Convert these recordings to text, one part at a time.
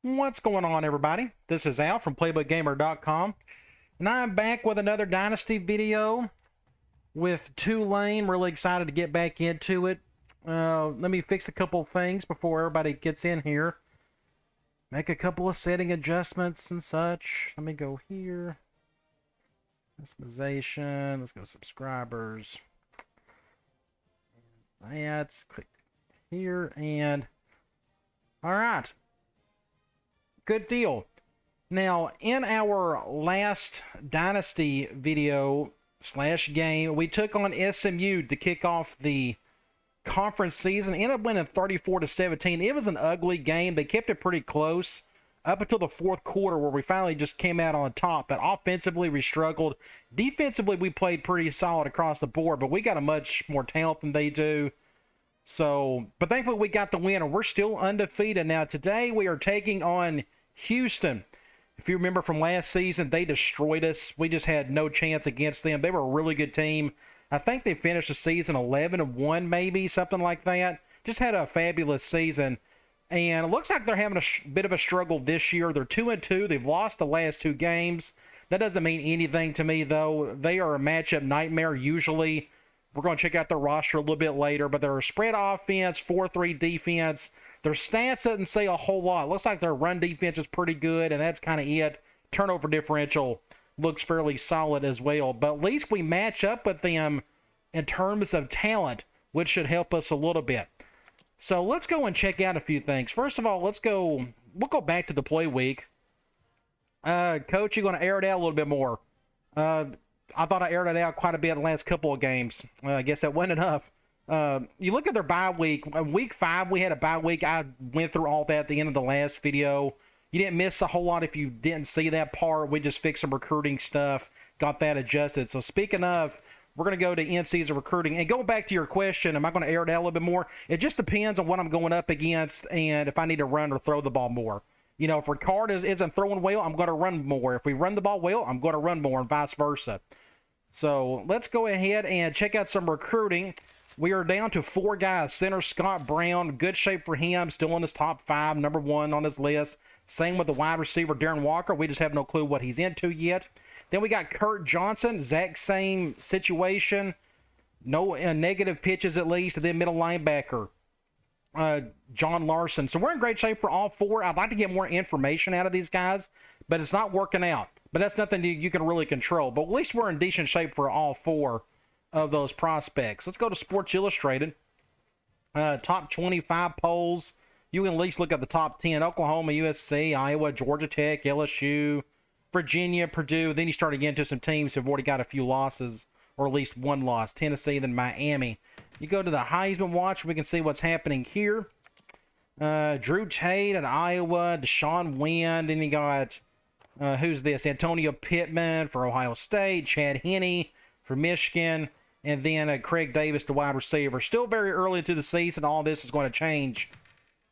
What's going on, everybody? This is Al from PlaybookGamer.com, and I'm back with another Dynasty video with Tulane. Really excited to get back into it. Let me fix a couple of things before everybody gets in here. Make a couple of setting adjustments and such. Let me go here. Customization. Let's go subscribers. Let's click here and all right. Good deal. Now, in our last Dynasty video / game, we took on SMU to kick off the conference season. Ended up winning 34-17. It was an ugly game. They kept it pretty close up until the fourth quarter, where we finally just came out on top. But offensively, we struggled. Defensively, we played pretty solid across the board, but we got a much more talent than they do. So, but thankfully we got the win, and we're still undefeated. Now, today we are taking on Houston. If you remember from last season, they destroyed us. We just had no chance against them. They were a really good team. I think they finished the season 11-1, maybe, something like that. Just had a fabulous season. And it looks like they're having a bit of a struggle this year. They're 2-2. They've lost the last 2 games. That doesn't mean anything to me, though. They are a matchup nightmare usually. We're going to check out their roster a little bit later, but they're a spread offense, 4-3 defense. Their stats doesn't say a whole lot. Looks like their run defense is pretty good, and that's kind of it. Turnover differential looks fairly solid as well. But at least we match up with them in terms of talent, which should help us a little bit. So let's go and check out a few things. First of all, we'll go back to the play week. Coach, you're going to air it out a little bit more. I thought I aired it out quite a bit in the last couple of games. I guess that wasn't enough. You look at their bye week. Week 5, we had a bye week. I went through all that at the end of the last video. You didn't miss a whole lot if you didn't see that part. We just fixed some recruiting stuff, got that adjusted. So speaking of, we're going to go to in-season recruiting. And going back to your question, am I going to air it out a little bit more? It just depends on what I'm going up against and if I need to run or throw the ball more. You know, if Ricard isn't throwing well, I'm going to run more. If we run the ball well, I'm going to run more, and vice versa. So let's go ahead and check out some recruiting. We are down to 4 guys. Center Scott Brown, good shape for him, still in his top 5, number 1 on his list. Same with the wide receiver, Darren Walker. We just have no clue what he's into yet. Then we got Kurt Johnson, exact same situation. No negative pitches at least. And then middle linebacker, John Larson. So we're in great shape for all 4. I'd like to get more information out of these guys, but it's not working out. But that's nothing you can really control. But at least we're in decent shape for all 4 of those prospects. Let's go to Sports Illustrated. Top 25 polls. You can at least look at the top 10. Oklahoma, USC, Iowa, Georgia Tech, LSU, Virginia, Purdue. Then you start getting into some teams who have already got a few losses, or at least 1 loss. Tennessee, then Miami. You go to the Heisman Watch. We can see what's happening here. Drew Tate at Iowa, Deshaun Wynn. Then you got... who's this? Antonio Pittman for Ohio State, Chad Henne for Michigan, and then Craig Davis, the wide receiver. Still very early into the season. All this is going to change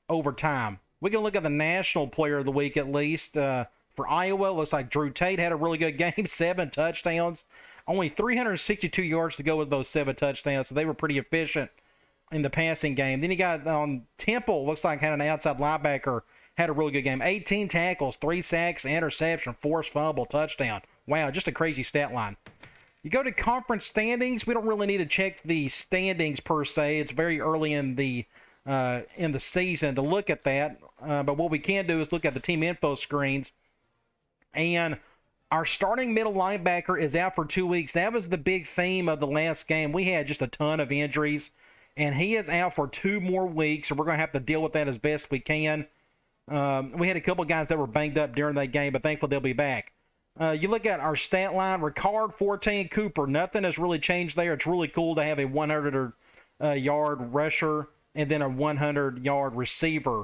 over time. We can look at the National Player of the Week at least. For Iowa, looks like Drew Tate had a really good game, 7 touchdowns. Only 362 yards to go with those 7 touchdowns, so they were pretty efficient in the passing game. Then you got Temple, looks like had an outside linebacker, had a really good game. 18 tackles, 3 sacks, interception, forced fumble, touchdown. Wow, just a crazy stat line. You go to conference standings. We don't really need to check the standings per se. It's very early in the season to look at that. But what we can do is look at the team info screens. And our starting middle linebacker is out for 2 weeks. That was the big theme of the last game. We had just a ton of injuries, and he is out for 2 more weeks, so we're going to have to deal with that as best we can. We had a couple guys that were banged up during that game, but thankfully they'll be back. You look at our stat line, Ricard, 14, Cooper. Nothing has really changed there. It's really cool to have a 100-yard rusher and then a 100-yard receiver.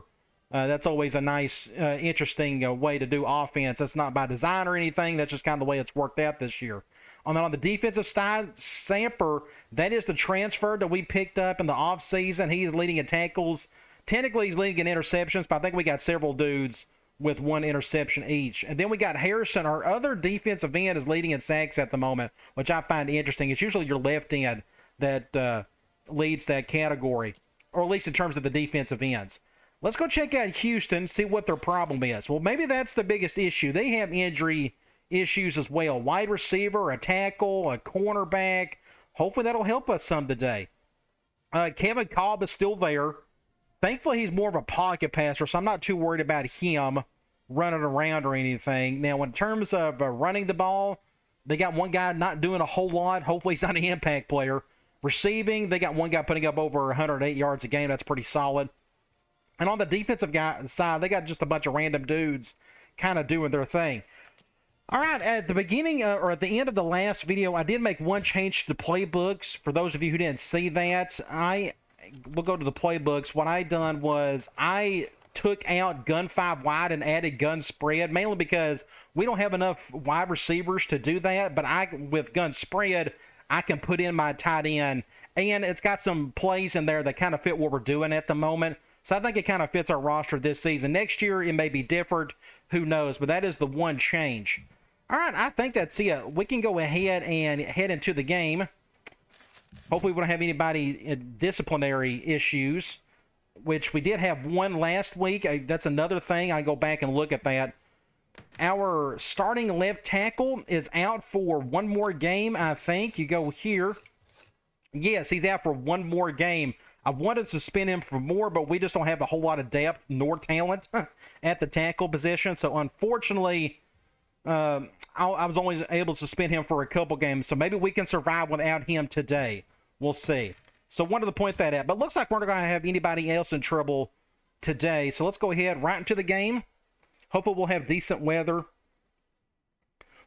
That's always a nice, interesting way to do offense. That's not by design or anything. That's just kind of the way it's worked out this year. On the defensive side, Samper, that is the transfer that we picked up in the offseason. He is leading in tackles. Technically, he's leading in interceptions, but I think we got several dudes with 1 interception each. And then we got Harrison. Our other defensive end is leading in sacks at the moment, which I find interesting. It's usually your left end that leads that category, or at least in terms of the defensive ends. Let's go check out Houston, see what their problem is. Well, maybe that's the biggest issue. They have injury issues as well. Wide receiver, a tackle, a cornerback. Hopefully that'll help us some today. Kevin Kolb is still there. Thankfully, he's more of a pocket passer, so I'm not too worried about him running around or anything. Now, in terms of running the ball, they got one guy not doing a whole lot. Hopefully, he's not an impact player. Receiving, they got one guy putting up over 108 yards a game. That's pretty solid. And on the defensive side, they got just a bunch of random dudes kind of doing their thing. All right, at the beginning or at the end of the last video, I did make one change to the playbooks. For those of you who didn't see that, we'll go to the playbooks. What I done was I took out gun 5 wide and added gun spread, mainly because we don't have enough wide receivers to do that. But with gun spread, I can put in my tight end, and it's got some plays in there that kind of fit what we're doing at the moment. So I think it kind of fits our roster this season. Next year, it may be different. Who knows? But that is the one change. All right, I think that's it. We can go ahead and head into the game. Hopefully, we don't have anybody in disciplinary issues, which we did have one last week. That's another thing. I go back and look at that. Our starting left tackle is out for one more game, I think. You go here. Yes, he's out for one more game. I wanted to suspend him for more, but we just don't have a whole lot of depth nor talent at the tackle position. So, unfortunately, I was only able to suspend him for a couple games. So, maybe we can survive without him today. We'll see. So, wanted to point that out. But looks like we're not going to have anybody else in trouble today. So, let's go ahead right into the game. Hopefully, we'll have decent weather.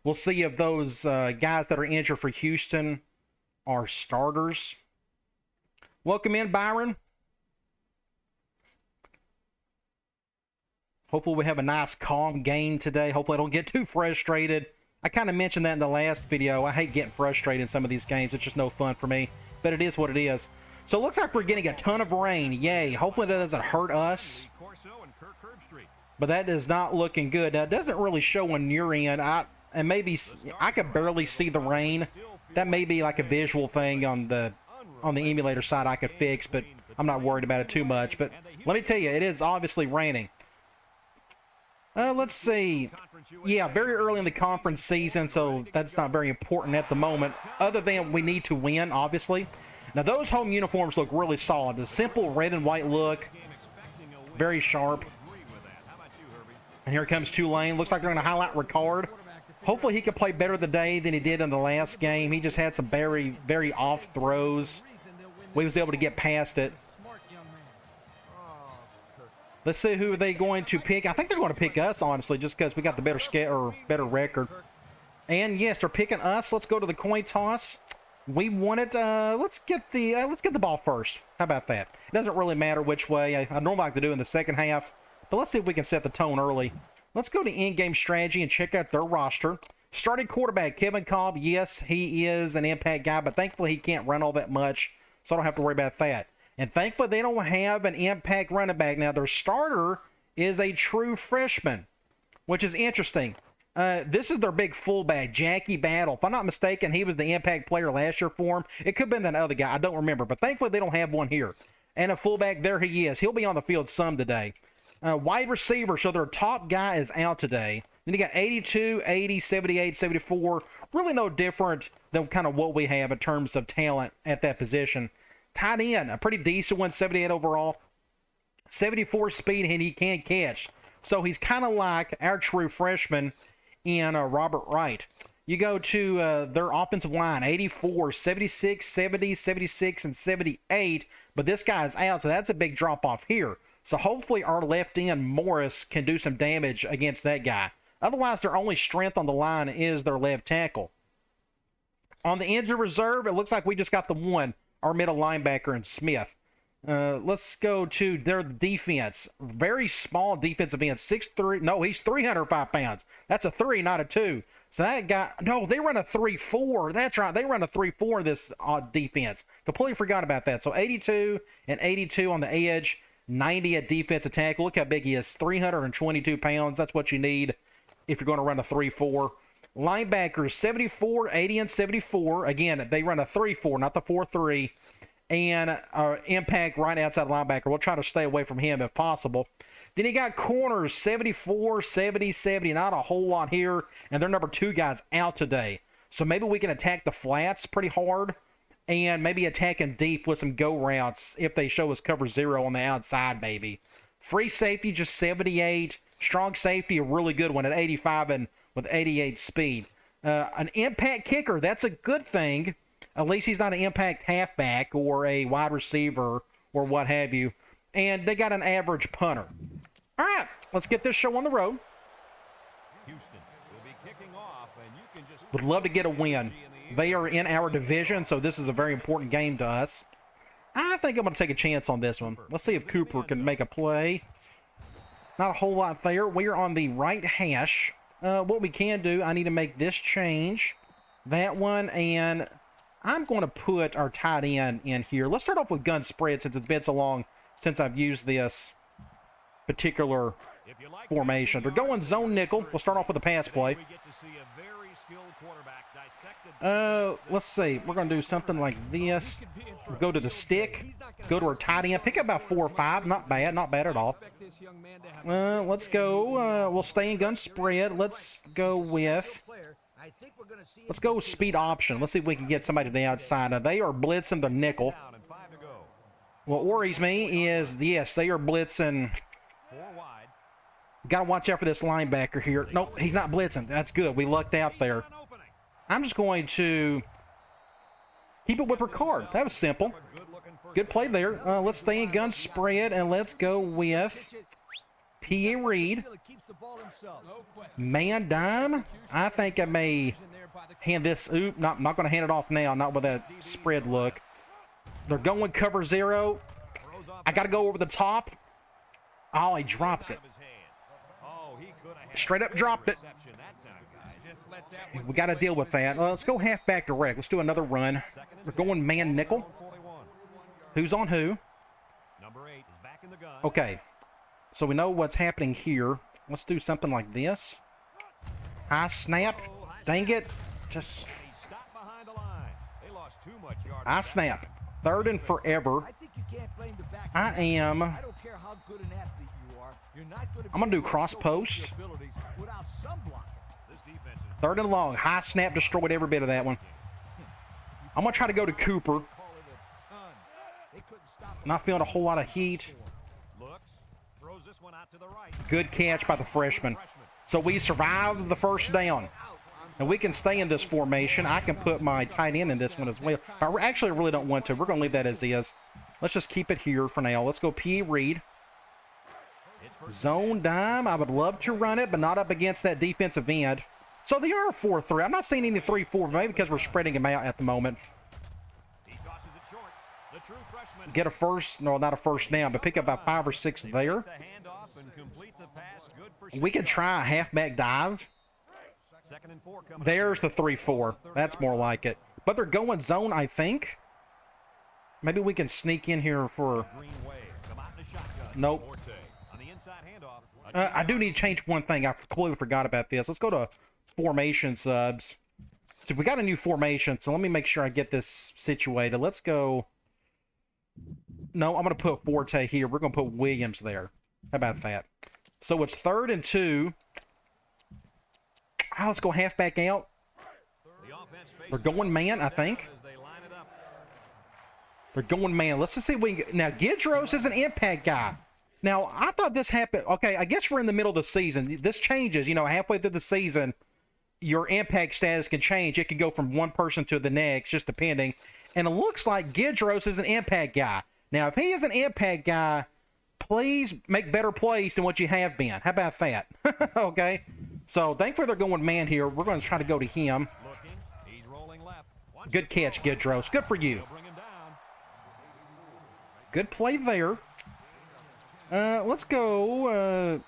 We'll see if those guys that are injured for Houston are starters. Welcome in, Byron. Hopefully we have a nice, calm game today. Hopefully I don't get too frustrated. I kind of mentioned that in the last video. I hate getting frustrated in some of these games. It's just no fun for me. But it is what it is. So it looks like we're getting a ton of rain. Yay. Hopefully that doesn't hurt us. But that is not looking good. Now, it doesn't really show on your end. And maybe I could barely see the rain. That may be like a visual thing on the emulator side I could fix, but I'm not worried about it too much. But let me tell you, it is obviously raining. Let's see. Yeah, very early in the conference season, so that's not very important at the moment, other than we need to win, obviously. Now, those home uniforms look really solid. The simple red and white look, very sharp. And here comes Tulane. Looks like they're going to highlight Ricard. Hopefully he can play better today than he did in the last game. He just had some very, very off throws. We was able to get past it. Let's see who are they going to pick. I think they're going to pick us, honestly, just because we got the better record. And yes, they're picking us. Let's go to the coin toss. We want it. Let's get the ball first. How about that? It doesn't really matter which way. I normally like to do in the second half, but let's see if we can set the tone early. Let's go to in-game strategy and check out their roster. Starting quarterback, Kevin Kolb. Yes, he is an impact guy, but thankfully he can't run all that much, so I don't have to worry about that. And thankfully they don't have an impact running back. Now, their starter is a true freshman, which is interesting. This is their big fullback, Jackie Battle. If I'm not mistaken, he was the impact player last year for him. It could have been that other guy. I don't remember, but thankfully they don't have one here. And a fullback, there he is. He'll be on the field some today. Wide receiver, so their top guy is out today. Then you got 82, 80, 78, 74. Really no different than kind of what we have in terms of talent at that position. Tight end, a pretty decent one, 78 overall. 74 speed, and he can't catch. So he's kind of like our true freshman in Robert Wright. You go to their offensive line, 84, 76, 70, 76, and 78. But this guy's out, so that's a big drop-off here. So hopefully our left end, Morris, can do some damage against that guy. Otherwise, their only strength on the line is their left tackle. On the injured reserve, it looks like we just got the one, our middle linebacker in Smith. Let's go to their defense. Very small defensive end, 6'3". No, he's 305 pounds. That's a 3, not a 2. So that guy, no, they run a 3-4. That's right, they run a 3-4 in this defense. Completely forgot about that. So 82 and 82 on the edge. 90 at defensive tackle. Look how big he is. 322 pounds. That's what you need if you're going to run a 3-4. Linebackers, 74, 80, and 74. Again, they run a 3-4, not the 4-3. and impact right outside linebacker. We'll try to stay away from him if possible. Then you got corners, 74, 70, 70. Not a whole lot here, and their number 2 guy's out today. So maybe we can attack the flats pretty hard, and maybe attacking deep with some go routes if they show us cover 0 on the outside, maybe. Free safety, just 78. Strong safety, a really good one at 85 and with 88 speed. An impact kicker, that's a good thing. At least he's not an impact halfback or a wide receiver or what have you. And they got an average punter. All right, let's get this show on the road. Houston will be kicking off, and you can just Would love to get a win. They are in our division, so this is a very important game to us. I think I'm going to take a chance on this one. Let's see if Cooper can make a play. Not a whole lot there. We are on the right hash. What we can do, I need to make this change. That one, and I'm going to put our tight end in here. Let's start off with gun spread since it's been so long since I've used this particular formation. They're going zone nickel. We'll start off with a pass play. Let's see. We're going to do something like this. We'll go to the stick. Go to our tight end. Pick up about 4 or 5. Not bad. Not bad at all. Let's go. We'll stay in gun spread. Let's go with... Let's go with speed option. Let's see if we can get somebody to the outside. Now, they are blitzing the nickel. What worries me is, yes, they are blitzing. Got to watch out for this linebacker here. Nope, he's not blitzing. That's good. We lucked out there. I'm just going to keep it with Ricard. That was simple. Good play there. Let's stay in gun spread, and let's go with P.A. Reed. Man dime. I think I may hand this. Oop, not going to hand it off now. Not with that spread look. They're going cover 0. I got to go over the top. Oh, he drops it. Straight up dropped it. We got to deal with that. Let's go halfback direct. Let's do another run. We're going man nickel. Who's on who? Okay. So we know what's happening here. Let's do something like this. High snap. Dang it. Just. I snap. 3rd and forever. I am. I'm going to do cross post. 3rd and long. High snap destroyed every bit of that one. I'm going to try to go to Cooper. Not feeling a whole lot of heat. Good catch by the freshman. So we survived the first down. And we can stay in this formation. I can put my tight end in this one as well. Actually, I really don't want to. We're going to leave that as is. Let's just keep it here for now. Let's go P. Reed. Zone dime. I would love to run it, but not up against that defensive end. So they are 4-3. I'm not seeing any 3-4, maybe because we're spreading them out at the moment. Get a first, no, not a first down, but pick up about 5 or 6 there. We could try a halfback dive. There's the 3-4. That's more like it. But they're going zone, I think. Maybe we can sneak in here for... Nope. I do need to change one thing. I completely forgot about this. Let's go to formation subs. So we got a new formation, so let me make sure I get this situated. Let's go... No, I'm going to put Forte here. We're going to put Williams there. How about that? So it's 3rd and 2. Oh, let's go halfback out. They're going man, I think. They're going man. Let's just see if we can... Now, Gidros is an impact guy. Now, I thought this happened... Okay, I guess we're in the middle of the season. This changes. You know, halfway through the season, your impact status can change. It can go from one person to the next, just depending. And it looks like Gidros is an impact guy. Now, if he is an impact guy, please make better plays than what you have been. How about that? Okay. So, thankfully they're going man here. We're going to try to go to him. Good catch, Gidros. Good for you. Good play there. Let's go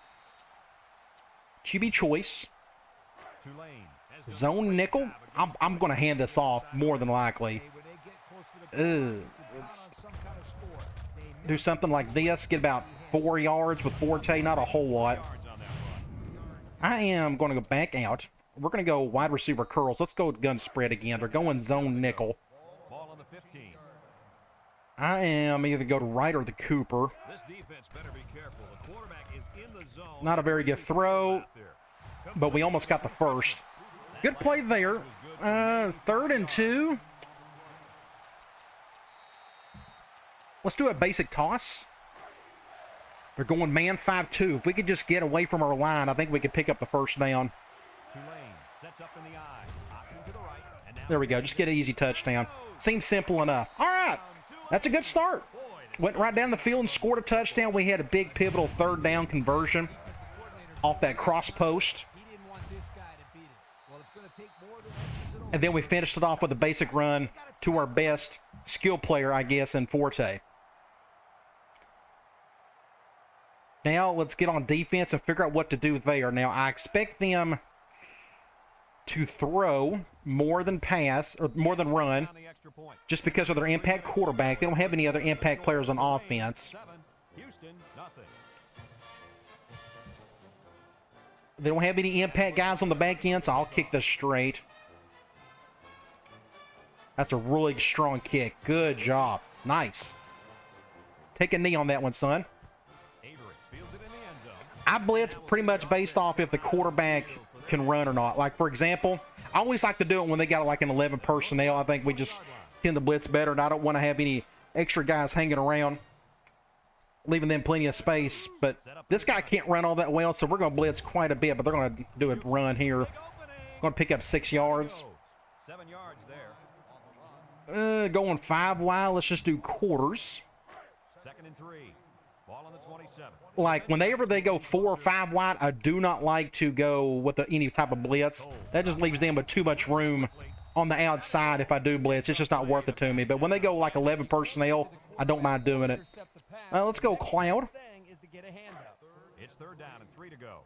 QB choice. Zone nickel. I'm going to hand this off more than likely. Let's do something like this. Get about 4 yards with Forte. Not a whole lot. I am going to go back out. We're going to go wide receiver curls. Let's go gun spread again. They're going zone nickel. I am either go to right or the Cooper. This defense better be careful. The quarterback is in the zone. Not a very good throw, but we almost got the first. Good play there. 3rd and 2. Let's do a basic toss. They're going man 5-2. If we could just get away from our line, I think we could pick up the first down. Tulane sets up in the eye. Option to the right. And now There we go. Just get an easy touchdown. Seems simple enough. All right. That's a good start. Went right down the field and scored a touchdown. We had a big pivotal 3rd down conversion off that cross post. And then we finished it off with a basic run to our best skill player, I guess, in Forte. Now let's get on defense and figure out what to do there. Now I expect them to throw more than pass, or more than run, just because of their impact quarterback. They don't have any other impact players on offense. They don't have any impact guys on the back end, so I'll kick this straight. That's a really strong kick. Good job. Nice. Take a knee on that one, son. I blitz pretty much based off if the quarterback can run or not. Like, for example, I always like to do it when they got like an 11 personnel. I think we just tend to blitz better, and I don't want to have any extra guys hanging around, leaving them plenty of space. But this guy can't run all that well, so we're going to blitz quite a bit, but they're going to do a run here. Going to pick up 6 yards. 7 yards there. Going 5 wide. Let's just do quarters. 2nd and 3. Ball on the 27. Like, whenever they go 4 or 5 wide, I do not like to go with any type of blitz. That just leaves them with too much room on the outside if I do blitz. It's just not worth it to me. But when they go like 11 personnel, I don't mind doing it. Let's go Cloud. It's 3rd down and 3 to go.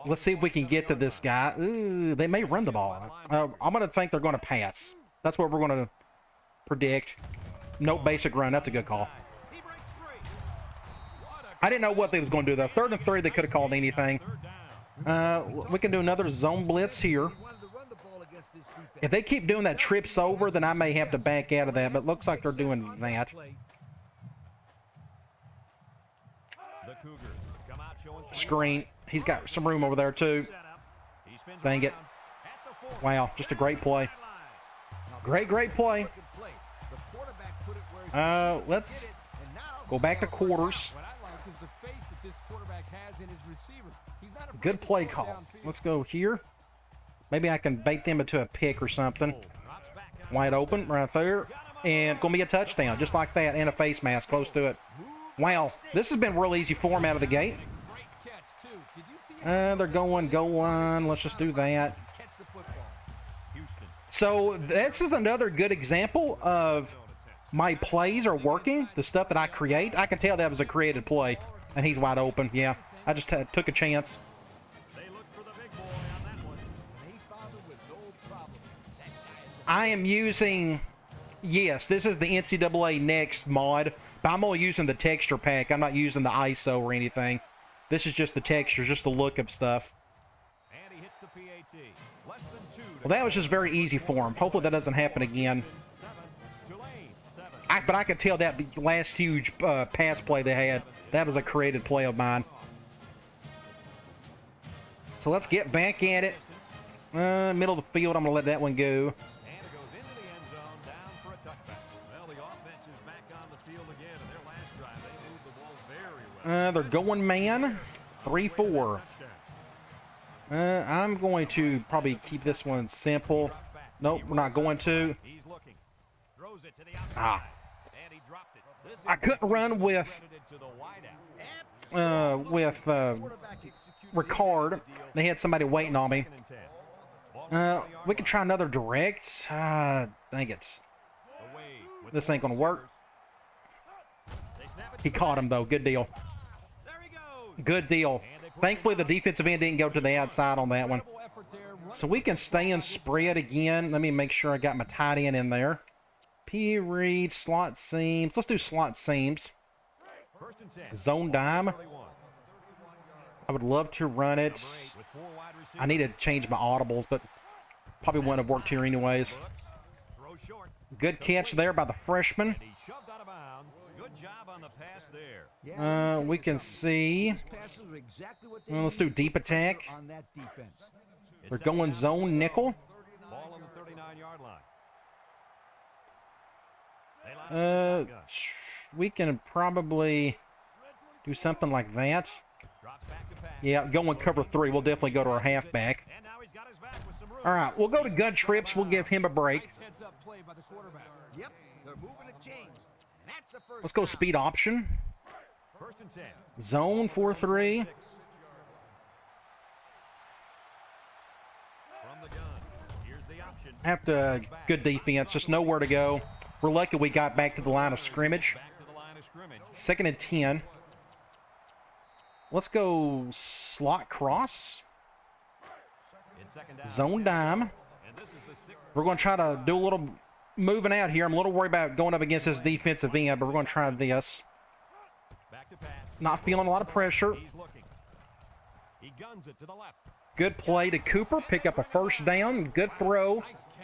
Let's see if we can get to this guy. Ooh, they may run the ball. I'm going to think they're going to pass. That's what we're going to predict. No basic run. That's a good call. I didn't know what they was going to do, though. 3rd and 3, they could have called anything. We can do another zone blitz here. If they keep doing that trips over, then I may have to back out of that, but it looks like they're doing that. Screen. He's got some room over there, too. Dang it. Wow, just a great play. Great play. Let's go back to quarters. Good play call. Let's go here. Maybe I can bait them into a pick or something. Wide open right there. And going to be a touchdown just like that, and a face mask close to it. Wow, this has been real easy for them out of the gate. They're going. Let's just do that. So this is another good example of my plays are working. The stuff that I create, I can tell that was a created play. And he's wide open. Yeah, I just took a chance. I am using, yes, this is the NCAA Next mod, but I'm only using the texture pack. I'm not using the ISO or anything. This is just the texture, just the look of stuff. And he hits the PAT. Less than 2. Well, that was just very easy for him. Hopefully that doesn't happen again. But I could tell that last huge pass play they had, that was a created play of mine. So let's get back at it. Middle of the field, I'm going to let that one go. They're going man. 3-4. I'm going to probably keep this one simple. Nope, we're not going to. I couldn't run with Ricard. They had somebody waiting on me. We could try another direct. Dang it. This ain't going to work. He caught him, though. Good deal. Good deal. Thankfully, the defensive end didn't go to the outside on that one. So we can stay in spread again. Let me make sure I got my tight end in there. P. Reed, slot seams. Let's do slot seams. Zone dime. I would love to run it. I need to change my audibles, but probably wouldn't have worked here anyways. Good catch there by the freshman. And he shoved out of bounds. Good job on the pass there. We can see. Well, let's do deep attack. They're going zone nickel. Ball on the 39-yard line. We can probably do something like that. Drops back to pass. Yeah, going cover 3. We'll definitely go to our halfback. And now he's got his back with some room. All right, we'll go to gun trips. We'll give him a break. Heads-up play by the quarterback. Yep, they're moving the chains. That's the first. Let's go speed option. 1st and 10. Zone 4-3. From the gun. Here's the option. Have to good defense. Just know where to go. We're lucky we got back to the line of scrimmage. Back to the line of scrimmage. 2nd and 10. Let's go slot cross. In 2nd down. Zone dime. And this is the 6th. We're going to try to do a little moving out here. I'm a little worried about going up against this defensive end, but we're going to try this. Back to pass. Not feeling a lot of pressure. He's looking. He guns it to the left. Good play to Cooper. Pick up a 1st down. Good throw.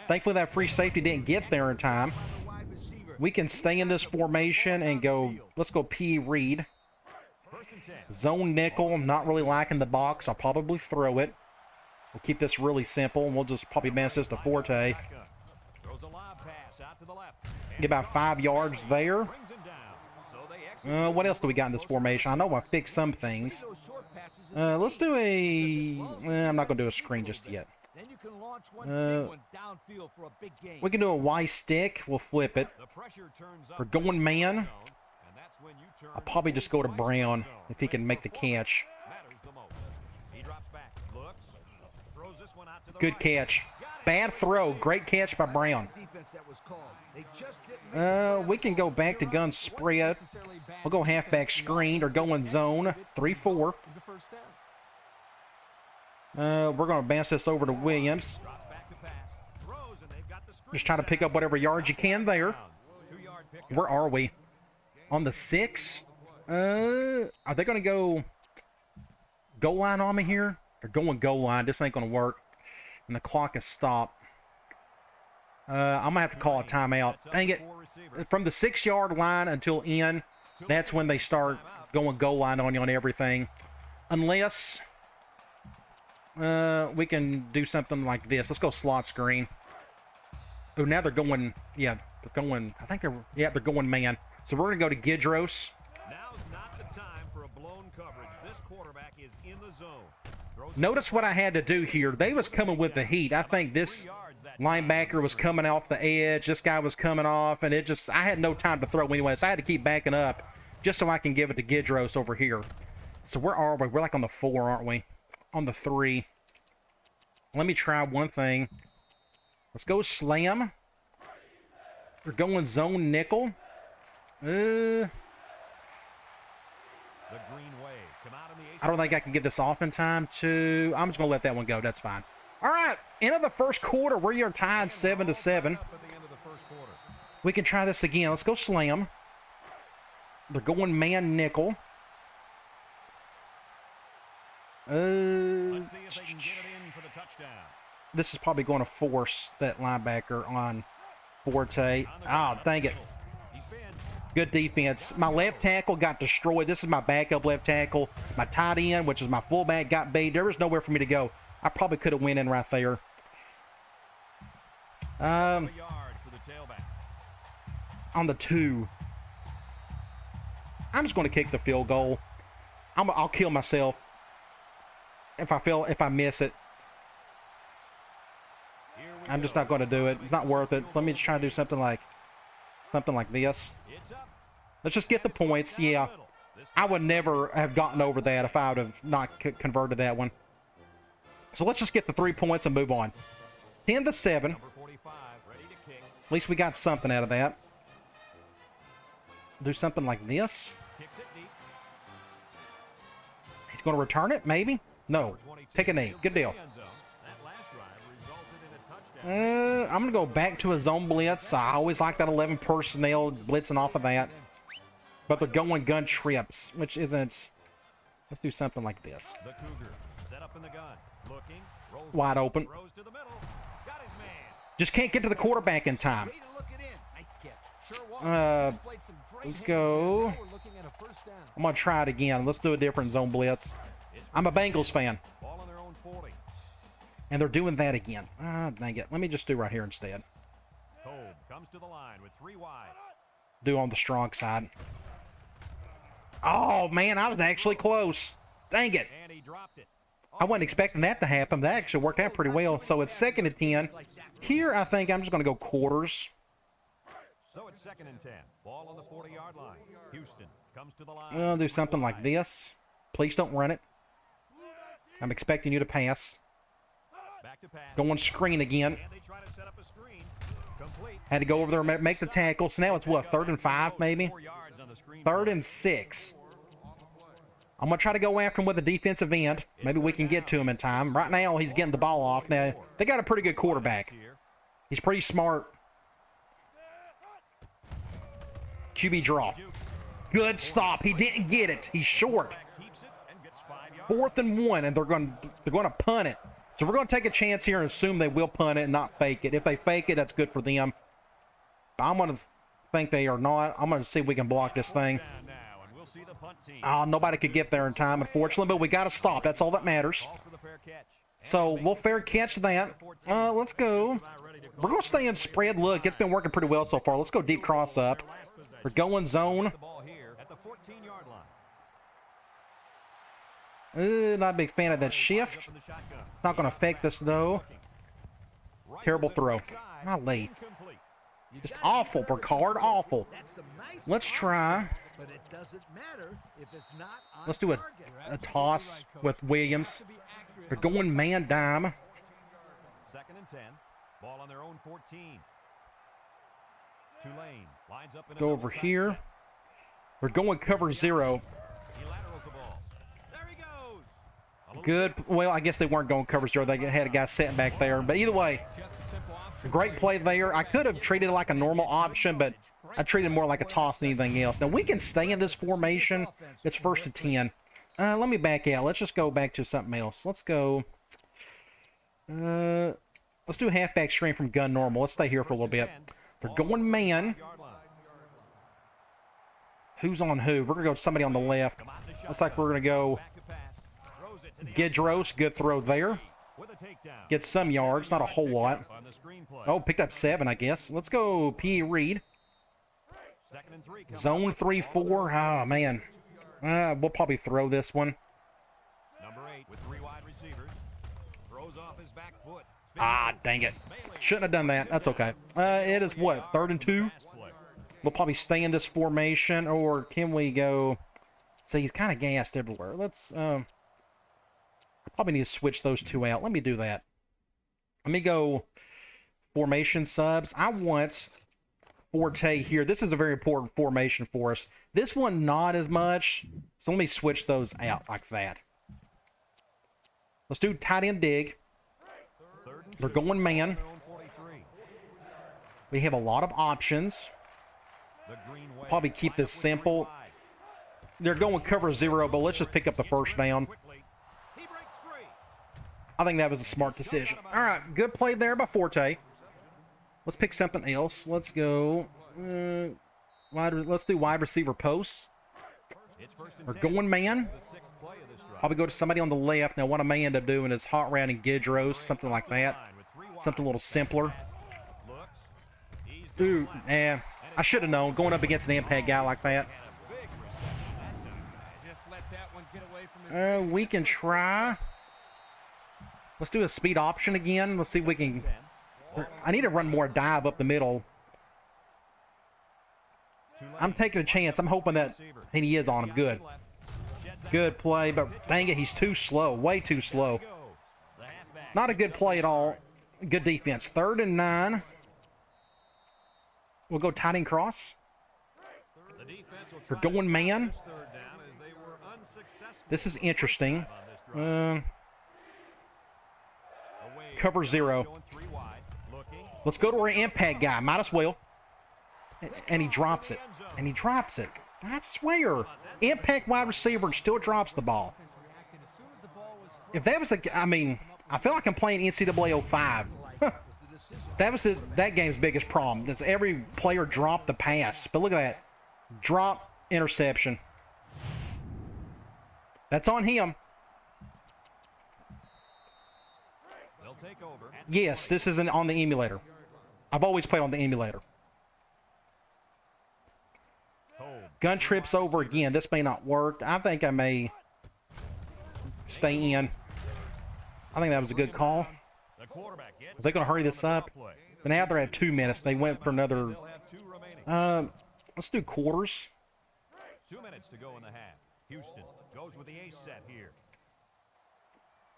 Thankfully, that free safety didn't get there in time. We can stay in this formation and go. Let's go P. Reed. 1st and 10. Zone nickel. I'm not really liking the box. I'll probably throw it. We'll keep this really simple, and we'll just probably bounce this to Forte. Throws a lob pass out to the left. Get about 5 yards there. Brings him down. So they execute. What else do we got in this formation? I know I fixed some things. Let's do a... I'm not going to do a screen just yet. Then you can launch one big one downfield for a big game. We can do a Y stick. We'll flip it. The pressure turns up. We're going man. And that's when you turn I'll probably just go to Brown if he can make the catch. matters the most. He drops back, looks, throws this one out to the Good right. catch. Bad throw. Great catch by Brown. Defense that was called. They just didn't make We can go back to gun spread. We'll go halfback screen or go in zone 3-4. We're going to bounce this over to Williams. Drops back to pass, throws, and they've got the screen Just trying to pick up whatever yards you can there. 2-yard pick. Where are we? On the 6? Are they going to go goal line on me here? They're going goal line. This ain't going to work. And the clock is stopped. I'm going to have to call a timeout. Dang it. From the 6-yard line until in, that's when they start going goal line on you on everything. Unless we can do something like this. Let's go slot screen. Oh, now they're going, yeah, they're going, I think they're going man. So we're going to go to Gidros. Now's not the time for a blown coverage. This quarterback is in the zone. Throws Notice what I had to do here. They was coming with the heat. I think this linebacker was coming off the edge. This guy was coming off, and I had no time to throw anyway, so I had to keep backing up just so I can give it to Gidros over here. So where are we? We're like on the 4, aren't we? On the 3. Let me try one thing. Let's go slam. We're going zone nickel. the green wave. Come out in the I don't think I can get this off in time to... I'm just going to let that one go. That's fine. All right. End of the first quarter. We are tied 7-7. Up at the end of the first quarter. We can try this again. Let's go slam. They're going man nickel. Let's see if they can get it in for the touchdown. This is probably going to force that linebacker on Forte. Oh, dang it. He's been Good defense. My left tackle got destroyed. This is my backup left tackle. My tight end, which is my fullback, got beat. There was nowhere for me to go. I probably could have went in right there. a yard for the tailback. On the 2. I'm just going to kick the field goal. I'll kill myself if I miss it. Here we I'm go. just not going to do it. It's not worth it. So let me just try to do something like this. It's up. Let's just get the points. Yeah, I would never have gotten over that if I would have not converted that one. So let's just get the 3 points and move on. 10-7. Number 45, ready to kick. At least we got something out of that. Do something like this. Kicks it deep. He's going to return it, maybe? No. Take a knee. Good deal. End zone. That last drive resulted in a touchdown. I'm going to go back to a zone blitz. I always like that 11 personnel blitzing off of that. But they're going gun trips, which isn't... Let's do something like this. The Cougar set up in the gun. Looking. Rolls Wide open. Throws to the middle. Got his man. Just can't get to the quarterback in time. Way to look it in. Nice catch. Sure was. Displayed some great Let's hands go. there. Now we're looking at a first down. I'm going to try it again. Let's do a different zone blitz. I'm a Bengals fan. Ball on their own 40. And they're doing that again. Ah, dang it. Let me just do right here instead. Kolb comes to the line with 3 wide. Do on the strong side. Oh, man, I was actually close. Dang it. And he dropped it. I wasn't expecting that to happen. That actually worked out pretty well. So it's 2nd and 10. Here, I think I'm just going to go quarters. So it's 2nd and 10. Ball on the 40-yard line. Houston comes to the line. I'll do something like this. Please don't run it. I'm expecting you to pass. Back to pass. Going screen again. And they try to set up a screen. Complete. Had to go over there and make the tackle. So now it's what, 3rd and 5 maybe? 4 yards on the screen. 3rd and 6. I'm going to try to go after him with a defensive end. Maybe we can get to him in time. Right now, he's getting the ball off. Now, they got a pretty good quarterback. He's pretty smart. QB draw. Good stop. He didn't get it. He's short. 4th and 1, and they're going to punt it. So we're going to take a chance here and assume they will punt it and not fake it. If they fake it, that's good for them. But I'm going to think they are not. I'm going to see if we can block this thing. Oh, nobody could get there in time, unfortunately, but we got to stop. That's all that matters. So we'll fair catch that. Let's go. We're going to stay in spread look. It's been working pretty well so far. Let's go deep cross up. We're going zone. Not a big fan of that shift. Not going to affect us, though. Terrible throw. Not late. Just awful, Bricard. Awful. Let's try. But it doesn't matter if it's not on Let's do a toss with Williams. They're going man dime. 2nd and 10. Ball on their own 14. Tulane lines up in Go over here. We're going cover 0. He laterals the ball. There he goes. Good. Well, I guess they weren't going cover 0. They had a guy sitting back there. But either way, great play there. I could have treated it like a normal option, but I treated it more like a toss than anything else. Now, we can stay in this formation. It's 1st and 10. Let me back out. Let's just go back to something else. Let's go. Let's do halfback screen from gun normal. Let's stay here for a little bit. They're going man. Who's on who? We're going to go to somebody on the left. Looks like we're going to go Gidros. Good throw there. Get some yards. Not a whole lot. Oh, picked up 7, I guess. Let's go P. Reed. Zone 3-4. Oh, man. We'll probably throw this one. Number 8 with 3 wide receivers. Throws off his back foot. Ah, dang it. Shouldn't have done that. That's okay. It is what? 3rd and 2? We'll probably stay in this formation, or can we go... See, he's kind of gassed everywhere. Let's... I probably need to switch those 2 out. Let me do that. Let me go formation subs. I want Forte here. This is a very important formation for us. This one, not as much. So let me switch those out like that. Let's do tight end dig. They're going man. We have a lot of options. Probably keep this simple. They're going cover 0, but let's just pick up the first down. I think that was a smart decision. All right, good play there by Forte. Let's pick something else. Let's go. Let's do wide receiver posts. We're going man. Probably go to somebody on the left. Now, what I may end up doing is hot rounding Gidros, something like that. Something a little simpler. Dude, I should have known going up against an impact guy like that. We can try. Let's do a speed option again. Let's see if we can. I need to run more dive up the middle. I'm taking a chance. I'm hoping that he is on him. Good. Good play, but dang it, he's too slow. Way too slow. Not a good play at all. Good defense. 3rd and 9. We'll go tight end cross. We're going man. This is interesting. Cover 0. Let's go to our impact guy. Might as well. And he drops it. And he drops it. I swear. Impact wide receiver still drops the ball. If that was a... I mean, I feel like I'm playing NCAA 05. That was that game's biggest problem. Is every player dropped the pass. But look at that. Drop, interception. That's on him. They'll take over. Yes, this isn't on the emulator. I've always played on the emulator. Gun trips over again. This may not work. I think I may stay in. I think that was a good call. Are they going to hurry this up? But now they're at 2 minutes. They went for another... let's do quarters. 2 minutes to go in the half. Houston goes with the ace set here.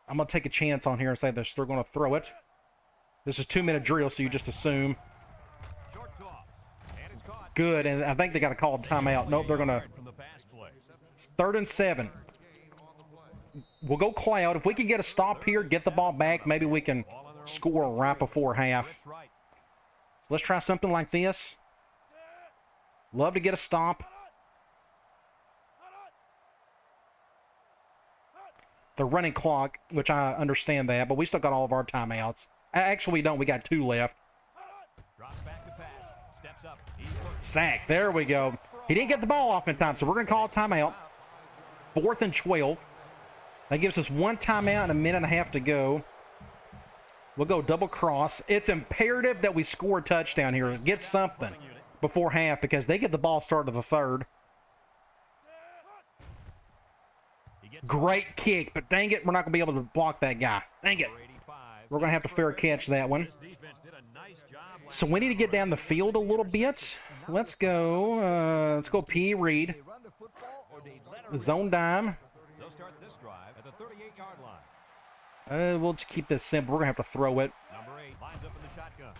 I'm going to take a chance on here and say they're still going to throw it. This is 2-minute drill, so you just assume. Good, and I think they got a called timeout. Nope, they're going to... It's 3rd and 7. We'll go cloud. If we can get a stop here, get the ball back, maybe we can score right before half. So let's try something like this. Love to get a stop. The running clock, which I understand that, but we still got all of our timeouts. Actually, we don't. We got 2 left. Sack. There we go. He didn't get the ball off in time, so we're going to call a timeout. 4th and 12. That gives us 1 timeout and a minute and a half to go. We'll go double cross. It's imperative that we score a touchdown here. Get something before half because they get the ball started the 3rd. Great kick, but dang it, we're not going to be able to block that guy. Dang it. We're going to have to fair catch that one. So we need to get down the field a little bit. Let's go P. Reed. Zone dime. They'll start this drive at the 38-yard line. We'll just keep this simple. We're going to have to throw it. Number 8 lines up in the shotgun.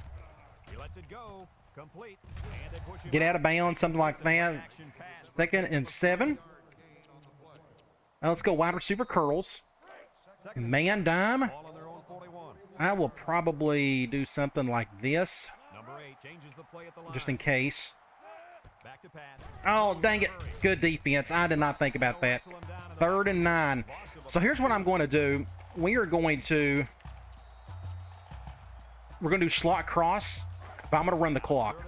He lets it go. Complete. And they push it Get out of bounds, something like that. 2nd and 7. Now let's go wide receiver curls. Man dime. Ball on their own 41. I will probably do something like this, Number 8 changes the play at the line. just in case. Back to pass. Oh, dang it. Good defense. I did not think about that. 3rd and 9. So here's what I'm going to do. We're going to do slot cross, but I'm going to run the clock.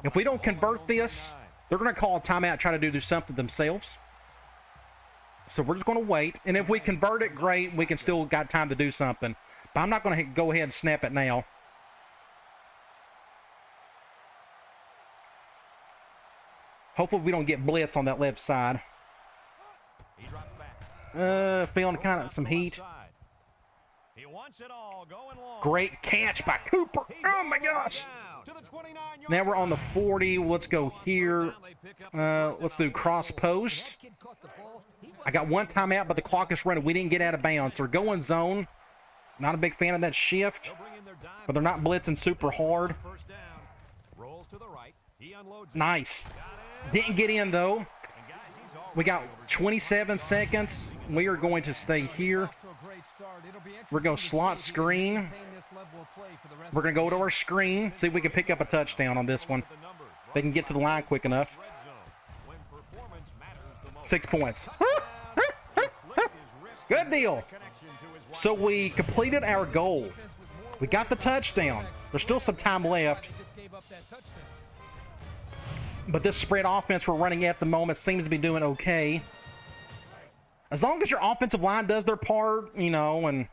If we don't convert this, they're going to call a timeout, try to do something themselves. So we're just going to wait. And if we convert it, great. We can still got time to do something. But I'm not going to go ahead and snap it now. Hopefully we don't get blitz on that left side. Feeling kind of some heat. Great catch by Cooper. Oh my gosh. Now we're on the 40. Let's go here. Let's do cross post. I got 1 timeout, but the clock is running. We didn't get out of bounds. So we're going zone. Not a big fan of that shift, but they're not blitzing super hard. Nice. Didn't get in, though. We got 27 seconds. We are going to stay here. We're going to slot screen. We're going to go to our screen, see if we can pick up a touchdown on this one. They can get to the line quick enough. 6 points. Good deal. So we completed our goal. We got the touchdown. There's still some time left. But this spread offense we're running at the moment seems to be doing okay. As long as your offensive line does their part, you know, and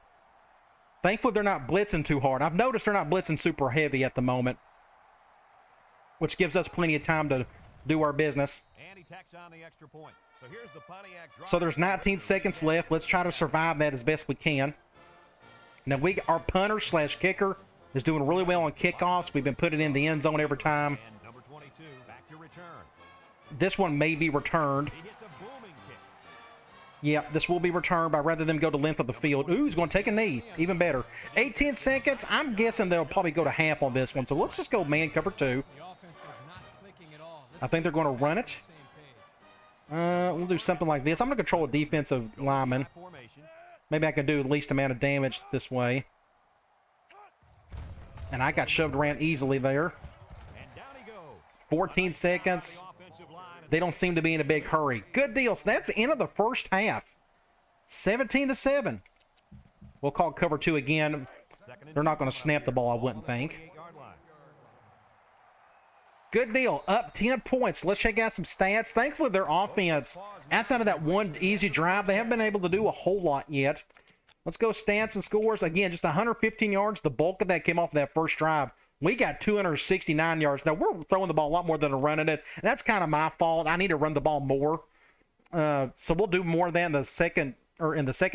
thankfully they're not blitzing too hard. I've noticed they're not blitzing super heavy at the moment, which gives us plenty of time to do our business. And he tacks on the extra point. So here's the Pontiac drive. So there's 19 seconds left. Let's try to survive that as best we can. Now our punter slash kicker is doing really well on kickoffs. We've been putting it in the end zone every time. And number 22 back to return. This one may be returned. He hits a booming kick. Yeah, this will be returned by rather than go to length of the field. Ooh, he's going to take a knee. Even better. 18 seconds. I'm guessing they'll probably go to half on this one. So let's just go man cover 2. I think they're going to run it. We'll do something like this. I'm going to control a defensive lineman. Maybe I can do the least amount of damage this way. And I got shoved around easily there. 14 seconds. They don't seem to be in a big hurry. Good deal. So that's the end of the first half. 17-7. We'll call cover 2 again. They're not going to snap the ball, I wouldn't think. Good deal. Up 10 points. Let's check out some stats. Thankfully, their offense, outside of that one easy drive, they haven't been able to do a whole lot yet. Let's go stats and scores. Again, just 115 yards. The bulk of that came off of that first drive. We got 269 yards. Now, we're throwing the ball a lot more than running it. And that's kind of my fault. I need to run the ball more. So we'll do more of that in the second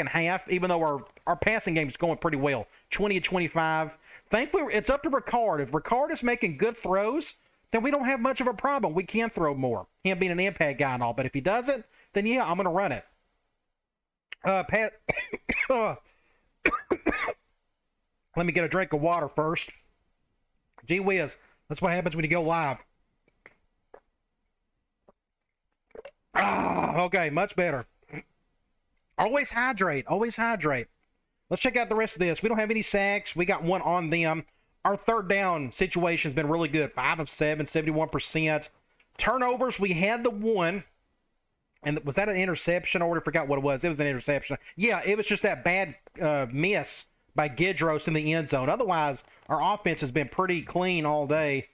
half, even though our passing game is going pretty well. 20-25. Thankfully, it's up to Ricard. If Ricard is making good throws, then we don't have much of a problem. We can throw more. Him being an impact guy and all. But if he doesn't, then yeah, I'm going to run it. Let me get a drink of water first. Gee whiz. That's what happens when you go live. Okay, much better. Always hydrate. Always hydrate. Let's check out the rest of this. We don't have any sacks. We got one on them. Our third down situation has been really good. 5 of 7, 71%. Turnovers, we had the one. And was that an interception? I already forgot what it was. It was an interception. Yeah, it was just that bad miss by Gidros in the end zone. Otherwise, our offense has been pretty clean all day.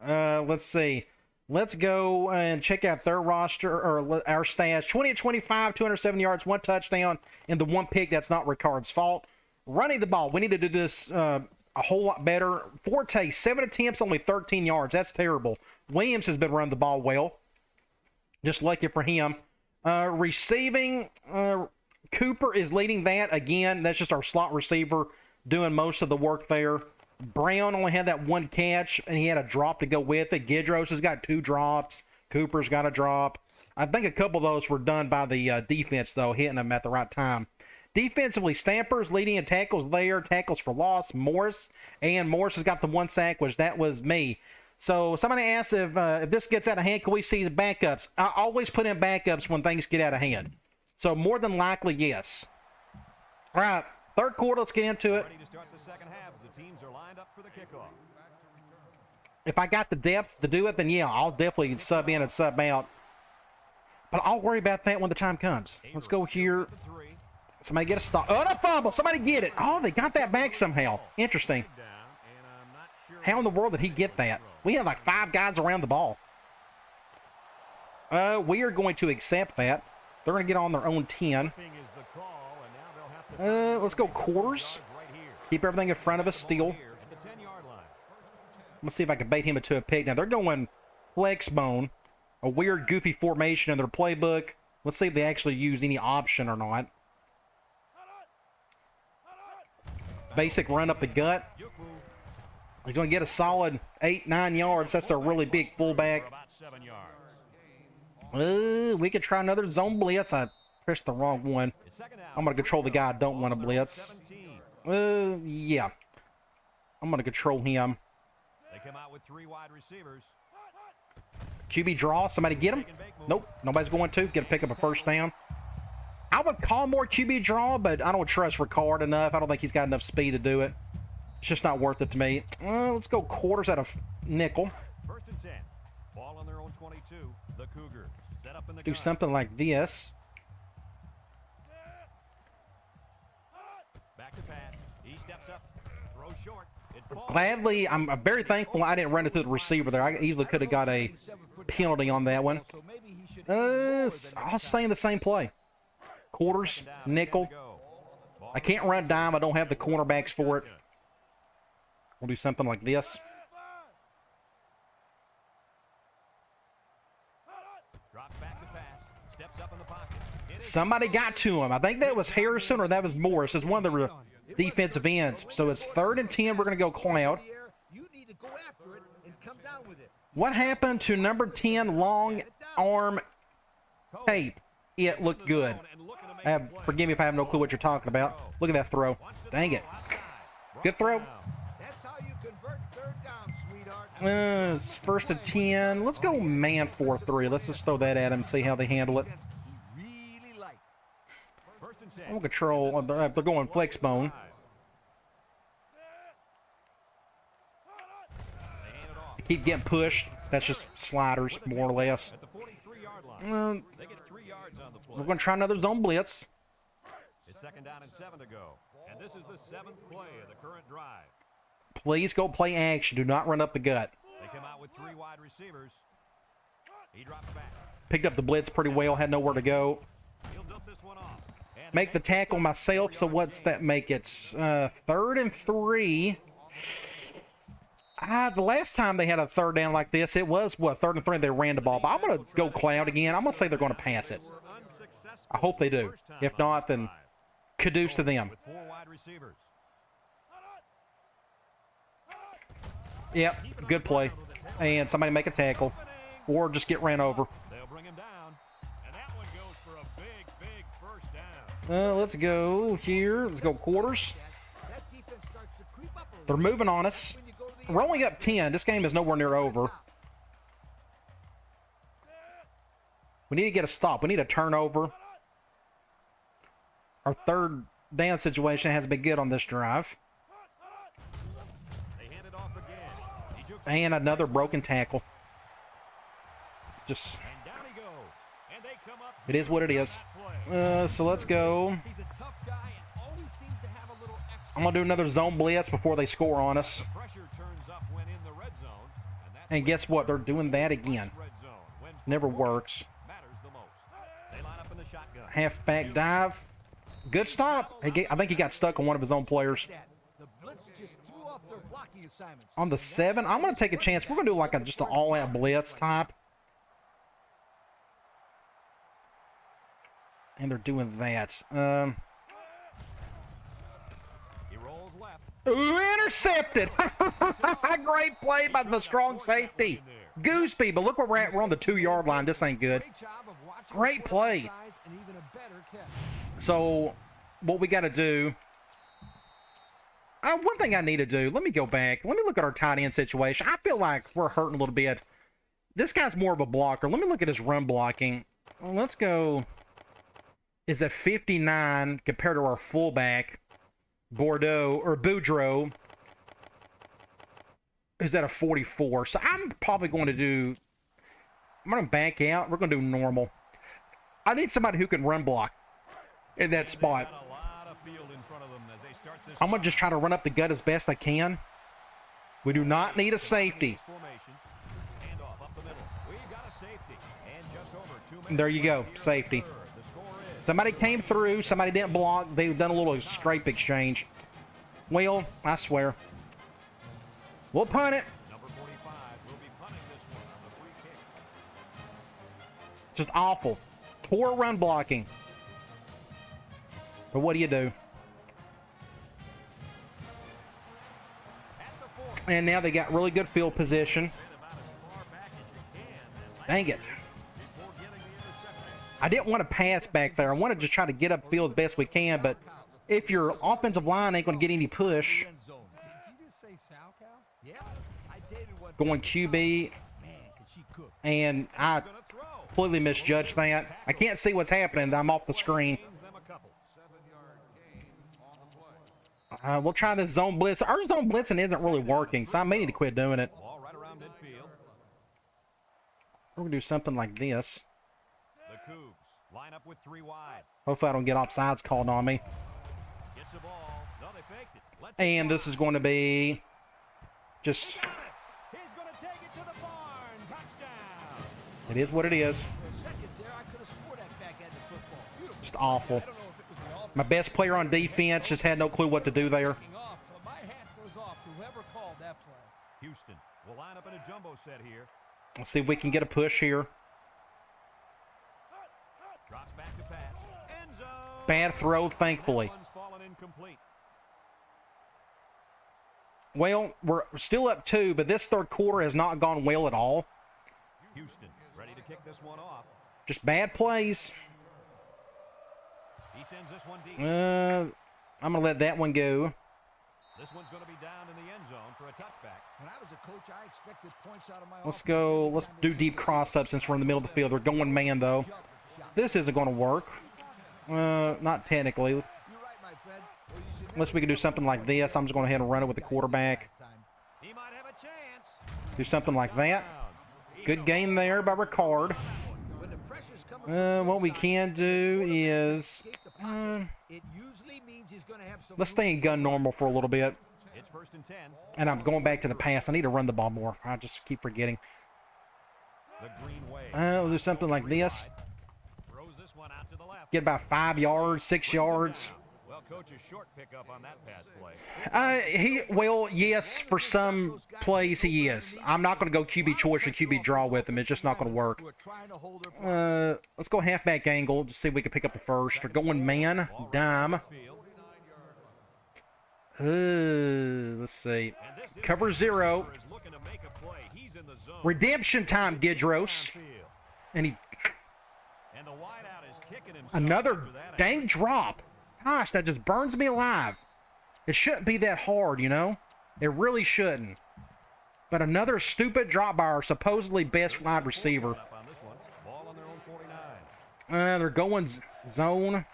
Let's see. Let's go and check out their roster, or our stats. 20-25, 207 yards, 1 touchdown, and the 1 pick. That's not Ricard's fault. Running the ball, we need to do this a whole lot better. Forte, 7 attempts, only 13 yards. That's terrible. Williams has been running the ball well. Just lucky for him. Receiving, Cooper is leading that. Again, that's just our slot receiver doing most of the work there. Brown only had that 1 catch, and he had a drop to go with it. Gidros has got 2 drops. Cooper's got a drop. I think a couple of those were done by the defense, though, hitting them at the right time. Defensively, Stampers leading in tackles there. Tackles for loss, Morris. And Morris has got the 1 sack, which that was me. So somebody asked if this gets out of hand, can we see the backups? I always put in backups when things get out of hand. So more than likely, yes. All right, third quarter, let's get into it. Ready to start the second half as the teams are lined up for the kickoff. If I got the depth to do it, then yeah, I'll definitely sub in and sub out. But I'll worry about that when the time comes. Let's go here. Somebody get a stop. Oh, no fumble. Somebody get it. Oh, they got that back somehow. Interesting. How in the world did he get that? We had like 5 guys around the ball. We are going to accept that. They're going to get on their own 10. Let's go quarters. Keep everything in front of us still. Let's see if I can bait him into a pick. Now, they're going flex bone. A weird, goofy formation in their playbook. Let's see if they actually use any option or not. Basic run up the gut. He's going to get a solid 8-9 yards. That's a really big fullback. We could try another zone blitz. I pressed the wrong one. I'm going to control the guy I don't want to blitz. Yeah. I'm going to control him. They come out with 3 wide receivers. QB draw. Somebody get him? Nope. Nobody's going to. Get to pick up a first down. I would call more QB draw, but I don't trust Ricard enough. I don't think he's got enough speed to do it. It's just not worth it to me. Let's go quarters out of nickel. First and 10. Ball on their own 22. The Cougars set up in the Do gun. something like this. Back to pass. He steps up. Throw short. Gladly, I'm very thankful I didn't run it through the receiver there. I easily could have got a penalty on that one. I'll stay in the same play. Quarters, nickel. I can't run dime. I don't have the cornerbacks for it. We'll do something like this. Somebody got to him. I think that was Harrison or that was Morris. It's one of the defensive ends. So it's 3rd and 10. We're going to go cloud. What happened to number 10 long arm tape? It looked good. Forgive me if I have no clue what you're talking about. Look at that throw. Dang it. Good throw. It's 1st and 10. Let's go man 4-3. Let's just throw that at him and see how they handle it. I'm going to control. They're going flex bone. Keep getting pushed. That's just sliders, more or less. We're going to try another zone blitz. 2nd down and 7 to go. And this is the 7th play of the current drive. Please go play action. Do not run up the gut. They come out with 3 wide receivers. He drops back. Picked up the blitz pretty well. Had nowhere to go. He'll dump this one off. And Make the tackle myself. So what's that make it? 3rd and 3. The last time they had a 3rd down like this, it was, what, 3rd and 3, they ran the ball. But I'm going to go cloud again. I'm going to say they're going to pass it. I hope they do. If not, then caduce to them. With 4 wide receivers. Yep, good play. And somebody make a tackle. Or just get ran over. They'll bring him down. And that one goes for a big, big first down. Let's go here. Let's go quarters. They're moving on us. We're only up 10. This game is nowhere near over. We need to get a stop. We need a turnover. Our 3rd down situation has been good on this drive. They hand it off again. He jukes And another broken tackle. Just, and down he goes. And they come up it is what it is. play. So let's go. He's a tough guy and always seems to have a little extra. I'm going to do another zone blitz before they score on us. Pressure turns up when in the red zone. That's And guess what? They're doing that again. red zone. When Never works. matters the most. They line up in the shotgun. Halfback dive. Good stop. I think he got stuck on one of his own players. The blitz just threw off their blocking assignments. On the 7, I'm going to take a chance. We're going to do like just an all-out blitz type. And they're doing that. He rolls left. Ooh, intercepted. Great play by the strong safety. Gooseby, but look where we're at. We're on the 2-yard line. This ain't good. Great play. So, what we got to do... one thing I need to do, let me go back. Let me look at our tight end situation. I feel like we're hurting a little bit. This guy's more of a blocker. Let me look at his run blocking. Well, let's go... Is at 59 compared to our fullback, Boudreaux, who's at a 44. So I'm probably going to do... I'm going to back out. We're going to do normal. I need somebody who can run block in that spot. Got a lot of field in front of them as they start this I'm going to just try to run up the gut as best I can. We do not need a safety. formation. Hand off up the middle. We've got a safety. And just over 2 minutes. There you go, left here in the safety. third. The score is Somebody came through. Somebody didn't block. They've done a little scrape exchange. Well, I swear. We'll punt it. number 45 will be punting this one on the free kick. Just awful. Poor run blocking. But what do you do? At the 40. And now they got really good field position. Been about as far back as you can. And Dang it. before getting the interception. I didn't want to pass back there. I wanted to try to get upfield as best we can, but if your offensive line ain't going to get any push, End zone. Did you just say sow cow? Yeah, I dated one. going QB, Man, could she cook? and I Gonna throw. completely misjudged that. I can't see what's happening. I'm off the screen. Gains them a couple. We'll try this zone blitz. Our zone blitzing isn't really working, so I may need to quit doing it. Ball right around midfield. We're going to do something like this. The Cougs line up with 3 wide. Hopefully I don't get offsides called on me. Gets the ball. No, they faked it. Let's And this is going to be just, He's going to take it to the barn. Touchdown. it is what it is. For a second there, I could have swore that back end of football. Beautiful. Just awful. I don't know if it was the offense My best player on defense just had no clue what to do there. taking off, but my hat goes off to whoever called that play. Houston will line up in a jumbo set here. Let's see if we can get a push here. Drops back to pass. End zone. Bad throw, thankfully. That one's fallen incomplete. Well, we're still up 2, but this third quarter has not gone well at all. Houston ready to kick this one off. Just bad plays. He sends this one deep. I'm going to let that one go. This one's going to be down in the end zone for a touchback. When I was a coach, I expected points out of my Let's offense go. every Let's time do they deep did. cross-up since we're in the middle of the field. We're going man, though. Jump shot. This isn't going to work. Not technically. You're right, my friend. Or you should Unless we can do something like this. I'm just going to go ahead and run it with the quarterback. He might have a chance. Do something like that. Good game there by Ricard. When the pressure's coming from the What we inside, can do is... escape the It usually means he's going to have some Let's stay in gun normal for a little bit. It's 1st and 10. And I'm going back to the pass. I need to run the ball more. I just keep forgetting. The green way. We'll do something like this. Throws this one out to the left. Get about 5 yards, 6 yards. Well, coach, a short pickup on that pass play. Well, yes, for some plays he is. I'm not going to go QB choice or QB draw with him. It's just not going to work. Let's go halfback angle. Just see if we can pick up the first. They're going man, dime. Let's see. Cover 0. Redemption time, Gidros. And he... Another dang drop. Gosh, that just burns me alive. It shouldn't be that hard, you know? It really shouldn't. But another stupid drop by our supposedly best wide receiver. They're going zone.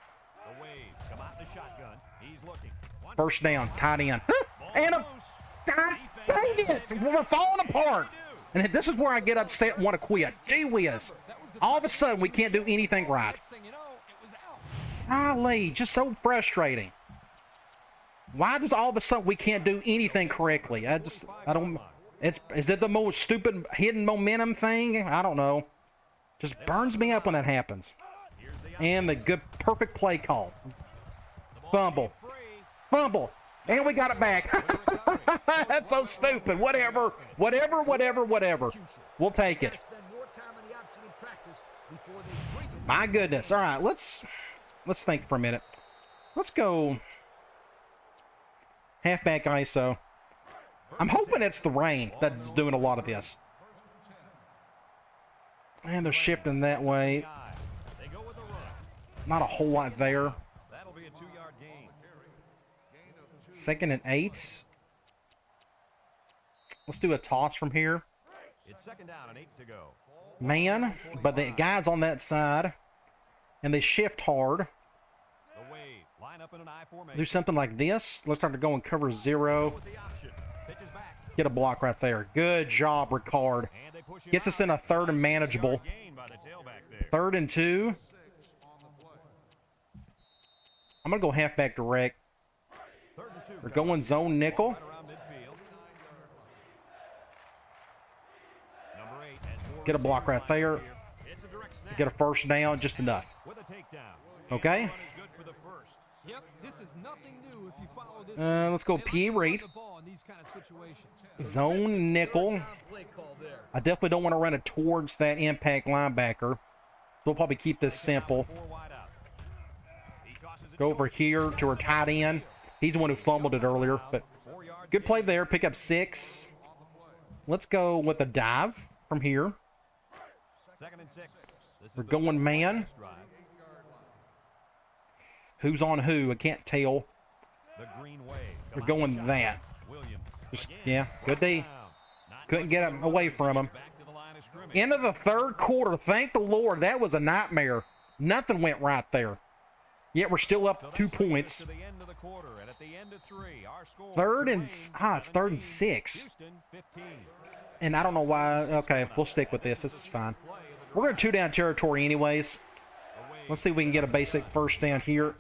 First down, tight end. And a... God dang it! We're falling apart. And this is where I get upset and want to quit. Gee whiz. All of a sudden, we can't do anything right. Golly, just so frustrating. Why does all of a sudden we can't do anything correctly? I don't... Is it the most stupid hidden momentum thing? I don't know. Just burns me up when that happens. And the good, perfect play call. Fumble. Fumble. And we got it back. That's so stupid. Whatever. We'll take it. My goodness. All right, let's think for a minute. Let's go halfback ISO. I'm hoping it's the rain that's doing a lot of this. And they're shifting that way. Not a whole lot there. 2nd and 8. Let's do a toss from here. It's 2nd down and 8 to go. Man, but the guy's on that side. And they shift hard. Do something like this. Looks like they're going cover 0. Get a block right there. Good job, Ricard. Gets us in a 3rd and manageable. 3rd and 2. I'm going to go halfback direct. We're going zone nickel. Get a block right there. Get a first down, just enough. Okay. Let's go P. Reed. Zone nickel. I definitely don't want to run it towards that impact linebacker. We'll probably keep this simple. Go over here to our tight end. He's the one who fumbled it earlier, but good play there. Pick up 6. Let's go with a dive from here. 2nd and 6. We're going man. Who's on who? I can't tell. We're going that. Just, yeah, good D. Couldn't get him away from him. End of the 3rd quarter. Thank the Lord. That was a nightmare. Nothing went right there. Yet we're still up 2 points. 3rd and... it's 3rd and 6. And I don't know why. Okay, we'll stick with this. This is fine. We're going to 2-down territory anyways. Let's see if we can get a basic first down here.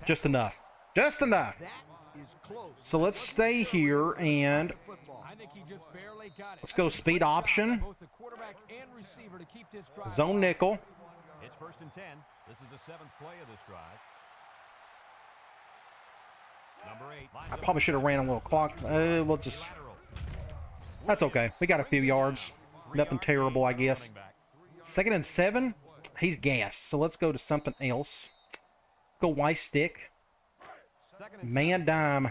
Just enough. Just enough. So let's stay here and let's go speed option. Zone nickel. It's 1st and 10. This is the 7th play of this drive. Number 8. I probably should have ran a little clock. We'll just... That's okay. We got a few yards. Nothing terrible, I guess. 2nd and 7. He's gassed. So let's go to something else. Go Y stick. Man dime.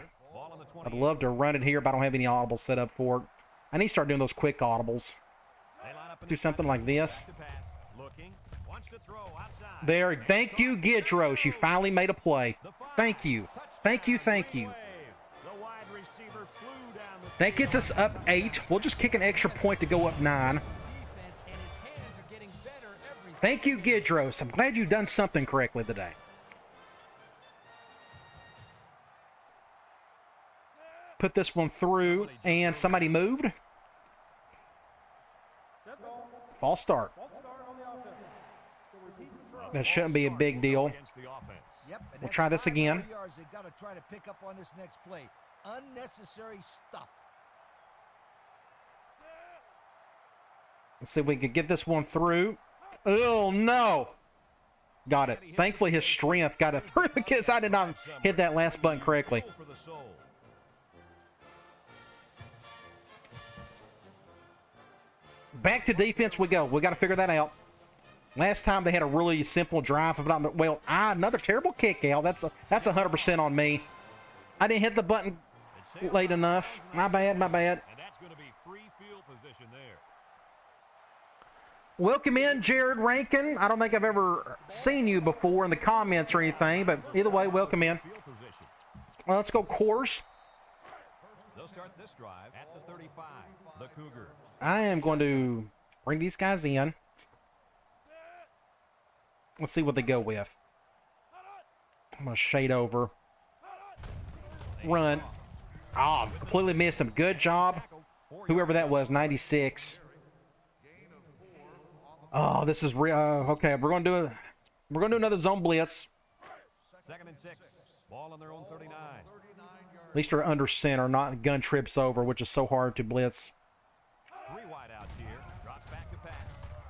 I'd love to run it here, but I don't have any audibles set up for it. I need to start doing those quick audibles. Do something like this. There. Thank you, Gidros. You finally made a play. Thank you. Thank you, thank you. That gets us up 8. We'll just kick an extra point to go up 9. Thank you, Gidros. I'm glad you've done something correctly today. Put this one through, and somebody moved. False start. That shouldn't be a big deal. Against the offense. Yep, and We'll that's try this 5 again. more yards they've got to try to pick up on this next play. Unnecessary stuff. Let's see if we can get this one through. Oh, no. Got it. Thankfully, his strength got it through because I did not hit that last button correctly. Goal for the Soul. Back to defense we go. We got to figure that out. Last time they had a really simple drive. Well, another terrible kick out. That's 100% on me. I didn't hit the button late enough. My bad, my bad. And that's going to be free field position there. Welcome in, Jared Rankin. I don't think I've ever seen you before in the comments or anything, but either way, welcome in. Field position. Well, let's go course. They'll start this drive at the 35. The Cougars. I am going to bring these guys in. Let's see what they go with. I'm going to shade over. Run. Oh, completely missed him. Good job. Whoever that was, 96. Oh, this is real. Okay, we're going to do another zone blitz. 2nd and 6. Ball on their own 39. At least they're under center, not gun trips over, which is so hard to blitz. 3 wide outs here. Drops back to pass.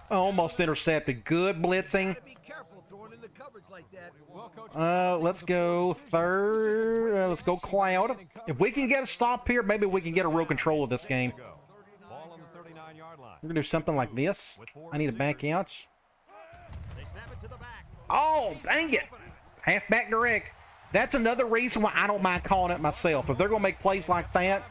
Almost intercepted. Good blitzing. Be careful throwing in the coverage like that. Well, Coach, Let's go third. Let's go Cloud. If we can get a stop here, maybe we can get a real control of this game. go. Ball on the 39-yard line. We're going to do something like this. I need to back out. They snap it to the back. Oh, dang it. Halfback direct. That's another reason why I don't mind calling it myself. If they're going to make plays like that,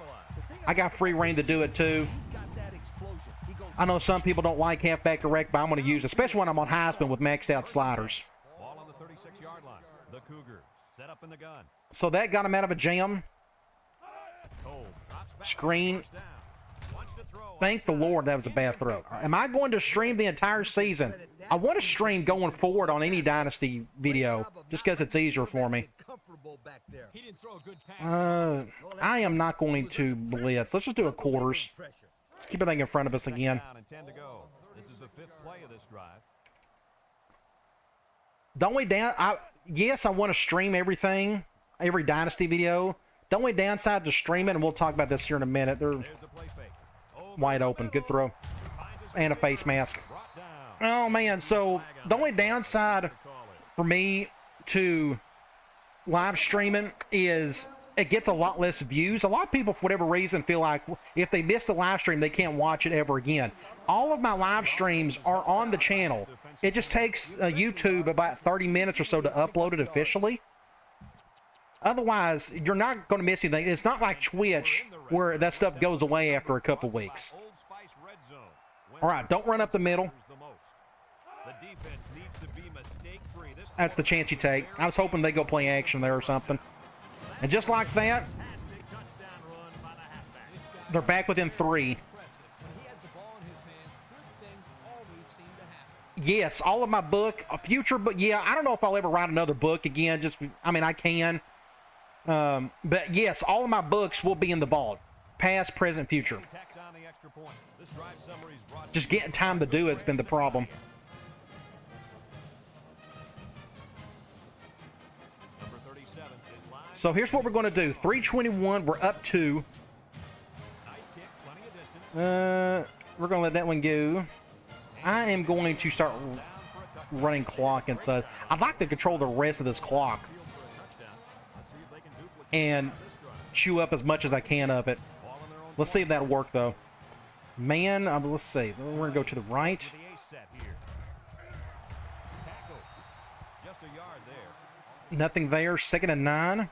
I got free reign to do it too. He's got that explosion. He goes I know some people don't like halfback direct, but I'm going to use it, especially when I'm on Heisman with maxed out sliders. Ball on the 36-yard line. The Cougars set up in the gun. So that got him out of a jam. Cole drops back. Screen. First down. Wants to throw. Thank the Lord that was a bad throw. Am I going to stream the entire season? I want to stream going forward on any Dynasty video just because it's easier for me. comfortable back there. He didn't throw a good pass. I am not going to blitz. Let's just do a quarters. Pressure. Let's keep everything in front of us again. Down and 10 to go. This is the 5th play of this drive. The only yes, I want to stream everything, every Dynasty video. The only downside to streaming, and we'll talk about this here in a minute, they're There's a play fake. Over wide the open. Good middle. throw. Finds his And a receiver. face mask. Brought down. Oh, man. So the only downside Call it. for me to live streaming is it gets a lot less views. A lot of people, for whatever reason, feel like if they miss the live stream, they can't watch it ever again. All of my live streams are on the channel. It just takes YouTube about 30 minutes or so to upload it officially. Otherwise, you're not going to miss anything. It's not like Twitch where that stuff goes away after a couple weeks. Old Spice Red Zone. All right, don't run up the middle. The most. The defense needs to be mistake-free. This That's the chance you take. I was hoping they go play action there or something. And just like that, fantastic touchdown run by the halfback. they're back within 3. When he has the ball in his hands, good things always seem to happen. Yes, all of my book, a future book. Yeah, I don't know if I'll ever write another book again. I can. But yes, all of my books will be in the vault. Past, present, future. Tacks on the extra point. This drive summary is brought Just getting time to do it's been the problem. Number 37 is live. So here's what we're going to do. 321, we're up 2. Nice kick, plenty of distance. We're going to let that one go. I am going to start Down for a touchdown. running clock and such. I'd like to control the rest of this clock Field for a touchdown. Let's see if they can duplicate and this drive. chew up as much as I can of it. Ball on their own Let's see if that'll work, though. Man, let's see. We're going to go to the right. to the ace set here. Tackle. Just a yard there. Nothing there. 2nd and 9.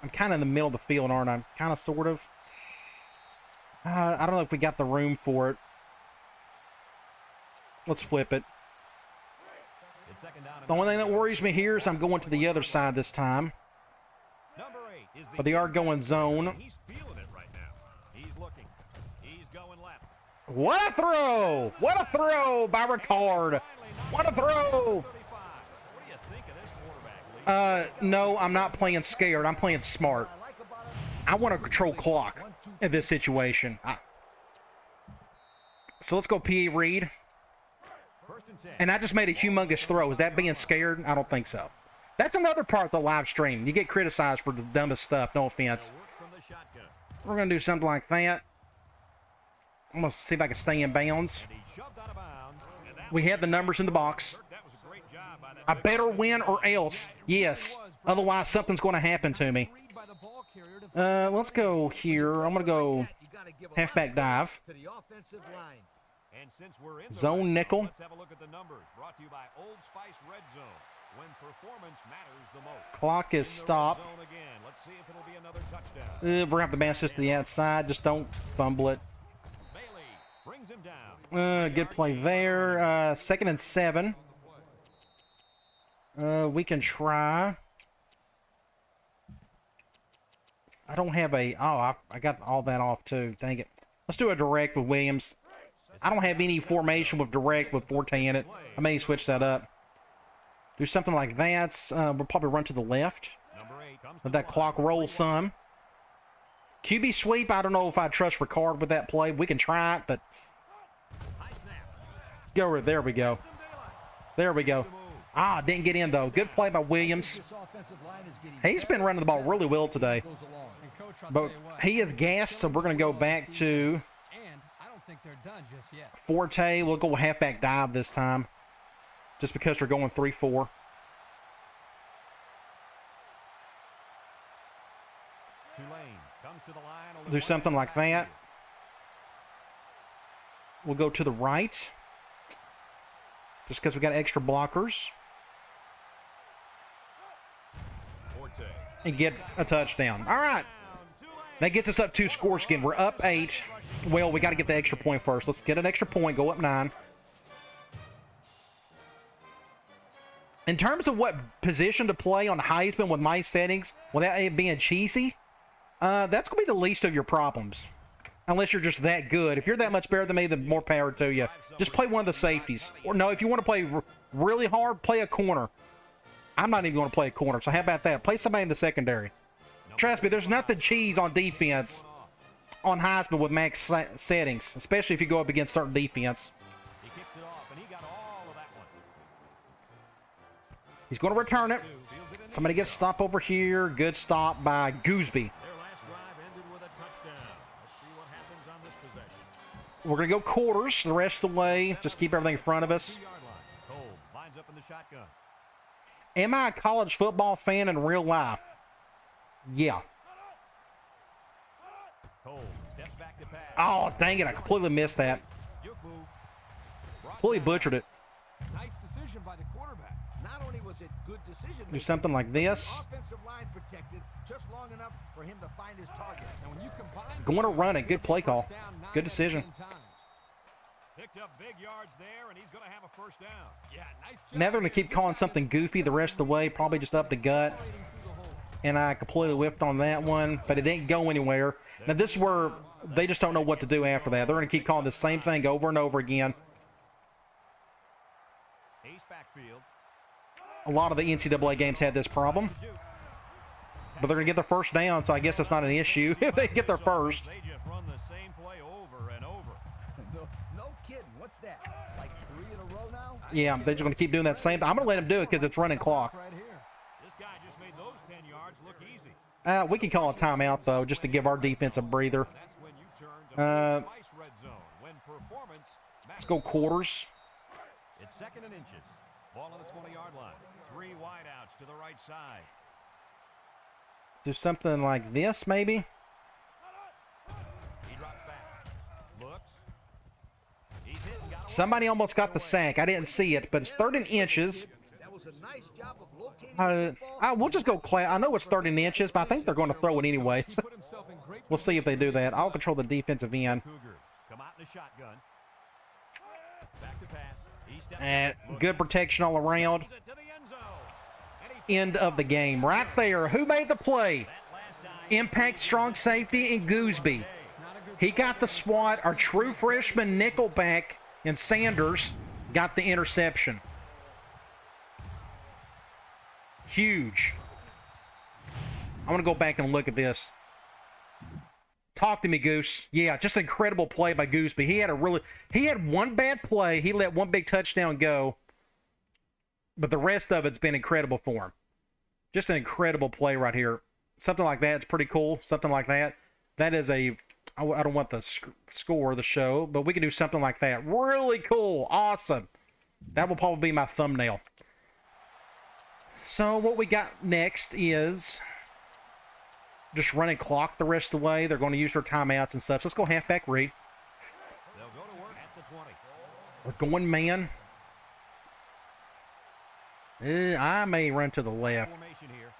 I'm kind of in the middle of the field, aren't I? Kind of, sort of. I don't know if we got the room for it. Let's flip it. It's 2nd down and The only thing that worries me here is I'm going to the other side this time. number 8 is the But they are going zone. He's feeling it right now. He's looking. He's going left. What a throw! What a throw by Ricard! What a throw! 35. What do you think of this quarterback, Lee? No, I'm not playing scared. I'm playing smart. I like about him. I want to control clock in this situation. So let's go PA Reed. 1st and and 10. And I just made a humongous throw. Is that being scared? I don't think so. That's another part of the live stream. You get criticized for the dumbest stuff. No offense. Work from the shotgun. We're going to do something like that. I'm going to see if I can stay in bounds. And he shoved out of bounds. And that We have the numbers in the box. that was a great job by that I better win or else. Yes. Otherwise, something's going to happen to me. Read by the ball carrier to finish Let's go here. I'm going to go You gotta give a lot halfback of dive. to the offensive line. And since we're in the Zone red zone, nickel. let's have a look at the numbers. Brought to you by Old Spice Red Zone. When performance matters the most. Clock is In the red stopped. zone again. Let's see if it'll be another touchdown. We're going to have to bounce this to the outside. Just don't fumble it. Bailey brings him down. Good play there. 2nd and 7. We can try. I don't have a... Oh, I got all that off too. Dang it. Let's do a direct with Williams. I don't have any formation with direct with Forte in it. I may switch that up. Do something like that. We'll probably run to the left. Number 8 comes Let to that the clock line. roll some. QB sweep, I don't know if I trust Ricard with that play. We can try it, but... High snap. Go, there we go. There we go. Ah, didn't get in, though. Good play by Williams. This offensive line is getting He's been running the ball really well today. goes along. And Coach, I'll But tell you what, he is gassed, so we're going to go back to and I don't think they're done just yet. Forte. We'll go halfback dive this time, just because they're going 3-4. Tulane comes to the line on the Do something like that. We'll go to the right, just because we got extra blockers, Forte. and get a touchdown. All right. That gets us up 2 scores again. We're up 8. Well, we got to get the extra point first. Let's get an extra point, go up 9. In terms of what position to play on Heisman with my settings, without it being cheesy, that's going to be the least of your problems. Unless you're just that good. If you're that much better than me, then more power to you. Just play one of the safeties. Or no, if you want to play really hard, play a corner. I'm not even going to play a corner, so how about that? Play somebody in the secondary. Trust me, there's nothing cheese on defense on Heisman with max settings, especially if you go up against certain defense. He kicks it off, and he got all of that one. He's going to return it. Somebody gets stopped over here. Good stop by Gooseby. Their last drive ended with a touchdown. Let's see what happens on this possession. We're going to go quarters the rest of the way. Just keep everything in front of us. 2-yard line. Cole lines up in the shotgun. Am I a college football fan in real life? Yeah. Cole steps back to pass. Oh, dang it. I completely missed that. Juke move. Brought Completely down. butchered it. Nice decision by the quarterback. Not only was it good decision Do making, something like the this. offensive line protected just long enough for him to find his target. And when you combine Going to these run two, it. Good play call. first down 9 Good out of decision. 10 times. Picked up big yards there, and he's going to have a first down. Yeah, nice job. Now they're going to keep calling something goofy the rest of the way. Probably just up the gut. Accelerating through the hole. And I completely whiffed on that one, but it didn't go anywhere. Now this is where they just don't know what to do after that. They're going to keep calling the same thing over and over again. Ace backfield. A lot of the NCAA games had this problem, Juke. but they're going to get their first down, so I guess that's not an issue if they get their first. They just run the same play over and over. No kidding. What's that? Like 3 in a row now? Yeah, they're just going to keep doing that same. I'm going to let them do it because it's running clock. Right here. This guy just made those 10 yards look easy. We can call a timeout, though, just to give our defense a breather. That's when you turn to Spice Red Zone. When performance Let's matters. go quarters. It's 2nd and inches. Ball on the 20-yard line. 3 wideouts to the right side. Do something like this, maybe. He drops back. Looks. He's hit and got away. Somebody almost got the sack. I didn't see it, but it's 3rd and inches. That was a nice job of locating the football. We'll just go I know it's 30 inches, but I think they're going to throw it anyway. He put himself in great We'll see if they do that. I'll control the defensive end. Cougars come out in the shotgun. Back to pass. He steps And back, looks, good protection all around. throws it to the end zone. And he End of the game. Right there. Who made the play? that last dive. Impact strong safety and Gooseby. Not a good He got the swat. Our true freshman nickelback and Sanders got the interception. Huge. I want to go back and look at this. Talk to me, Goose. Yeah, just an incredible play by Goose. But he had one bad play. He let one big touchdown go. But the rest of it's been incredible for him. Just an incredible play right here. Something like that's pretty cool. Something like that. That is a, I don't want the score of the show, but we can do something like that. Really cool. Awesome. That will probably be my thumbnail. So what we got next is just running clock the rest of the way. They're going to use their timeouts and stuff. So let's go halfback read. They'll go to work at the 20. We're going man. I may run to the left. Formation here.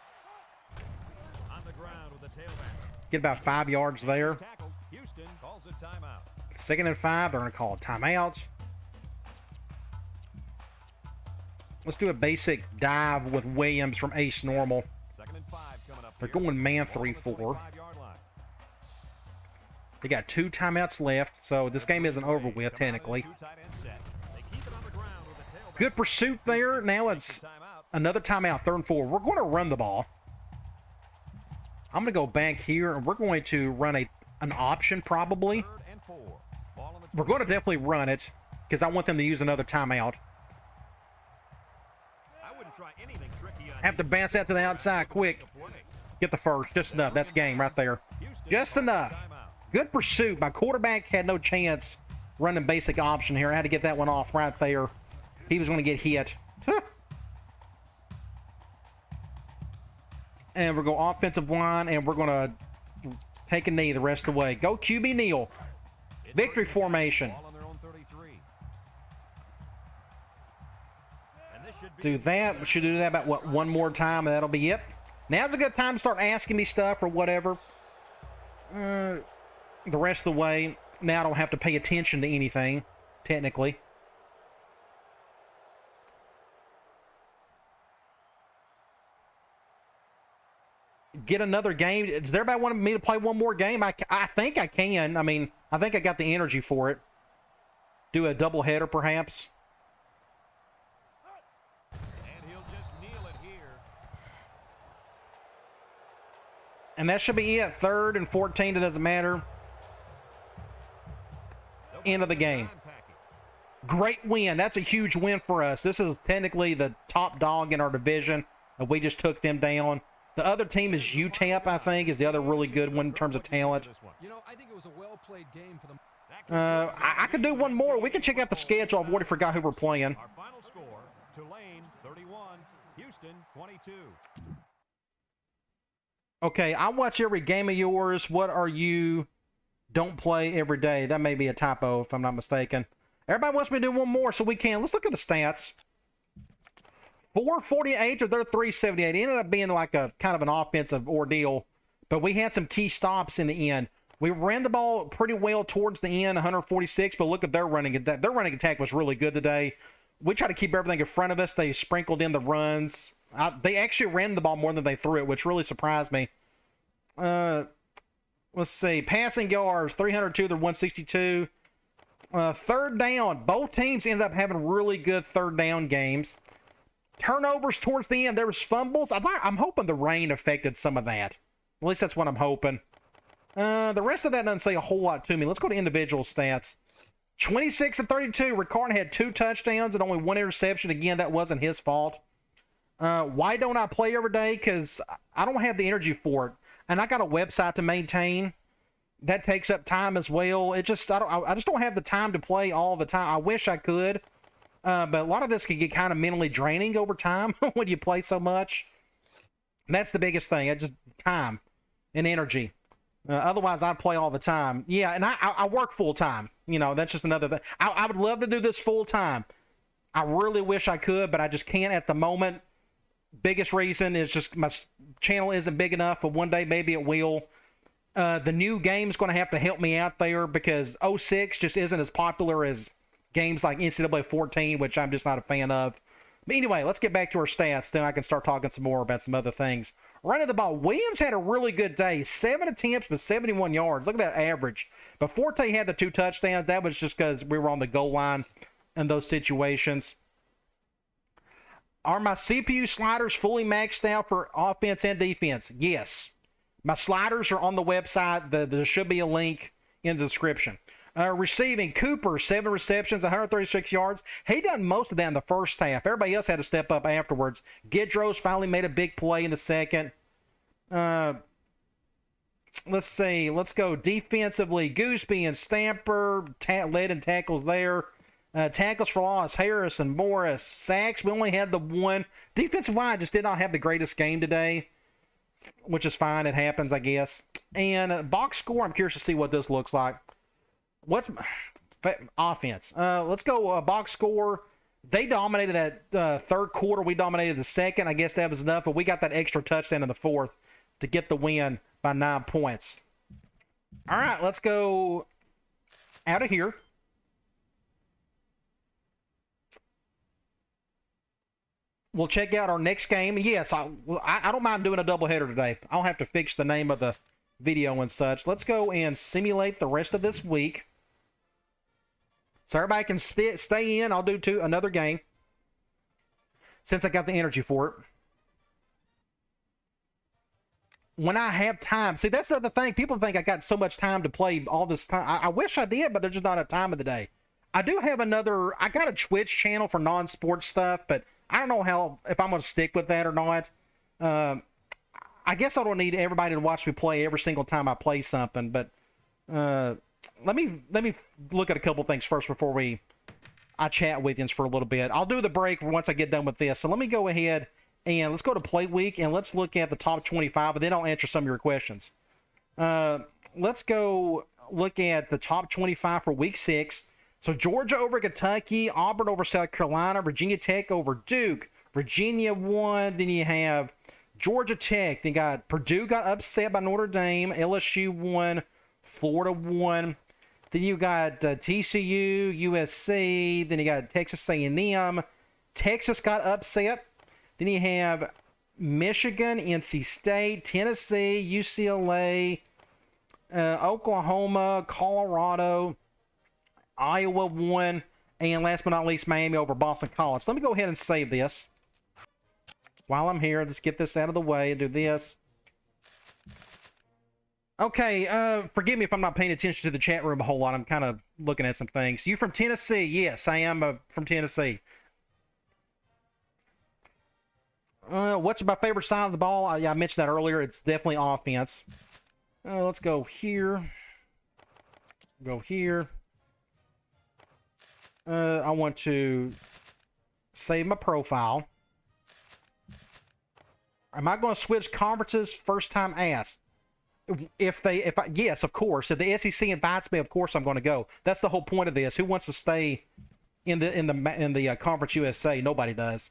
On the ground with the tailback. Get about 5 yards there. Tackle. Houston calls a timeout. 2nd and 5. They're going to call a timeout. Let's do a basic dive with Williams from Ace Normal. 2nd and 5 coming up. They're going man 3-4. They got 2 timeouts left, so this game isn't over with technically. Good pursuit there. Now it's another timeout, 3rd and 4. We're going to run the ball. I'm going to go back here, and we're going to run an option probably. We're going to definitely run it because I want them to use another timeout. Have to bounce out to the outside quick. Get the first. Just enough. That's game right there. Just enough. Good pursuit. My quarterback had no chance running basic option here. I had to get that one off right there. He was going to get hit. And we're going offensive line, and we're going to take a knee the rest of the way. Go QB kneel. Victory formation. Do that. We should do that about, what, one more time, and that'll be it. Now's a good time to start asking me stuff or whatever. The rest of the way, now I don't have to pay attention to anything, technically. Get another game. Does everybody want me to play one more game? I think I can. I mean, I think I got the energy for it. Do a doubleheader, perhaps. And he'll just kneel it here. And that should be it. 3rd and 14. It doesn't matter. End of the game. Great win. That's a huge win for us. This is technically the top dog in our division. And we just took them down. The other team is UTEP, I think, is the other really good one in terms of talent. You know, I think it was a well-played game for them. I could do one more. We can check out the schedule. I've already forgot who we're playing. Our final score, Tulane 31, Houston 22. Okay, I watch every game of yours. What are you don't play every day? That may be a typo if I'm not mistaken. Everybody wants me to do one more, so we can. Let's look at the stats. 448 of their 378. It ended up being like a kind of an offensive ordeal, but we had some key stops in the end. We ran the ball pretty well towards the end, 146, but look at their running attack. Their running attack was really good today. We tried to keep everything in front of us. They sprinkled in the runs. They actually ran the ball more than they threw it, which really surprised me. Let's see. Passing yards, 302 to 162. 3rd down. Both teams ended up having really good 3rd down games. Turnovers towards the end. There was fumbles. I'm hoping the rain affected some of that. At least that's what I'm hoping. The rest of that doesn't say a whole lot to me. Let's go to individual stats. 26 and 32. Ricard had 2 touchdowns and only 1 interception. Again, that wasn't his fault. Why don't I play every day? Because I don't have the energy for it. And I got a website to maintain. That takes up time as well. I just don't have the time to play all the time. I wish I could. But a lot of this can get kind of mentally draining over time when you play so much. And that's the biggest thing. It's just time and energy. Otherwise, I'd play all the time. Yeah, and I work full time. You know, that's just another thing. I would love to do this full time. I really wish I could, but I just can't at the moment. Biggest reason is just my channel isn't big enough, but one day maybe it will. The new game's going to have to help me out there because 06 just isn't as popular as games like NCAA 14, which I'm just not a fan of. But anyway, let's get back to our stats. Then I can start talking some more about some other things. Running the ball. Williams had a really good day. 7 attempts, but 71 yards. Look at that average. But Forte had the 2 touchdowns. That was just because we were on the goal line in those situations. Are my CPU sliders fully maxed out for offense and defense? Yes. My sliders are on the website. There should be a link in the description. Receiving, Cooper, 7 receptions, 136 yards. He done most of that in the first half. Everybody else had to step up afterwards. Gidros finally made a big play in the second. Let's see. Let's go defensively. Gooseby and Stamper led in tackles there. Tackles for loss, Harris and Morris. Sacks, we only had the one. Defensive line just did not have the greatest game today, which is fine. It happens, I guess. And box score, I'm curious to see what this looks like. What's offense? Let's go box score. They dominated that third quarter. We dominated the second. I guess that was enough, but we got that extra touchdown in the fourth to get the win by 9 points. All right, let's go out of here. We'll check out our next game. Yes, I don't mind doing a doubleheader today. I'll have to fix the name of the video and such. Let's go and simulate the rest of this week. So everybody can stay in. I'll do another game since I got the energy for it. When I have time. See, that's the other thing. People think I got so much time to play all this time. I wish I did, but there's just not enough time of the day. I do have I got a Twitch channel for non-sports stuff, but I don't know if I'm going to stick with that or not. I guess I don't need everybody to watch me play every single time I play something, but let me look at a couple things first before I chat with you for a little bit. I'll do the break once I get done with this. So let me go ahead and let's go to Play Week and let's look at the top 25, but then I'll answer some of your questions. Let's go look at the top 25 for Week 6. So Georgia over Kentucky, Auburn over South Carolina, Virginia Tech over Duke, Virginia won. Then you have Georgia Tech. Then got Purdue got upset by Notre Dame. LSU won. Florida won. Then you got TCU, USC. Then you got Texas A&M. Texas got upset. Then you have Michigan, NC State, Tennessee, UCLA, Oklahoma, Colorado, Iowa won, and last but not least, Miami over Boston College. Let me go ahead and save this. While I'm here, let's get this out of the way and do this. Okay, forgive me if I'm not paying attention to the chat room a whole lot. I'm kind of looking at some things. You from Tennessee? Yes, I am from Tennessee. What's my favorite side of the ball? I mentioned that earlier. It's definitely offense. Let's go here. Go here. I want to save my profile. Am I going to switch conferences? First time asked. Yes, of course. If the SEC invites me, of course I'm going to go. That's the whole point of this. Who wants to stay in the Conference USA? Nobody does.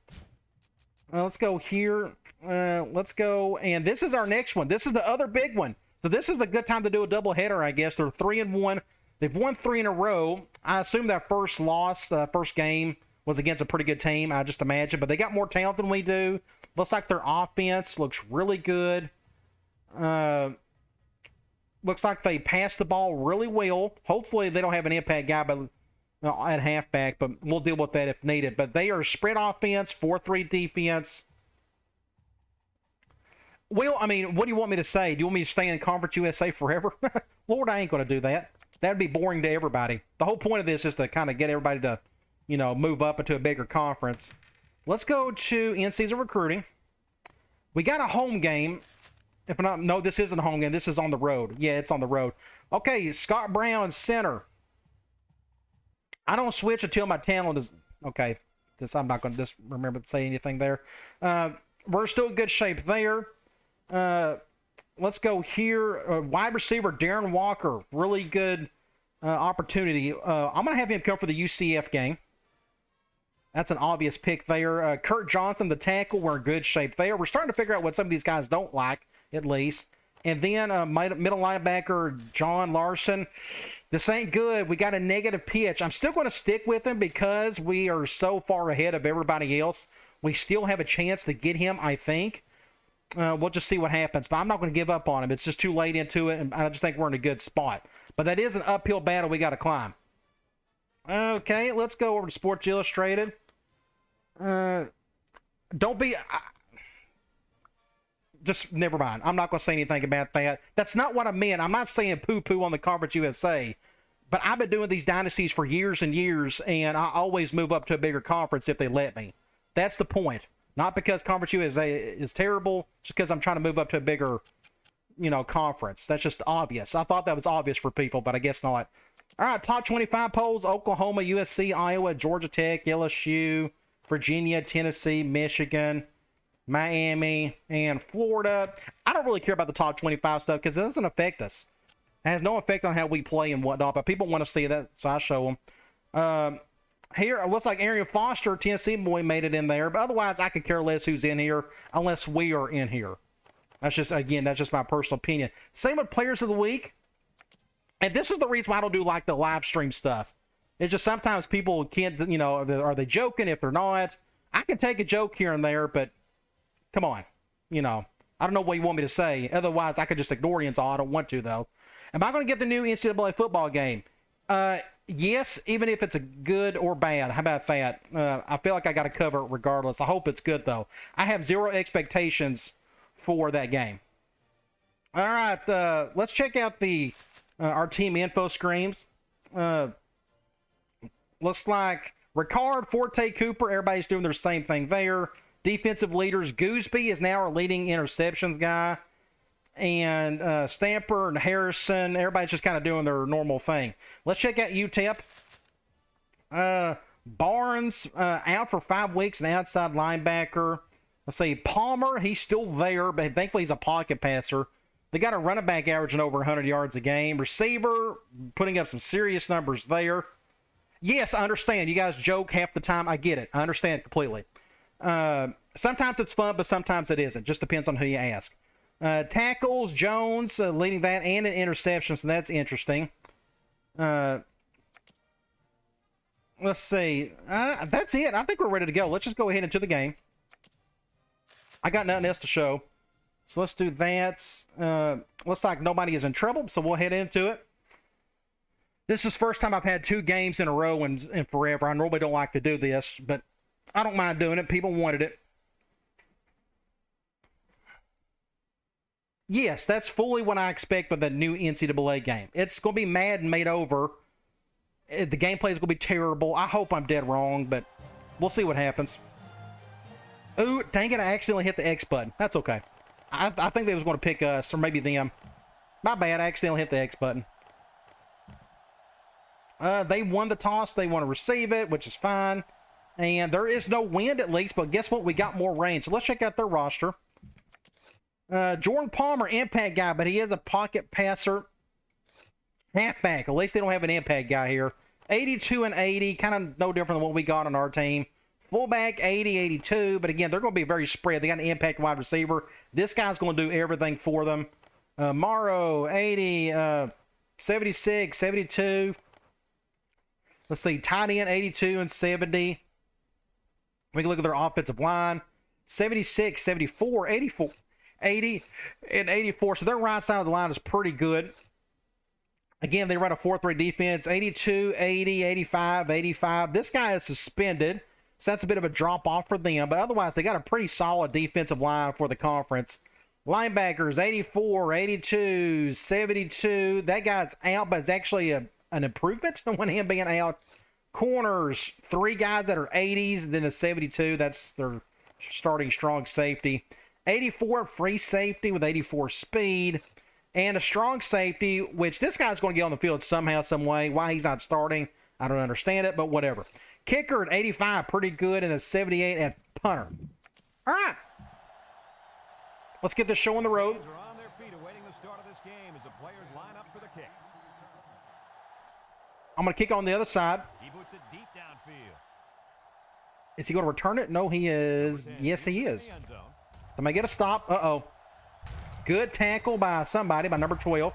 Let's go here. Let's go, and this is our next one. This is the other big one. So this is a good time to do a doubleheader, I guess. They're 3-1. They've won 3 in a row. I assume their first game was against a pretty good team, I just imagine. But they got more talent than we do. Looks like their offense looks really good. Looks like they passed the ball really well. Hopefully they don't have an impact guy at halfback, but we'll deal with that if needed. But they are spread offense, 4-3 defense. Well, I mean, what do you want me to say? Do you want me to stay in Conference USA forever? Lord, I ain't going to do that. That'd be boring to everybody. The whole point of this is to kind of get everybody to, move up into a bigger conference. Let's go to in-season recruiting. We got a home game. No, this isn't a home game. This is on the road. Yeah, it's on the road. Okay, Scott Brown, center. I don't switch until my talent is... Okay, I'm not going to just remember to say anything there. We're still in good shape there. Let's go here. Wide receiver Darren Walker. Really good opportunity. I'm going to have him come for the UCF game. That's an obvious pick there. Kurt Johnson, the tackle. We're in good shape there. We're starting to figure out what some of these guys don't like, at least. And then middle linebacker John Larson. This ain't good. We got a negative pitch. I'm still going to stick with him because we are so far ahead of everybody else. We still have a chance to get him, I think. We'll just see what happens. But I'm not going to give up on him. It's just too late into it, and I just think we're in a good spot. But that is an uphill battle we got to climb. Okay, let's go over to Sports Illustrated. just never mind. I'm not going to say anything about that. That's not what I meant. I'm not saying poo-poo on the Conference USA. But I've been doing these dynasties for years and years, and I always move up to a bigger conference if they let me. That's the point. Not because Conference USA is terrible, just because I'm trying to move up to a bigger, conference. That's just obvious. I thought that was obvious for people, but I guess not. All right, top 25 polls: Oklahoma, USC, Iowa, Georgia Tech, LSU, Virginia, Tennessee, Michigan, Miami, and Florida. I don't really care about the top 25 stuff because it doesn't affect us. It has no effect on how we play and whatnot, but people want to see that, so I show them. Here, it looks like Arian Foster, Tennessee boy, made it in there, but otherwise I could care less who's in here unless we are in here. That's just my personal opinion. Same with Players of the Week. And this is the reason why I don't do like the live stream stuff. It's just sometimes people can't, are they joking? If they're not, I can take a joke here and there, but come on, I don't know what you want me to say. Otherwise, I could just ignore you and all. I don't want to, though. Am I going to get the new NCAA football game? Yes, even if it's a good or bad. How about that? I feel like I got to cover it regardless. I hope it's good, though. I have zero expectations for that game. All right, let's check out our team info screens. Looks like Ricard, Forte, Cooper, everybody's doing their same thing there. Defensive leaders, Gooseby is now our leading interceptions guy. And Stamper and Harrison, everybody's just kind of doing their normal thing. Let's check out UTEP. Barnes out for 5 weeks, an outside linebacker. Let's see, Palmer, he's still there, but thankfully he's a pocket passer. They got a running back averaging over 100 yards a game. Receiver, putting up some serious numbers there. Yes, I understand. You guys joke half the time. I get it. I understand completely. Sometimes it's fun, but sometimes it isn't. Just depends on who you ask. Tackles, Jones leading that and an interception, so that's interesting. Let's see. That's it. I think we're ready to go. Let's just go ahead into the game. I got nothing else to show. So let's do that. Looks like nobody is in trouble, so we'll head into it. This is the first time I've had 2 games in a row in forever. I normally don't like to do this, but I don't mind doing it. People wanted it. Yes, that's fully what I expect with the new NCAA game. It's going to be mad and made over. The gameplay is going to be terrible. I hope I'm dead wrong, but we'll see what happens. Ooh, dang it, I accidentally hit the X button. That's okay. I think they was going to pick us, or maybe them. My bad, I accidentally hit the X button. They won the toss. They want to receive it, which is fine. And there is no wind at least, but guess what? We got more rain. So let's check out their roster. Jordan Palmer, impact guy, but he is a pocket passer. Halfback. At least they don't have an impact guy here. 82 and 80, kind of no different than what we got on our team. Fullback, 80, 82, but again, they're going to be very spread. They got an impact wide receiver. This guy's going to do everything for them. Morrow, 80, 76, 72. Let's see, tight end, 82 and 70. We can look at their offensive line. 76, 74, 84. 80 and 84. So their right side of the line is pretty good. Again, they run a 4-3 defense. 82, 80, 85, 85. This guy is suspended, so that's a bit of a drop off for them. But otherwise, they got a pretty solid defensive line for the conference. Linebackers, 84, 82, 72. That guy's out, but it's actually an improvement when him being out. Corners, 3 guys that are 80s, then a 72. That's their starting strong safety. 84 free safety with 84 speed, and a strong safety, which this guy's going to get on the field somehow, some way. Why he's not starting, I don't understand it, but whatever. Kicker at 85, pretty good, and a 78 at punter. All right. Let's get this show on the road. Are on their feet awaiting the start of this game as the players line up for the kick. I'm going to kick on the other side. He puts it deep downfield. Is he going to return it? No, he is. Yes, he is. Am I get a stop? Uh-oh. Good tackle by somebody, by number 12.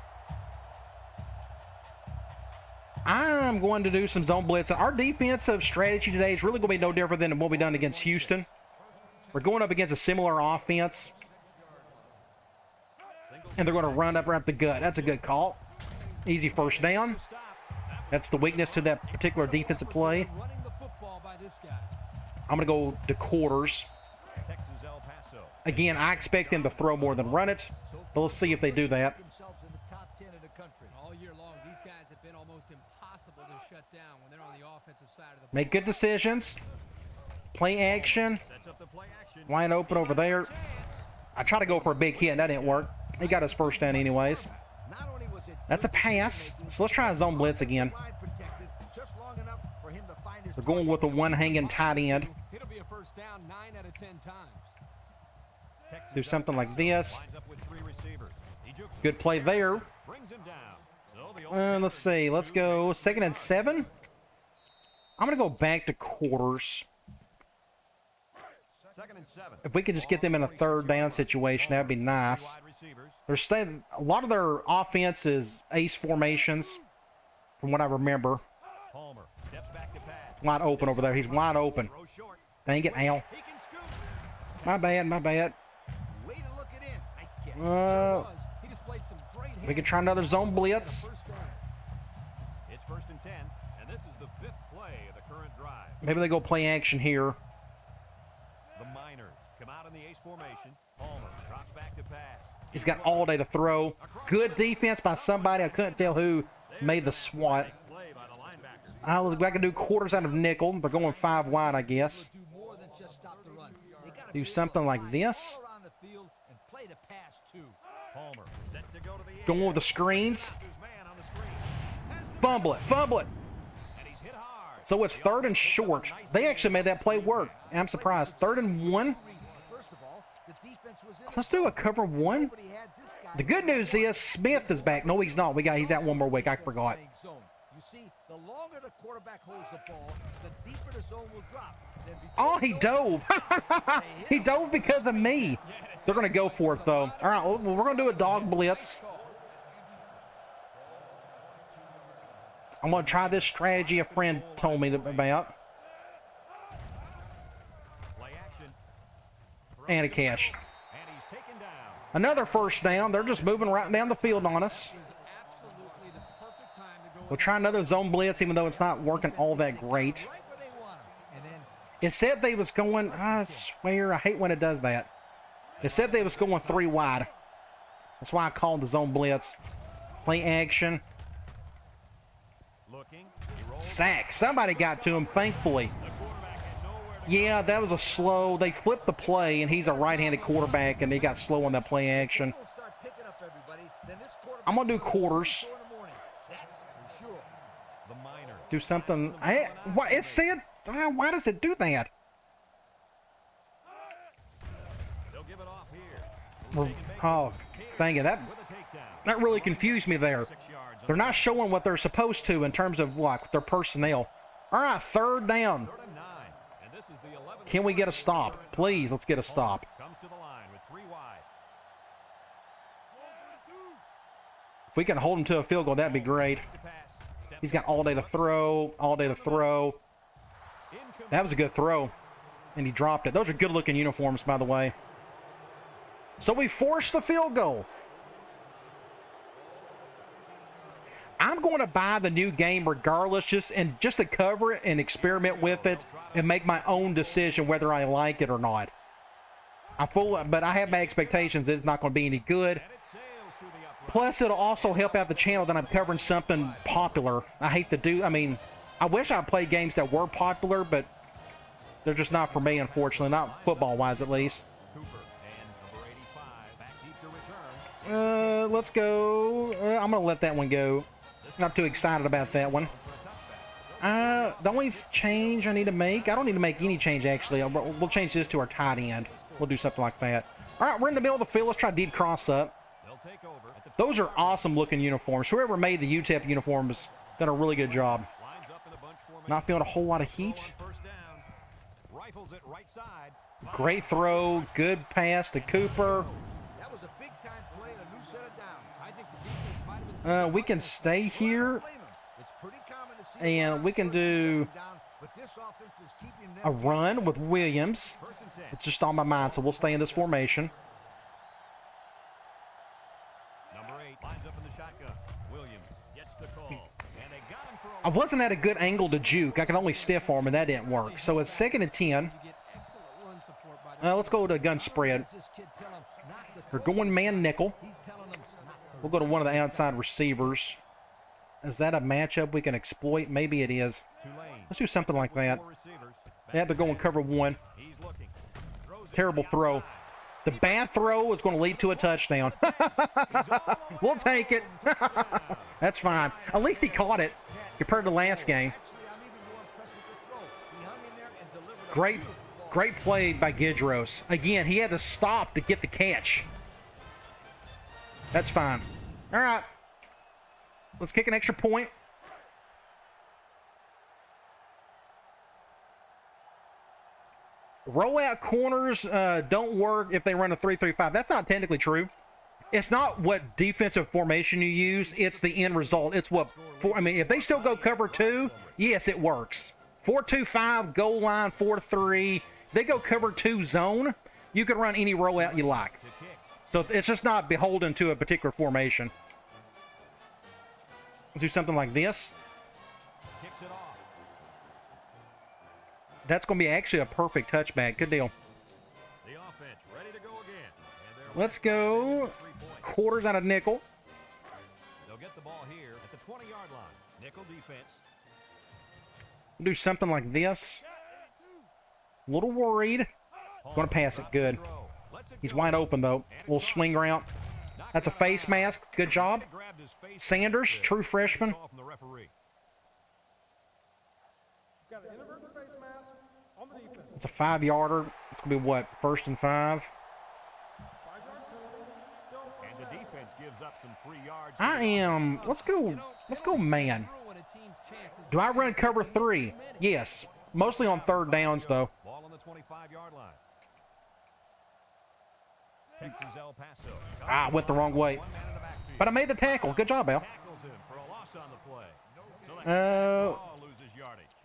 I'm going to do some zone blitz. Our defensive strategy today is really going to be no different than what we done against Houston. We're going up against a similar offense. And they're going to run up right up the gut. That's a good call. Easy first down. That's the weakness to that particular defensive play. I'm going to go to quarters. Texas El Paso. Again, I expect them to throw more than run it, but let's see if they do that. Themselves in the top 10 of the country. All year long, these guys have been almost impossible to shut down when they're on the offensive side of the ball. Make good decisions. Play action. Sets up the play action. Wide open over there. I tried to go for a big hit, and that didn't work. He got his first down anyways. Not only was it That's a pass. So let's try a zone blitz again. line protected just long enough for him to find his They're going with the one hanging tight end. It'll be a first down 9 out of 10 times. Texas Do something like this. lines up with 3 receivers. He jukes Good play there. brings him down. So the Let's see. Let's go 2nd and 7. I'm going to go back to quarters. 2nd and 7. If we could just get them in a third down situation, that'd be nice. Wide receivers. They're staying. A lot of their offense is ace formations, from what I remember. Palmer steps back to pass. Wide open over there. He's wide open. Throw short. Dang it, ow. He can scoop. My bad, my bad. way to look it in. Nice catch. Was. He displayed some great We can try another zone blitz. first down. It's 1st and 10, and this is the 5th play of the current drive. Maybe they go play action here. The Miners come out in the ace formation. Palmer drops back to pass. He's got all day to throw. Good defense by somebody. I couldn't tell who made the swat. Play by the linebacker. I can do quarters out of nickel. They're going 5 wide, I guess. Do more than just stop the run. They gotta Do be something like this. all around the field and play the pass too. Palmer set to go to the Going air. with the screens. His man on the screen. Has him, Fumble it, fumble it. and he's hit hard. So it's 3rd and short. They actually made that play work. I'm surprised. 3rd and 1. First of all, the defense was in Let's do a cover 1. Nobody had this guy. The good news is Smith is back. No, he's not. He's out one more week. I forgot. Zone. You see, the longer the quarterback holds the ball, the deeper the zone will drop. Then before Oh, you he know it, dove. He dove because of me. They're going to go for it, though. All right, well, we're going to do a dog blitz. I'm going to try this strategy a friend told me about. Play action. And a catch. And he's taken down. Another first down. They're just moving right down the field on us. Absolutely the perfect time to go. We'll try another zone blitz, even though it's not working all that great. right where they want him. And then It said they was going, I swear, I hate when it does that. It said they was going 3 wide. That's why I called the zone blitz. Play action. Looking. He rolls. Sack. Somebody got to him, thankfully. The quarterback had nowhere to Yeah, that was a slow. They flipped the play, and he's a right-handed quarterback, and he got slow on that play action. they'll start picking up everybody. Then this quarterback I'm going to do quarters. in the morning. That's for sure. The Miners. Do something. What it said, why does it do that? They'll give it off here. Oh, dang it. That With a takedown. that really confused me there. 6 yards. They're not showing what they're supposed to in terms of what their personnel. All right, 3rd down. 3rd and 9. And this is the 11th. Can we get a stop? Please, let's get a stop. Comes to the line with 3 wide. If we can hold him to a field goal, that'd be great. To pass. Steps He's got all day to throw, all day to throw. incomplete. That was a good throw, and he dropped it. Those are good-looking uniforms, by the way. So we forced the field goal. I'm going to buy the new game regardless, just to cover it and experiment with it and make my own decision whether I like it or not. But I have my expectations that it's not going to be any good. And it sails through the upright. Plus, it'll also help out the channel that I'm covering something popular. I wish I played games that were popular, but they're just not for me, unfortunately. Not football-wise, at least. Cooper and number 85 back deep to return. Let's go. I'm going to let that one go. Not too excited about that one. The only change I need to make, I don't need to make any change, actually. We'll change this to our tight end. We'll do something like that. All right, we're in the middle of the field. Let's try deep cross up. They'll take over at the Those are awesome-looking uniforms. Whoever made the UTEP uniforms done a really good job. lines up in a bunch formation. Not feeling a whole lot of heat. Throw on first down. Rifles it right side. Great throw. Good pass to Cooper. That was a big-time play and a new set of downs. I think the defense might have been We can stay here, Blame him. It's pretty common to see and we can do down, but this offense is keeping them a run with Williams. 1st and 10. It's just on my mind, so we'll stay in this formation. Number 8 lines up in the shotgun. Williams gets the call. And they got him for I a wasn't at a good angle to juke. I could only stiff arm, and that didn't work. So it's 2nd and 10. to get excellent run support by Let's go to gun spread. We're going man nickel. We'll go to one of the outside receivers. Is that a matchup we can exploit? Maybe it is. Let's do something like that. Yeah, they're going cover one. Terrible throw. The bad throw is going to lead to a touchdown. We'll take it. That's fine. At least he caught it compared to last game. Great play by Gidros. Again, he had to stop to get the catch. That's fine. All right. Let's kick an extra point. Rollout corners don't work if they run a 3-3-5. That's not technically true. It's not what defensive formation you use. It's the end result. It's what, I mean, if they still go cover 2, yes, it works. 4-2-5, goal line, 4-3. They go cover 2 zone. You can run any rollout you like. So it's just not beholden to a particular formation. Let's do something like this. That's going to be actually a perfect touchback. Good deal. Let's go quarters out of nickel. They'll get the ball here at the 20-yard line. Nickel defense. We'll do something like this. A little worried. Going to pass it. Good. He's wide open, though. Little swing route. That's a face mask. Good job. Sanders, true freshman. It's a 5-yarder. It's going to be what? 1st and 5. And the defense gives up some free yards. Let's go man. Do I run cover 3? Yes. Mostly on 3rd downs, though. Ball on the 25-yard line. Texas El Paso. I went the wrong way. But I made the tackle. Good job, Al.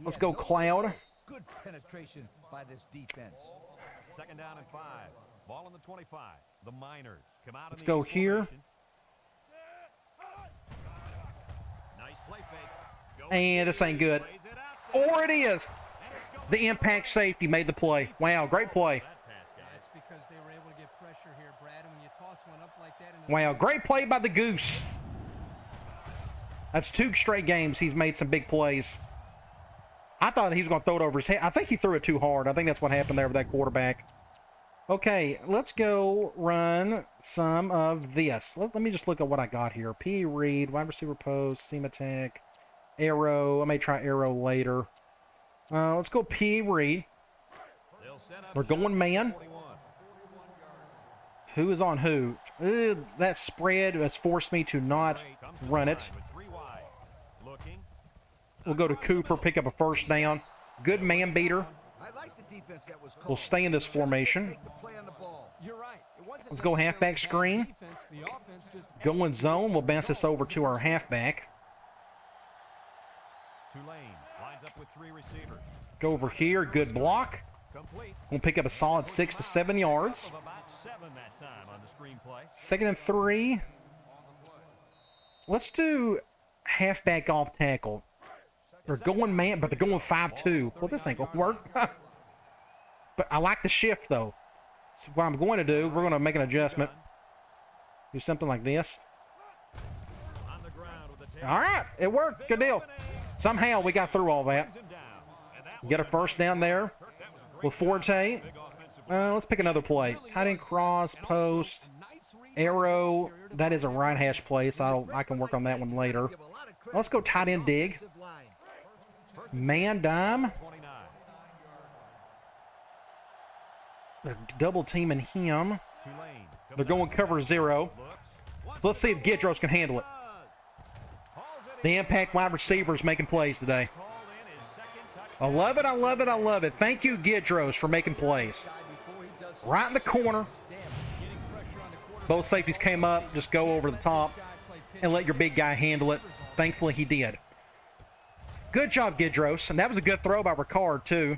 Let's go Cloud. Good penetration by this defense. 2nd down and 5. Ball on the 25. The Miners come out. Let's go here. Nice play fake. And this ain't good. Or it is. The impact safety made the play. Wow, great play. That's because they were able to get pressure here, Brad. And when you toss one up like that, Wow, great play by the Goose. That's 2 straight games he's made some big plays. I thought he was going to throw it over his head. I think he threw it too hard. I think that's what happened there with that quarterback. Okay, let's go run some of this. Let me just look at what I got here. P. Reed, wide receiver post, seam attack, arrow. I may try arrow later. Let's go P. Reed. We're going man. Who is on who? That spread has forced me to not run it. We'll go to Cooper, pick up a 1st down. Good man beater. We'll stay in this formation. Let's go halfback screen. Going zone. We'll bounce this over to our halfback. Tulane lines up with 3 receivers. Go over here. Good block. We'll pick up a solid 6 to 7 yards. 2nd and 3. Let's do halfback off tackle. They're going man, but they're going 5-2. Well, this ain't going to work. But I like the shift, though. So what I'm going to do, we're going to make an adjustment. Do something like this. All right, it worked. Good deal. Somehow we got through all that. Get a 1st down there with Forte. Let's pick another play. Tight end cross, post, arrow. That is a right hash play, so I can work on that one later. Let's go tight end dig. Man dime. They're double teaming him. They're going cover 0. So let's see if Gidros can handle it. The impact wide receivers making plays today. I love it, I love it, I love it. Thank you, Gidros, for making plays. Right in the corner. Both safeties came up. Just go over the top and let your big guy handle it. Thankfully, he did. Good job, Gidros. And that was a good throw by Ricard, too.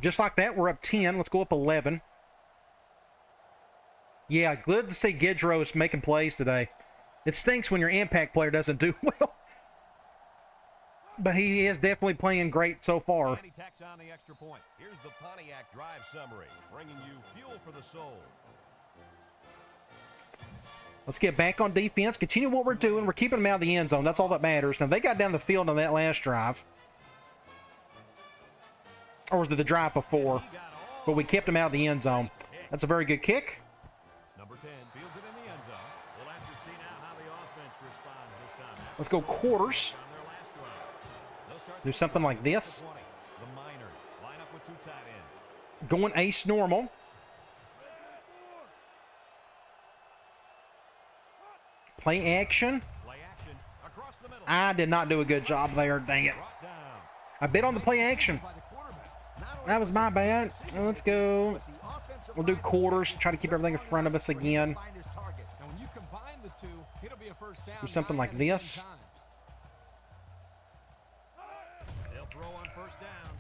Just like that, we're up 10. Let's go up 11. Yeah, good to see Gidros making plays today. It stinks when your impact player doesn't do well. But he is definitely playing great so far. And he tacks on the extra point. Here's the Pontiac drive summary, bringing you fuel for the soul. Let's get back on defense. Continue what we're doing. We're keeping them out of the end zone. That's all that matters. Now, they got down the field on that last drive. Or was it the drive before? But we kept them out of the end zone. That's a very good kick. Number 10 fields it in the end zone. We'll have to see now how the offense responds this time. Let's go quarters. On their last drive. They'll start Do something like this. the minor line up with 2 tight ends. Going ace normal. Play action. Play action across the middle. I did not do a good job there. Dang it. Brought down. I bit on the play action. That was my bad. Let's go. We'll do quarters. Try to keep everything in front of us again. Now, when you combine the two, it'll be a first down. Do something like this. They'll throw on first down.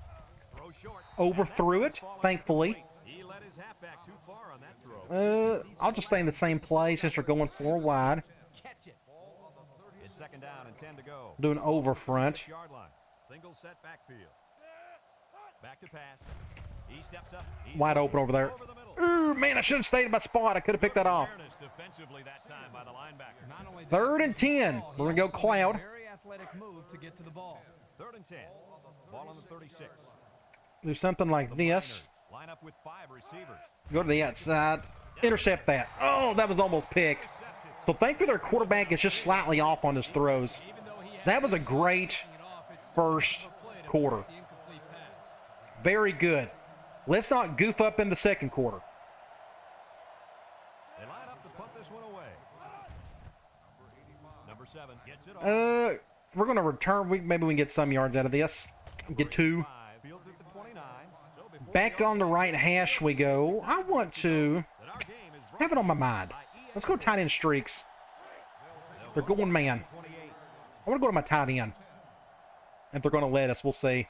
Throw short. Overthrew it, thankfully. He let his halfback too far on that throw. I'll just stay in the same place since we're going 4 wide. Catch it. It's 2nd down and 10 to go. Do an over front. 6-yard line. Single set backfield. Back to pass. He steps up. He's Wide open over there. over the middle. Ooh, man, I should have stayed in my spot. I could have picked that off. Fairness defensively that time by the linebacker. Not only that, 3rd and 10. he We're going to go also made a cloud. Very athletic move to get to the ball. 3rd and 10. Ball on the 36. Do something like this. Line up with 5 receivers. Go to the outside. Intercept that. Oh, that was almost picked. So thankfully their quarterback is just slightly off on his throws. That was a great first quarter. Very good. Let's not goof up in the second quarter. They line up to punt this one away. Number 7 gets it off. We're going to return. Maybe we can get some yards out of this. Get 2. Fields at the 29. So before Back on the right hash we go. I want to that our game is brought have it on my mind. Let's go tight end streaks. They're going man. 28. I want to go to my tight end. If they're going to let us, we'll see.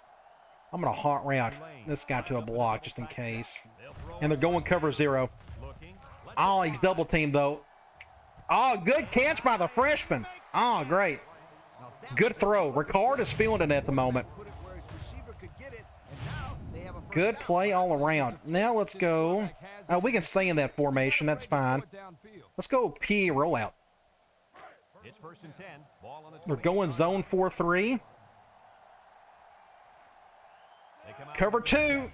I'm going to hot route this guy to a block just in case. They'll throw And they're going cover 0. looking. Oh, he's double teamed though. Oh, good catch by the freshman. Oh, great. Good throw. Ricard is feeling it at the moment. Put it where his receiver could get it, and now they have a first Good down. play all around. Now let's go. We can stay in that formation. That's fine. Let's go P rollout. It's 1st and 10. Ball on the We're going zone 4-3. They come out Cover 2. setting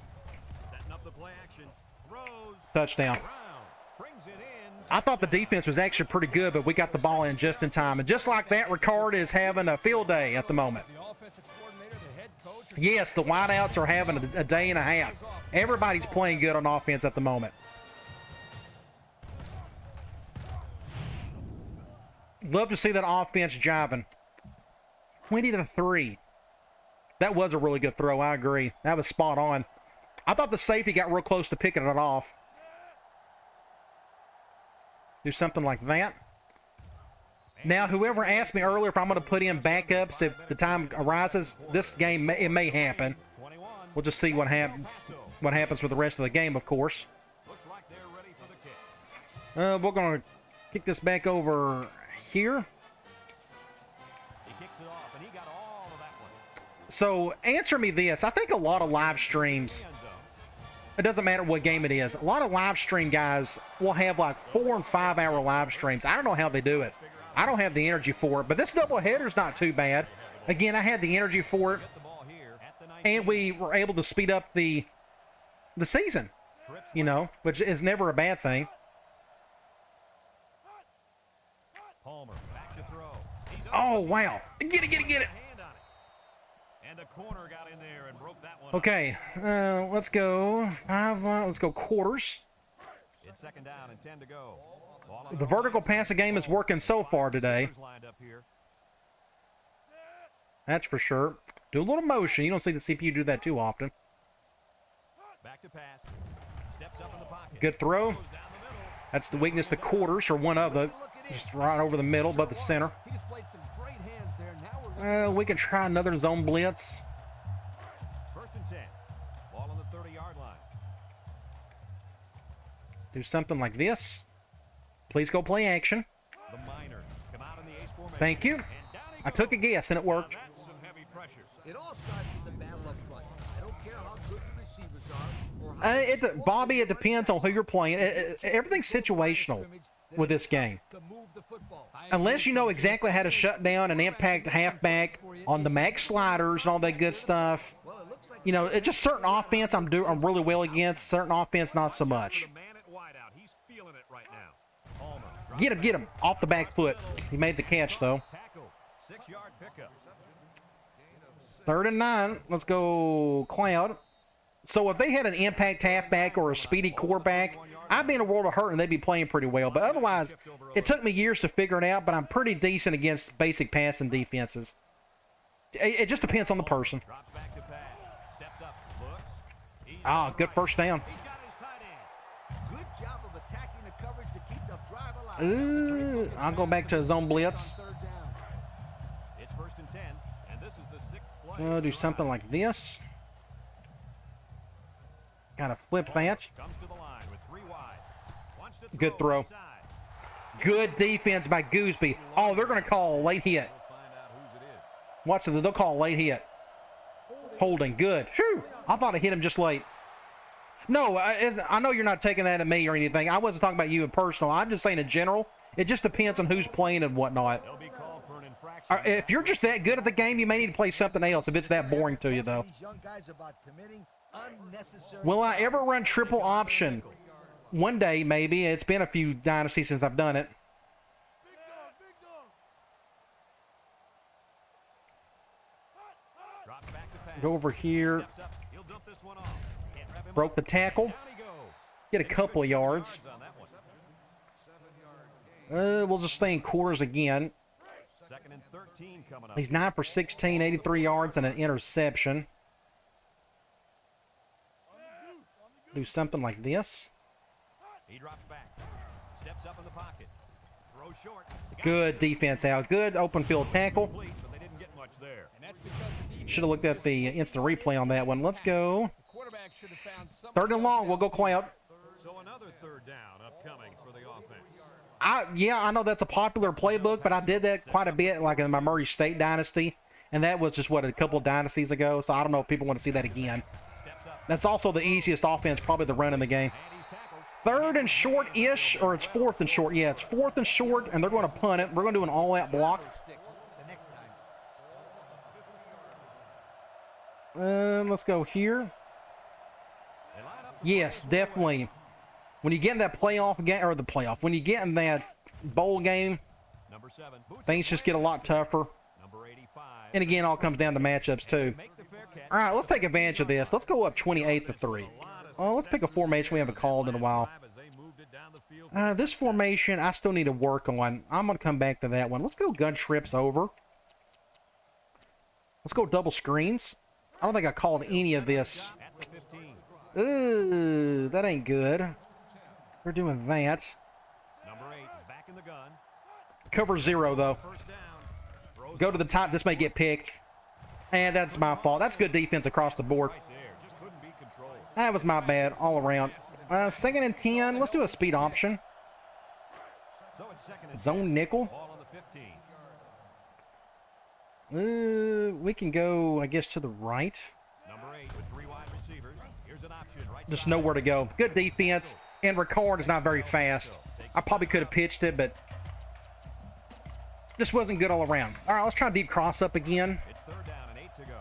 up the play action. Throws. Touchdown. Brown brings it in. I thought the defense was actually pretty good, but we got the ball in just in time. And just like that, Ricard is having a field day at the moment. The offensive coordinator, the head coach, or Yes, the wideouts are having a day and a half. Everybody's playing good on offense at the moment. Love to see that offense jiving. 20-3. That was a really good throw. I agree. That was spot on. I thought the safety got real close to picking it off. Do something like that. Now, whoever asked me earlier if I'm going to put in backups if the time arises, this game, it may happen. 21. We'll just see what happens with the rest of the game, of course. Looks like they're ready for the kick. We're going to kick this back over here. He kicks it off, and he got all of that one. So, answer me this. I think a lot of live streams, End zone. it doesn't matter what game it is, a lot of live stream guys will have like 4 and 5 hour live streams. I don't know how they do it. I don't have the energy for it, but this doubleheader's not too bad. Again, I had the energy for it, Get the ball here at the 19. and we were able to speed up the season, Trips you know, which is never a bad thing. Palmer back to throw. He's Oh, wow. Get it. hand on it. And a corner got in there and broke that one. Okay, let's go. Let's go quarters. It's 2nd down and 10 to go. Ball on The vertical passing game is working so far today. receivers lined up here. That's for sure. Do a little motion. You don't see the CPU do that too often. Back to pass. Steps up in the pocket. Good throw. Goes down the middle. That's the weakness, the quarters, or one of it. Just right over the middle, above the center. he displayed some great hands there. Now we're We can try another zone blitz. 1st and 10. Ball on the 30-yard line. Do something like this. Please go play action. The minor come out in the ace formation. Thank you. And down he I took a goes. guess, and it worked. Now that's some heavy pressure. It all starts with the battle up front. I don't care how good the receivers are or how Bobby, it depends on who you're playing. Everything's situational with this game. to move the football. Unless you know exactly how to shut down an impact halfback on the max sliders and all that good stuff. Well, it looks like You know, it's just certain offense I'm really well against, certain offense not so much. The man at wideout. He's feeling it right now. Palmer. Get him off the back foot. He made the catch though. Tackle. 6-yard pickup. 3rd and 9. Let's go Cloud. So if they had an impact halfback or a speedy quarterback, I'd be in a world of hurt and they'd be playing pretty well. But otherwise, it took me years to figure it out, but I'm pretty decent against basic passing defenses. It just depends on the person. Drops back to pass. Steps up. Looks. He's Ah, on the good right. first down. He's got his tight end. good job of attacking the coverage to keep the drive alive. I'll go back to zone blitz. It's 1st and 10, and this is the 6th play. Do something like this. Gotta flip that. Comes to the line with 3 wide. Wants to Good throw. inside. Good defense by Gooseby. Oh, they're going to call a late hit. We'll find out whose it is. Watch it. They'll call a late hit. Holding. Good. Whew. I thought I hit him just late. No, I know you're not taking that at me or anything. I wasn't talking about you in personal. I'm just saying in general. It just depends on who's playing and whatnot. They'll be called for an infraction. If you're just that good at the game, you may need to play something else if it's that boring to you, though. These young guys about committing unnecessary. Will I ever run triple option? One day, maybe. It's been a few dynasties since I've done it. Drops back to pass. Go over here. Steps up. He'll dump this one off. Can't wrap him Broke up. the tackle. Down he goes. Get a couple of yards. On that one. We'll just stay in quarters again. 2nd and 13 coming up. He's 9 for 16, 83 yards, and an interception. Do something like this. He drops back. Steps up in the pocket. Throws short. Good defense out. Good open field tackle. Complete, but they didn't get much there. And that's because the defense Should have looked at the instant replay on that one. Let's go. The quarterback should have found 3rd and long. We'll go Cloud. So another 3rd down upcoming for the offense. Yeah, I know that's a popular playbook, but I did that quite a bit, like in my Murray State dynasty, and that was just a couple of dynasties ago. So I don't know if people want to see that again. Steps up. That's also the easiest offense, probably the run in the game. And he's tackled. 3rd and short-ish, or it's 4th and short. Yeah, it's 4th and short, and they're going to punt it. We're going to do an all-out block. Sticks the next time. Let's go here. They line up. Yes, definitely. When you get in that playoff game, or the playoff, when you get in that bowl game, Number 7. Boots things just get a lot tougher. Number 85. And again, all comes down to matchups too. Make the fair catch. All right, let's take advantage of this. Let's go up 28-3. Oh, let's pick a formation we haven't called in a while. As they moved it down the field. This formation, I still need to work on. I'm going to come back to that one. Let's go gun trips over. Let's go double screens. I don't think I called any of this. At the 15. Ooh, that ain't good. We're doing that. Number 8 is back in the gun. Cover 0, though. 1st down. Throws Go to the top. This may get picked. And that's my fault. That's good defense across the board. right there. Just couldn't be controlled. That was my bad all around. 2nd and 10. Let's do a speed option. So it's 2nd and Zone nickel. ball on the 15. We can go, I guess, to the right. Number 8 with 3 wide receivers. Here's an option right Just side. nowhere to go. Good defense. And Ricard is not very fast. I probably could have pitched it, but just wasn't good all around. All right, let's try deep cross up again. It's 3rd down and 8 to go.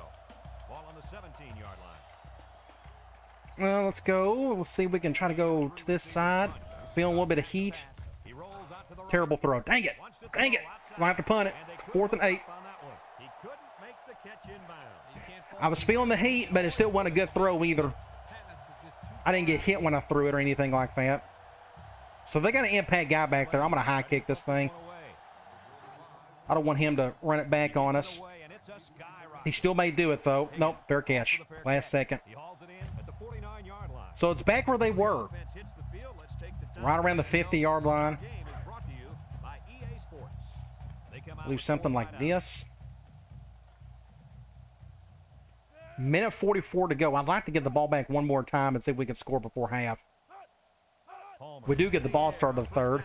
Ball on the 17-yard line. Well, let's go. Let's see if we can try to go to this side. Feeling a little bit of heat. He rolls out to the right. Terrible throw. Dang it. Wants to Dang throw it. outside. We'll have to punt it. And they couldn't 4th and 8. stop on that one. He couldn't make the catch inbound. I was feeling the heat, but it still wasn't a good throw either. I didn't get hit when I threw it or anything like that. So they got an impact guy back there. I'm going to high kick this thing. I don't want him to run it back on us. Away, and it's a skyrocket. He still may do it, though. Nope, fair catch. Last second. He hauls it in at the 49-yard line. So it's back where they were, Offense hits the field. Let's take the time. right around the 50-yard line. Game is brought to you by EA Sports. They come out Do with something 4 like wideouts. this. Minute 44 to go. I'd like to get the ball back one more time and see if we can score before half. Palmer. We do get the ball started the 3rd.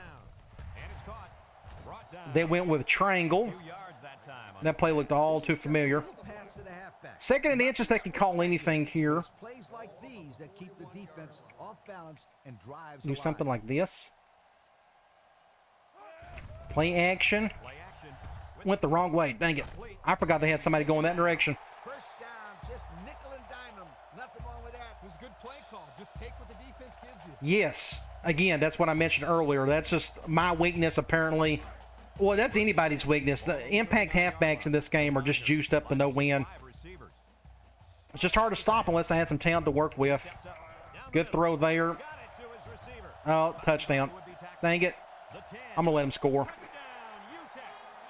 And it's caught. Brought down. They went with triangle. Few yards that time. That play looked all too familiar. Pass to the half halfback. 2nd and inches, they can call anything here. It's plays like these that keep the defense off balance and drives Do alive. something like this. Play action. Play action. Went the wrong way. Dang it. I forgot they had somebody going that direction. First down, just nickel and dime them. Nothing wrong with that. It was a good play call. Just take what the defense gives you. Yes. Again, that's what I mentioned earlier. That's just my weakness, apparently. Well, that's anybody's weakness. The impact halfbacks in this game are just juiced up to no win. 5 receivers. It's just hard to stop unless I had some talent to work with. Steps up. Down the Good middle. throw there. Got it to his receiver. Oh, touchdown. Would be tackled. Dang it. The 10. I'm going to let him score. Touchdown,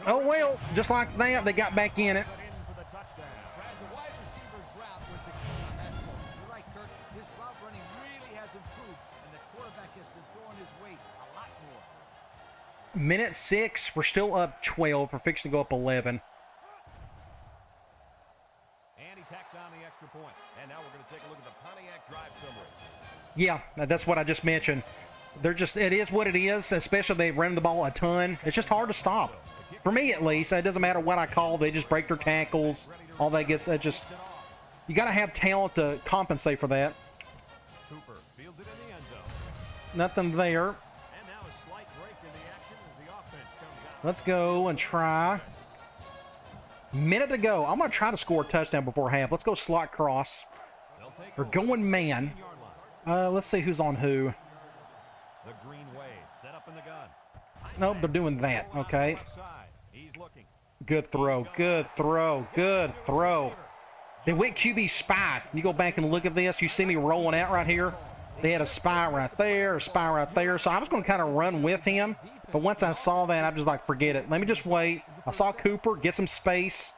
UTEP. Oh, well, just like that, they got back in it. Cut in for the touchdown. Brad, the wide receiver's route was the key on that play. You're right, Kirk. His route running really has improved, and the quarterback has been throwing his weight a lot more. Minute 6. We're still up 12. We're fixing to go up 11. And he tacks on the extra point. And now we're going to take a look at the Pontiac drive summary. Yeah, that's what I just mentioned. It is what it is, especially they run the ball a ton. It's just hard to stop. For me, at least, it doesn't matter what I call. They just break their tackles. All that gets, you got to have talent to compensate for that. Cooper fields it in the end zone. Nothing there. And now a slight break in the action as the offense comes out. Let's go and try. Minute to go. I'm going to try to score a touchdown before half. Let's go slot cross. They'll take We're over going man. 15-yard line. Let's see who's on who. The green wave set up in the gun. Nope, they're doing that. Okay. Left side. He's looking. Good throw. Good throw. Good throw. They went QB spy. You go back and look at this. You see me rolling out right here. They had a spy right there, a spy right there. So I was going to kind of run with him. But once I saw that, I was just like, forget it. Let me just wait. I saw Cooper get some space,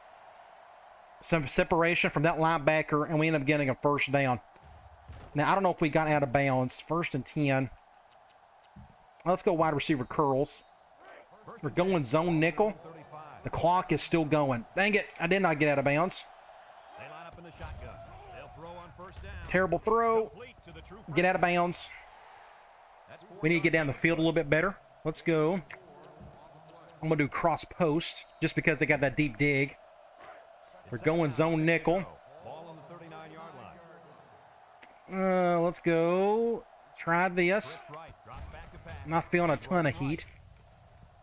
some separation from that linebacker, and we ended up getting a first down. Now, I don't know if we got out of bounds. 1st and 10. Let's go wide receiver curls. We're going zone nickel. The clock is still going. Dang it. I did not get out of bounds. They line up in the shotgun. They'll throw on first down. Terrible throw. Complete to the true Get out of bounds. That's 4 We need to get down the field a little bit better. Let's go. I'm going to do cross post just because they got that deep dig. We're going zone nickel. Ball on the 39-yard line. Let's go. Try this. Chris Wright drops back to pass. Not feeling a ton of heat.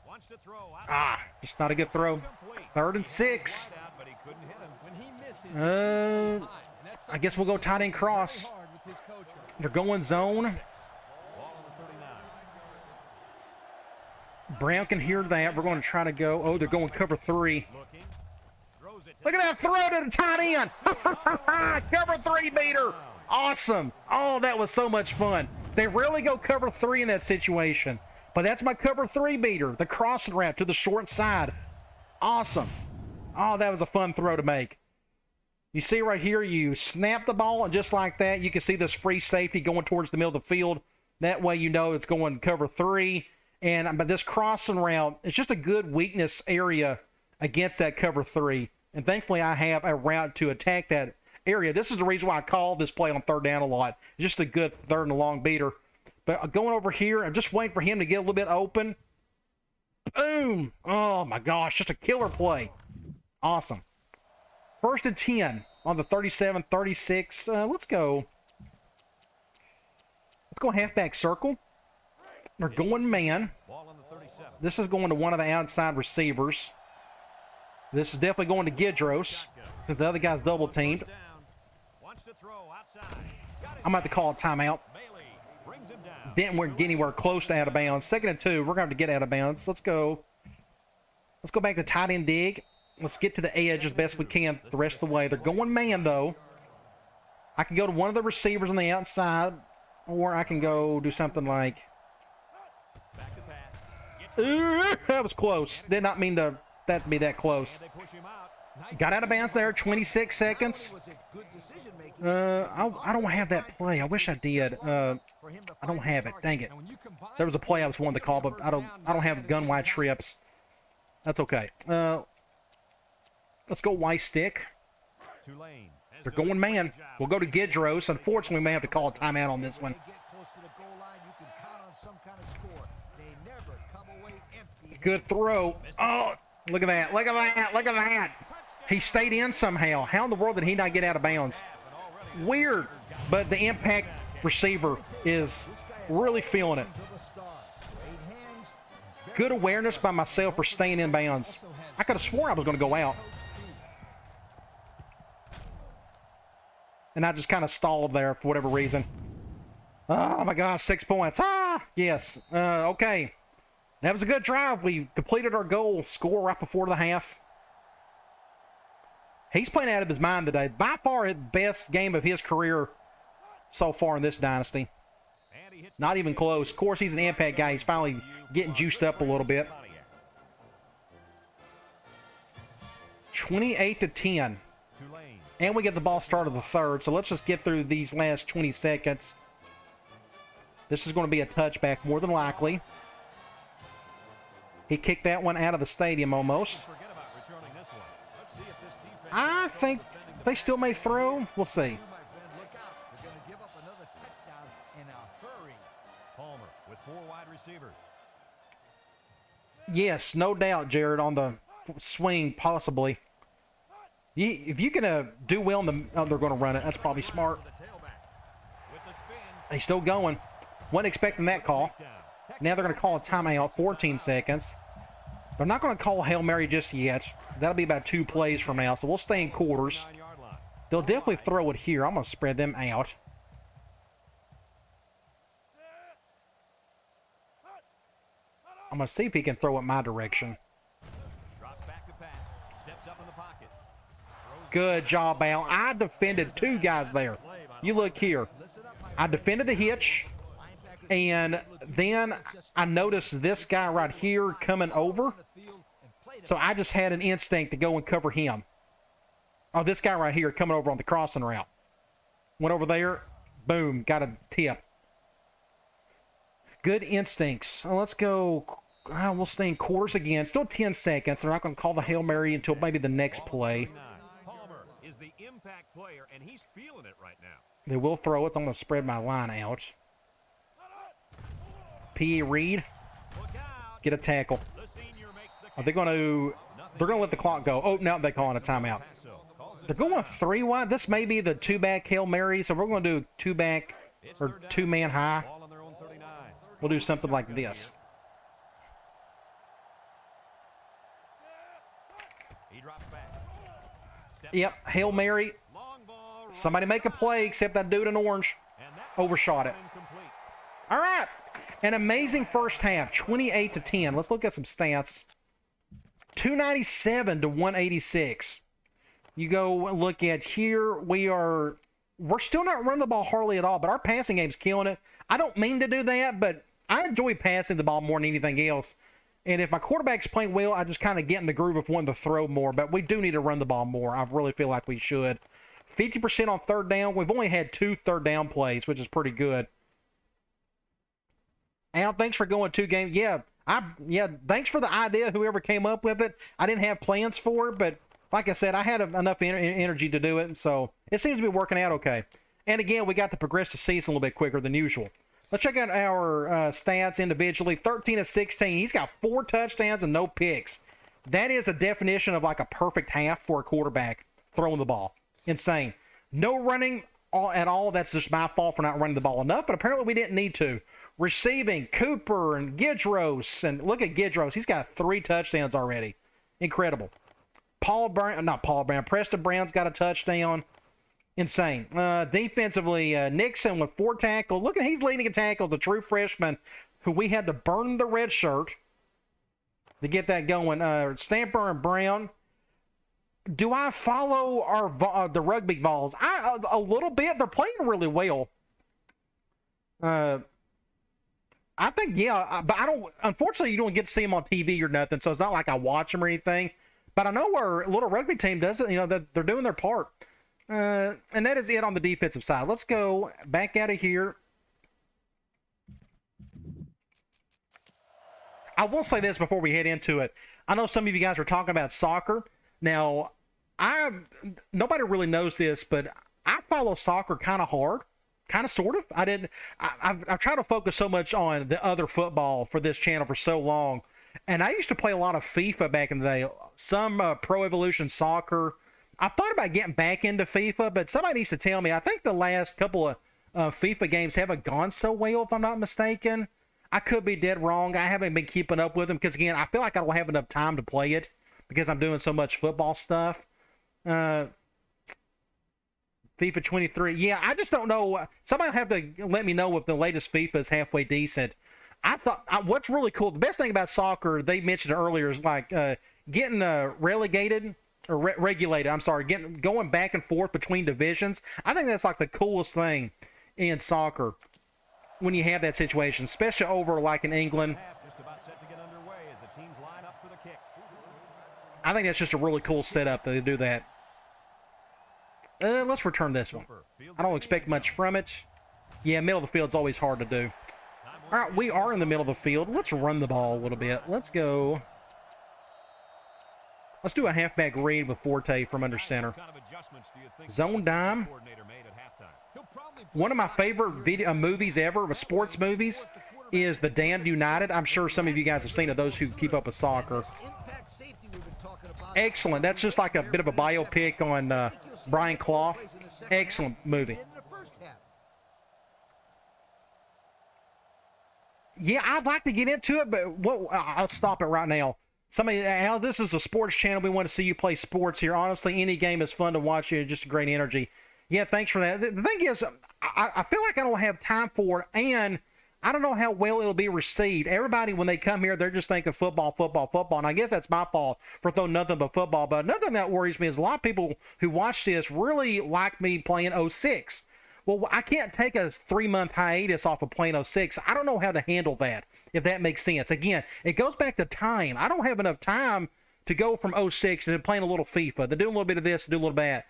Wants to throw out. Ah, just not a good throw. Complete. 3rd and 6. Wide out, but he couldn't hit him. When he misses, it's Uh, high, and that's I guess we'll go tight end cross. very hard with his coach on. They're going zone. Ball on the 39. Brown can hear that. We're going to try to go. Oh, they're going cover 3. Looking. Throws it to Look at that throw to the tight end. Cover 3 beater. Awesome. Oh, that was so much fun. They rarely go cover 3 in that situation. But that's my cover 3 beater. The crossing route to the short side. Awesome. Oh, that was a fun throw to make. You see right here, you snap the ball, and just like that, you can see this free safety going towards the middle of the field. That way you know it's going cover 3. But this crossing route, it's just a good weakness area against that cover 3. And thankfully, I have a route to attack that area. This is the reason why I call this play on 3rd down a lot. It's just a good 3rd and long beater. But going over here, I'm just waiting for him to get a little bit open. Boom! Oh my gosh, just a killer play. Awesome. 1st and 10 on the 37, 36. Let's go. Let's go halfback circle. They're going man. Ball on the 37. This is going to one of the outside receivers. This is definitely going to Gidros because the other guy's double teamed. Down. Wants to throw outside. Got it. I'm about to call a timeout. Bailey brings him down. Didn't get anywhere close to out of bounds. 2nd and 2. We're going to have to get out of bounds. Let's go. Let's go back to tight end dig. Let's get to the edge as best we can the rest of the way. They're going man, though. I can go to one of the receivers on the outside, or I can go do something like... Back to pass. Gets That was close. Did not mean that to be that close. They push him out. Got out of bounds there. 26 seconds. Was it good decision-making? I don't have that play. I wish I did. I don't have it. Dang it. And when you combine There was a play I was wanting to call, but I don't have gun wide trips. That's okay. Let's go white stick. Tulane has They're done a going great man. job. We'll go to Gidros. Unfortunately, we may have to call a timeout on this one. When they get close to the goal line, you can count on some kind of score. They never come away empty. Good throw. Oh, look at that. Look at that. Look at that. He stayed in somehow. How in the world did he not get out of bounds? Weird. But the impact receiver is really feeling it. Good awareness by myself for staying in bounds. I could have sworn I was going to go out. And I just kind of stalled there for whatever reason. Oh my gosh, 6 points. Yes. Okay. That was a good drive. We completed our goal. Score right before the half. He's playing out of his mind today. By far, the best game of his career so far in this dynasty. Not even close. Of course, he's an impact guy. He's finally getting juiced up a little bit. 28-10. And we get the ball started the third. So let's just get through these last 20 seconds. This is going to be a touchback more than likely. He kicked that one out of the stadium almost. I think they still may throw. We'll see. Palmer with 4 wide receivers. Yes, no doubt, Jared, on the swing, possibly. If you can do well, they're going to run it. That's probably smart. He's still going. Wasn't expecting that call. Now they're going to call a timeout, 14 seconds. They're not going to call Hail Mary just yet. That'll be about 2 plays from now, so we'll stay in quarters. They'll definitely throw it here. I'm going to spread them out. I'm going to see if he can throw it my direction. Good job, Al. I defended 2 guys there. You look here. I defended the hitch, and then I noticed this guy right here coming over. So I just had an instinct to go and cover him. Oh, this guy right here coming over on the crossing route. Went over there. Boom. Got a tip. Good instincts. So let's go. We'll stay in quarters again. Still 10 seconds. They're not going to call the Hail Mary until maybe the next play. Palmer is the impact player, and he's feeling it right now. They will throw it. I'm going to spread my line out. P.E. Reed. Get a tackle. Are they going to... They're going to let the clock go. Oh, no, they're calling a timeout. They're going 3 wide. This may be the 2-back Hail Mary, so we're going to do 2-back or 2-man high. We'll do something like this. Yep, Hail Mary. Somebody make a play, except that dude in orange overshot it. All right. An amazing first half, 28-10. Let's look at some stats. 297 to 186. You go look at here. We're still not running the ball hardly at all, but our passing game's killing it. I don't mean to do that, but I enjoy passing the ball more than anything else. And if my quarterback's playing well, I just kind of get in the groove of wanting to throw more. But we do need to run the ball more. I really feel like we should. 50% on third down. We've only had 2 third down plays, which is pretty good. Al, thanks for going 2 games. Yeah, thanks for the idea, whoever came up with it. I didn't have plans for it, but like I said, I had enough energy to do it, so it seems to be working out okay. And again, we got to progress the season a little bit quicker than usual. Let's check out our stats individually. 13 of 16. He's got 4 touchdowns and no picks. That is a definition of like a perfect half for a quarterback throwing the ball. Insane. No running at all. That's just my fault for not running the ball enough, but apparently we didn't need to. Receiving, Cooper and Gidros. And look at Gidros. He's got 3 touchdowns already. Incredible. Preston Brown's got a touchdown. Insane. Defensively, Nixon with 4 tackles. Look at, he's leading a tackle, the true freshman who we had to burn the red shirt to get that going. Stamper and Brown. Do I follow the rugby balls? A little bit. They're playing really well. I think, yeah, but I don't, unfortunately, you don't get to see them on TV or nothing, so it's not like I watch them or anything. But I know our little rugby team does it, they're doing their part. And that is it on the defensive side. Let's go back out of here. I will say this before we head into it. I know some of you guys are talking about soccer. Now, nobody really knows this, but I follow soccer kind of hard. Kind of, sort of. I've tried to focus so much on the other football for this channel for so long. And I used to play a lot of FIFA back in the day. Some Pro Evolution Soccer. I thought about getting back into FIFA, but somebody needs to tell me. I think the last couple of FIFA games haven't gone so well, if I'm not mistaken. I could be dead wrong. I haven't been keeping up with them because, again, I feel like I don't have enough time to play it because I'm doing so much football stuff. FIFA 23. Yeah, I just don't know. Somebody will have to let me know if the latest FIFA is halfway decent. I thought what's really cool, the best thing about soccer, they mentioned earlier, is like getting relegated or regulated. I'm sorry, going back and forth between divisions. I think that's like the coolest thing in soccer when you have that situation, especially over like in England. Just about set to get underway as the teams line up for the kick. I think that's just a really cool setup that they do that. Let's return this one. I don't expect much from it. Yeah, middle of the field's always hard to do. All right, we are in the middle of the field. Let's run the ball a little bit. Let's go. Let's do a halfback read with Forte from under center. Zone dime. One of my favorite movies ever, sports movies, is The Damned United. I'm sure some of you guys have seen it, those who keep up with soccer. Excellent. That's just like a bit of a biopic on Brian Clough. Excellent movie. Yeah, I'd like to get into it, but I'll stop it right now. Somebody, Al, this is a sports channel. We want to see you play sports here. Honestly, any game is fun to watch. It's just a great energy. Yeah, thanks for that. The thing is, I feel like I don't have time for it, and I don't know how well it'll be received. Everybody, when they come here, they're just thinking football, football, football, and I guess that's my fault for throwing nothing but football. But another thing that worries me is a lot of people who watch this really like me playing 06. Well, I can't take a 3-month hiatus off of playing 06. I don't know how to handle that, if that makes sense. Again, it goes back to time. I don't have enough time to go from 06 to playing a little FIFA, to do a little bit of this, to do a little bit of that.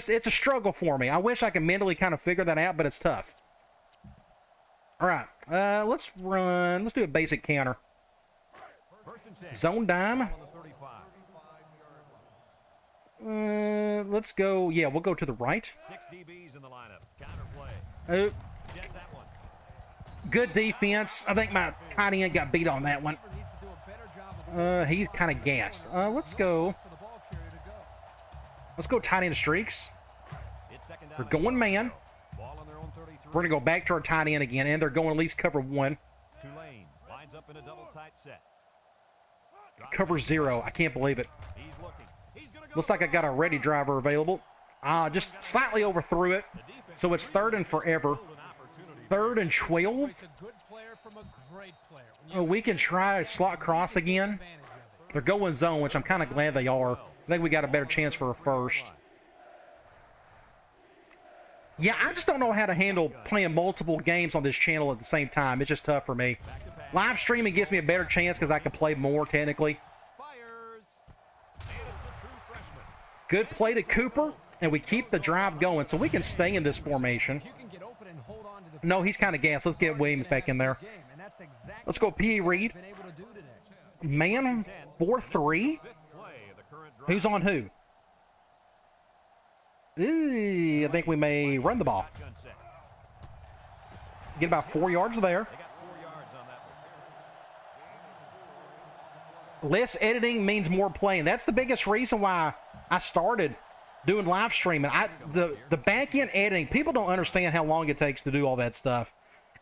It's a struggle for me. I wish I could mentally kind of figure that out, but it's tough. All right, let's run. Let's do a basic counter. Zone dime. Let's go. Yeah, we'll go to the right. 6 DBs in the lineup. Counter play. Oh. Gets that one. Good defense. I think my tight end got beat on that one. He's kind of gassed. Let's go. Let's go tight end streaks. They're going man. We're going to go back to our tight end again, and they're going at least cover 1. Tulane lines up in a double tight set. Cover 0. I can't believe it. He's looking. He's gonna go. Looks like I got a ready driver available. Just slightly overthrew it. So it's 3rd and forever. 3rd and 12. Oh, we can try slot cross again. They're going zone, which I'm kind of glad they are. I think we got a better chance for a first. Yeah, I just don't know how to handle playing multiple games on this channel at the same time. It's just tough for me. Live streaming gives me a better chance because I can play more, technically. Good play to Cooper, and we keep the drive going, so we can stay in this formation. No, he's kind of gassed. Let's get Williams back in there. Let's go P.A. Reed. Man, 4-3. Who's on who? Ooh, I think we may run the ball. Get about 4 yards there. Less editing means more playing. That's the biggest reason why I started doing live streaming. The back-end editing, people don't understand how long it takes to do all that stuff.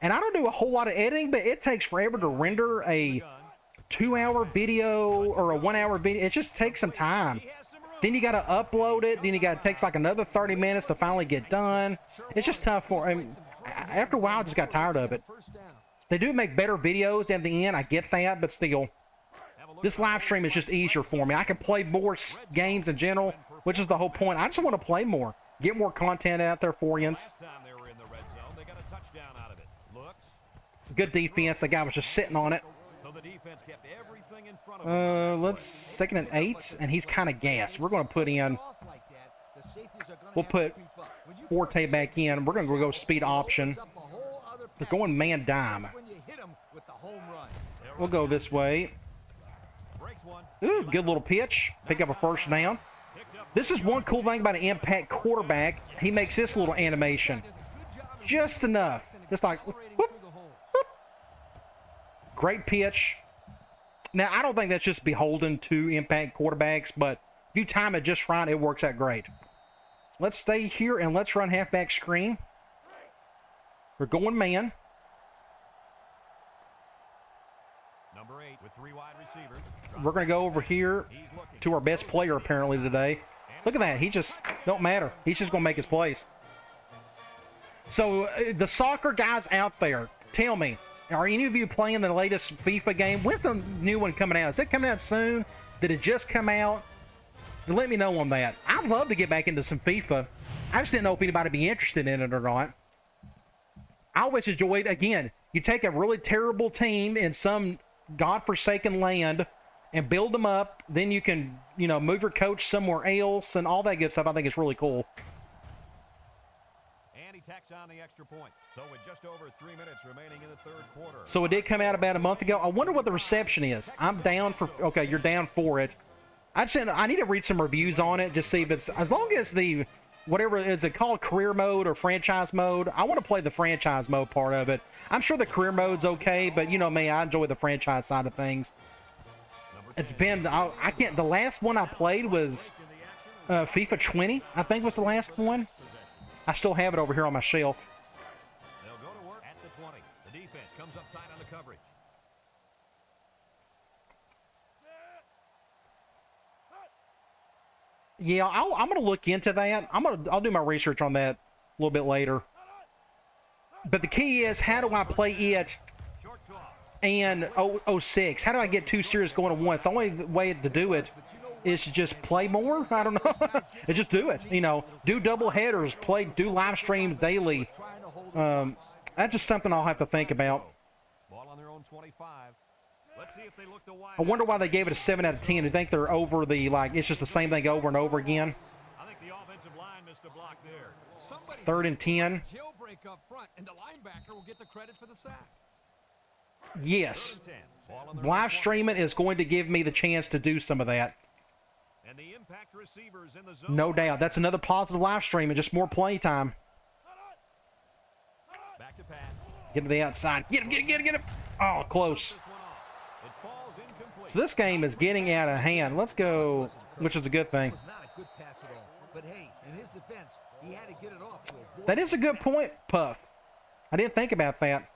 And I don't do a whole lot of editing, but it takes forever to render a 2-hour video or a 1-hour video. It just takes some time. Then you got to upload it. Then it takes like another 30 minutes to finally get done. It's just tough for him. After a while, I just got tired of it. They do make better videos at the end. I get that, but still, this live stream is just easier for me. I can play more games in general, which is the whole point. I just want to play more, get more content out there for you. Good defense. The guy was just sitting on it. Let's 2nd and 8, and he's kind of gassed. We're going to put in. We'll put Forte back in. We're going to go speed option. They're going man dime. We'll go this way. Ooh, good little pitch. Pick up a first down. This is one cool thing about an impact quarterback. He makes this little animation. Just enough. Just like, whoop, whoop. Great pitch. Now, I don't think that's just beholden to impact quarterbacks, but if you time it just right, it works out great. Let's stay here and let's run halfback screen. We're going man. Number 8 with 3 wide receivers. We're going to go over here to our best player apparently today. Look at that. He just don't matter. He's just going to make his plays. So the soccer guys out there, tell me, are any of you playing the latest FIFA game? When's the new one coming out? Is it coming out soon? Did it just come out? Let me know on that. I'd love to get back into some FIFA. I just didn't know if anybody would be interested in it or not. I always enjoyed, again, you take a really terrible team in some godforsaken land and build them up. Then you can, you know, move your coach somewhere else and all that good stuff. I think it's really cool. And he tacks on the extra point. So with just over 3 minutes remaining in the third quarter. So it did come out about a month ago. I wonder what the reception is. I'm down for, okay, you're down for it. I need to read some reviews on it, just see if it's, as long as the, whatever, is it called career mode or franchise mode? I want to play the franchise mode part of it. I'm sure the career mode's okay, but you know me, I enjoy the franchise side of things. It's been, I can't, the last one I played was FIFA 20, I think was the last one. I still have it over here on my shelf. They'll go to work at the 20. The defense comes up tight on the coverage. Yeah, I'm going to look into that. I'll do my research on that a little bit later. But the key is, how do I play it and 06? How do I get 2 series going at once? The only way to do it is to just play more. I don't know. Just do it. You know, do double headers, do live streams daily. That's just something I'll have to think about. Ball on their own 25. Let's see if they look the wide. I wonder why they gave it a 7 out of 10. Do you think they're over the, like, it's just the same thing over and over again? I think the offensive line missed a block there. Somebody 3rd and 10. jailbreak up front, and the linebacker will get the credit for the sack. Yes. 3rd and 10. Ball on their Live own 20. streaming is going to give me the chance to do some of that. And the impact receivers in the zone. No doubt. That's another positive live stream and just more play time. Back to pass. Get to the outside. Get him, get him. Oh, close. This one off. It falls incomplete. So this game is getting out of hand. Let's go, which is a good thing. It was not a good pass at all. But hey, in his defense, he had to get it off to avoid That is a good point, Puff. I didn't think about that.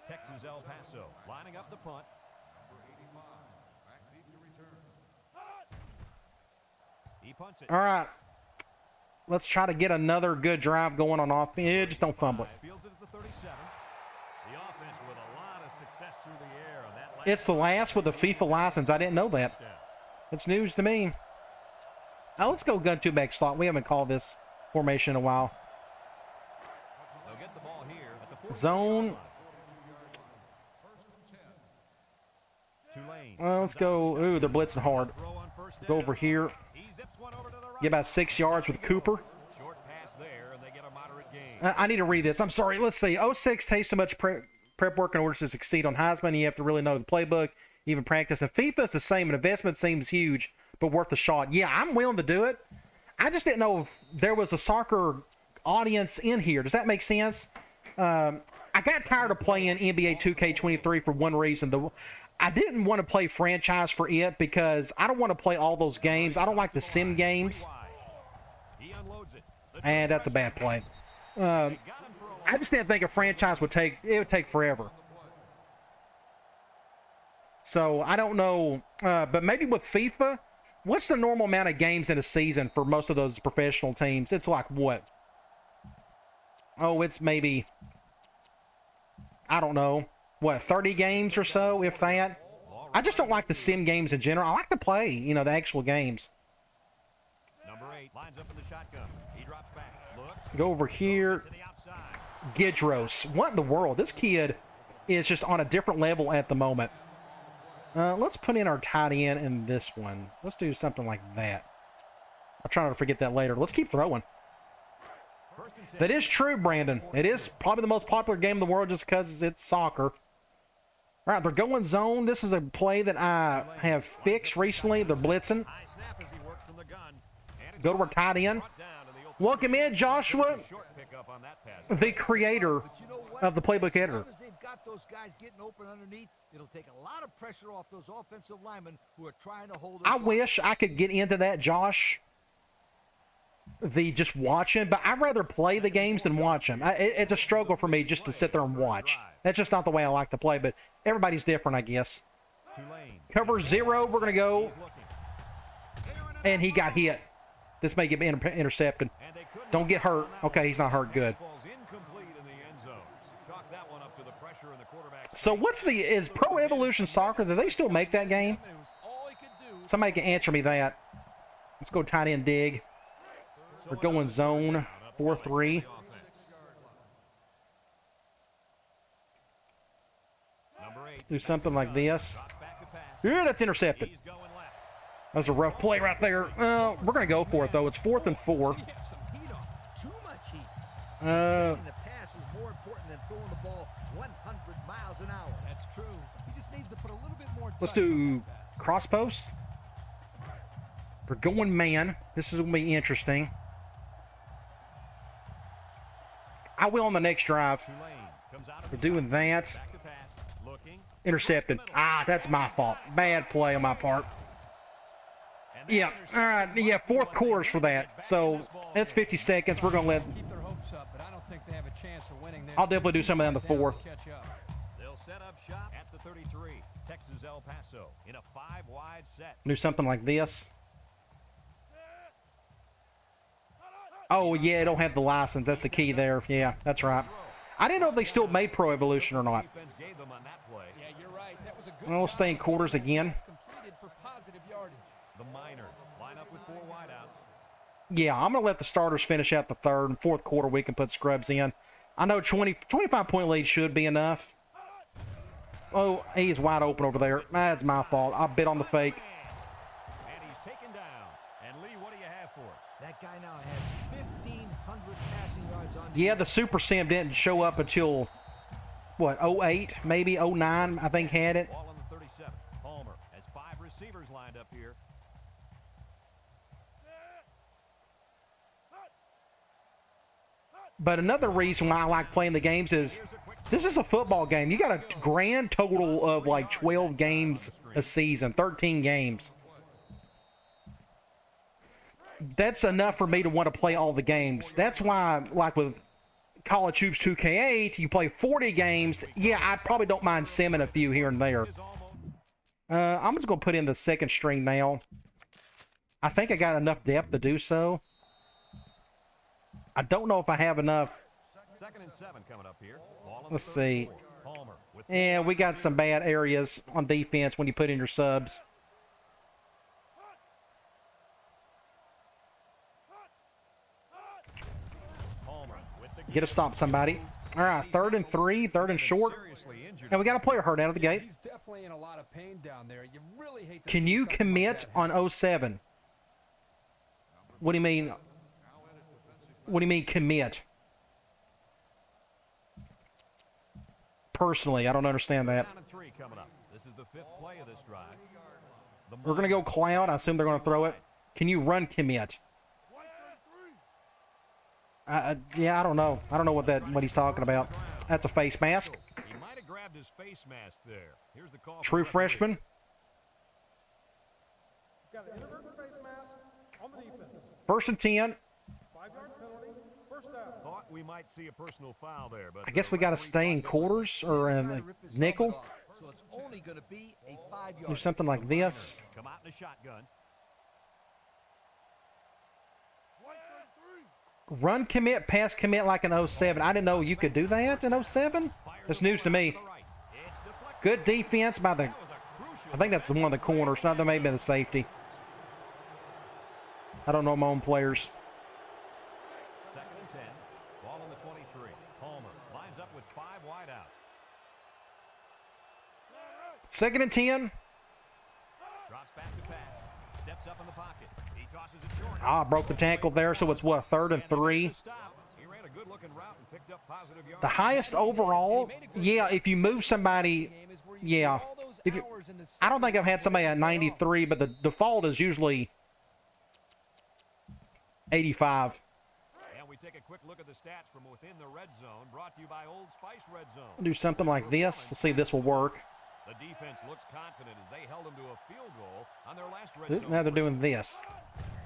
Texas El Paso lining up the punt. He punts it. All right. Let's try to get another good drive going on offense. Yeah, just don't fumble it. Fields it at the 37. The offense with a lot of success through the air on that last It's the last with a FIFA license. I didn't know that. step. It's news to me. Now let's go gun 2-back slot. We haven't called this formation in a while. They'll get the ball here at the 40-yard Zone. line. Tulane. Well, let's go. Ooh, they're blitzing hard. Throw on first Go down. over here. He zips one over to the right. Get about 6 yards with Cooper. Short pass there, and they get a moderate gain. I need to read this. I'm sorry. Let's see. 06 takes so much prep work in order to succeed on Heisman. You have to really know the playbook, even practice. And FIFA is the same. An investment seems huge, but worth a shot. Yeah, I'm willing to do it. I just didn't know if there was a soccer audience in here. Does that make sense? I got tired of playing NBA 2K23 for one reason. I didn't want to play franchise for it because I don't want to play all those games. I don't like the sim games. He unloads it. And that's a bad play. I just didn't think a franchise would take forever. So I don't know, but maybe with FIFA, what's the normal amount of games in a season for most of those professional teams? It's like what? Oh, it's maybe, I don't know, what, 30 games or so, if that? I just don't like the sim games in general. I like to play, you know, the actual games. Number 8 lines up in the shotgun. He drops back. Looks. Go over here. To the outside. Gidros. What in the world? This kid is just on a different level at the moment. Let's put in our tight end in this one. Let's do something like that. I'll try not to forget that later. Let's keep throwing. First and 10. That is true, Brandon. It is probably the most popular game in the world just because it's soccer. All right, they're going zone. This is a play that I have fixed recently. They're blitzing. High snap as he works from the gun. And it's Go to our tight end. brought down in the open Welcome in, Joshua, short pickup on that pass. the creator But you know what? of the Playbook As editor. long as they've got those guys getting open underneath, it'll take a lot of pressure off those offensive linemen who are trying to hold. I wish I could get into that, Josh. The just watching, but I'd rather play the games than watch them. It's a struggle for me just to sit there and watch. That's just not the way I like to play, but everybody's different, I guess. Cover 0, we're going to go. And he got hit. This may get intercepted. Don't get hurt. Okay, he's not hurt. Good. So what's is Pro Evolution Soccer, do they still make that game? Somebody can answer me that. Let's go tight end dig. We're going zone 4-3. Do something like this. Yeah, that's intercepted. That was a rough play right there. We're going to go for it, though. It's 4th and 4. Too much heat. Making the pass is more important than throwing the ball 100 miles an hour. That's true. He just needs to put a little bit more Let's touch on do that pass. cross post. We're going man. This is going to be interesting. I will on the next drive. We're doing that. Intercepted. Ah, that's my fault. Bad play on my part. Yeah, all right. Yeah, 4th quarters for that. So it's 50 seconds. We're going to let... Keep their hopes up, but I don't think they have a chance of winning this. I'll definitely do some of that in the 4th. They'll set up shop at the 33. Texas El Paso in a 5-wide set. Do something like this. Oh, yeah, it don't have the license. That's the key there. Yeah, that's right. I didn't know if they still made Pro Evolution or not. Yeah, you're right. That was a good We'll stay in quarters again. completed for positive yardage. The Miners line up with 4 wideouts. Yeah, I'm going to let the starters finish out the 3rd and 4th quarter. We can put scrubs in. I know 25-point lead should be enough. Oh, he is wide open over there. That's my fault. I bit on the fake. And he's taken down. And Lee, what do you have for us? That guy now has 1,500 passing yards on. Yeah, the Super Sim didn't show up until, what, 08, maybe 09, I think had it. Ball on the 37. Palmer has 5 receivers lined up here. But another reason why I like playing the games is this is a football game. You got a grand total of like 12 games a season, 13 games. That's enough for me to want to play all the games. That's why, like with College Hoops 2K8, you play 40 games. Yeah, I probably don't mind simming a few here and there. I'm just going to put in the 2nd string now. I think I got enough depth to do so. I don't know if I have enough. 2nd and 7 coming up here. Ball on Let's the see. 34. Palmer with Yeah, we got some bad areas on defense when you put in your subs. Palmer with the Get a stop, somebody. All right, 3rd and 3, 3rd and short. seriously injured. And we got a player hurt out of the gate. He's definitely in a lot of pain down there. You really hate to Can see you something commit like that happen. on 07? What do you mean? What do you mean commit? Personally, I don't understand that. 9 and 3 coming up. This is the 5th play of this drive. The We're going to go cloud. I assume they're going to throw it. Can you run commit? Yeah, I don't know. I don't know what he's talking about. That's a face mask. He might have grabbed his face mask there. Here's the call. for True referee. freshman. Got an inadvertent face mask on the defense. 1st and 10. 5-yard penalty. First down. Thought we might see a personal foul there, but I guess we got to stay in quarters or in the nickel. So it's only going to be a 5-yard. Do something like this. come out in a shotgun. Run commit, pass commit like an 07. I didn't know you could do that in 07. That's news to me. Good defense by the, I think that's one of the corners. Not that may have been the safety. I don't know my own players. 2nd and 10. Ball on the 23. Palmer lines up with 5 wide out. 2nd and 10. Drops back to pass. Steps up in the pocket. He tosses it short. Ah, broke the tackle there, so it's what, 3rd and 3. He ran a good-looking route and picked up positive yards. The highest overall, yeah, if you move somebody, yeah. I don't think I've had somebody at 93, but the default is usually 85. take a quick look at the stats from within the red zone, brought to you by Old Spice Red Zone. Do something like this. Let's see if this will work. The defense looks confident as they held them to a field goal on their last red zone. Now they're doing this.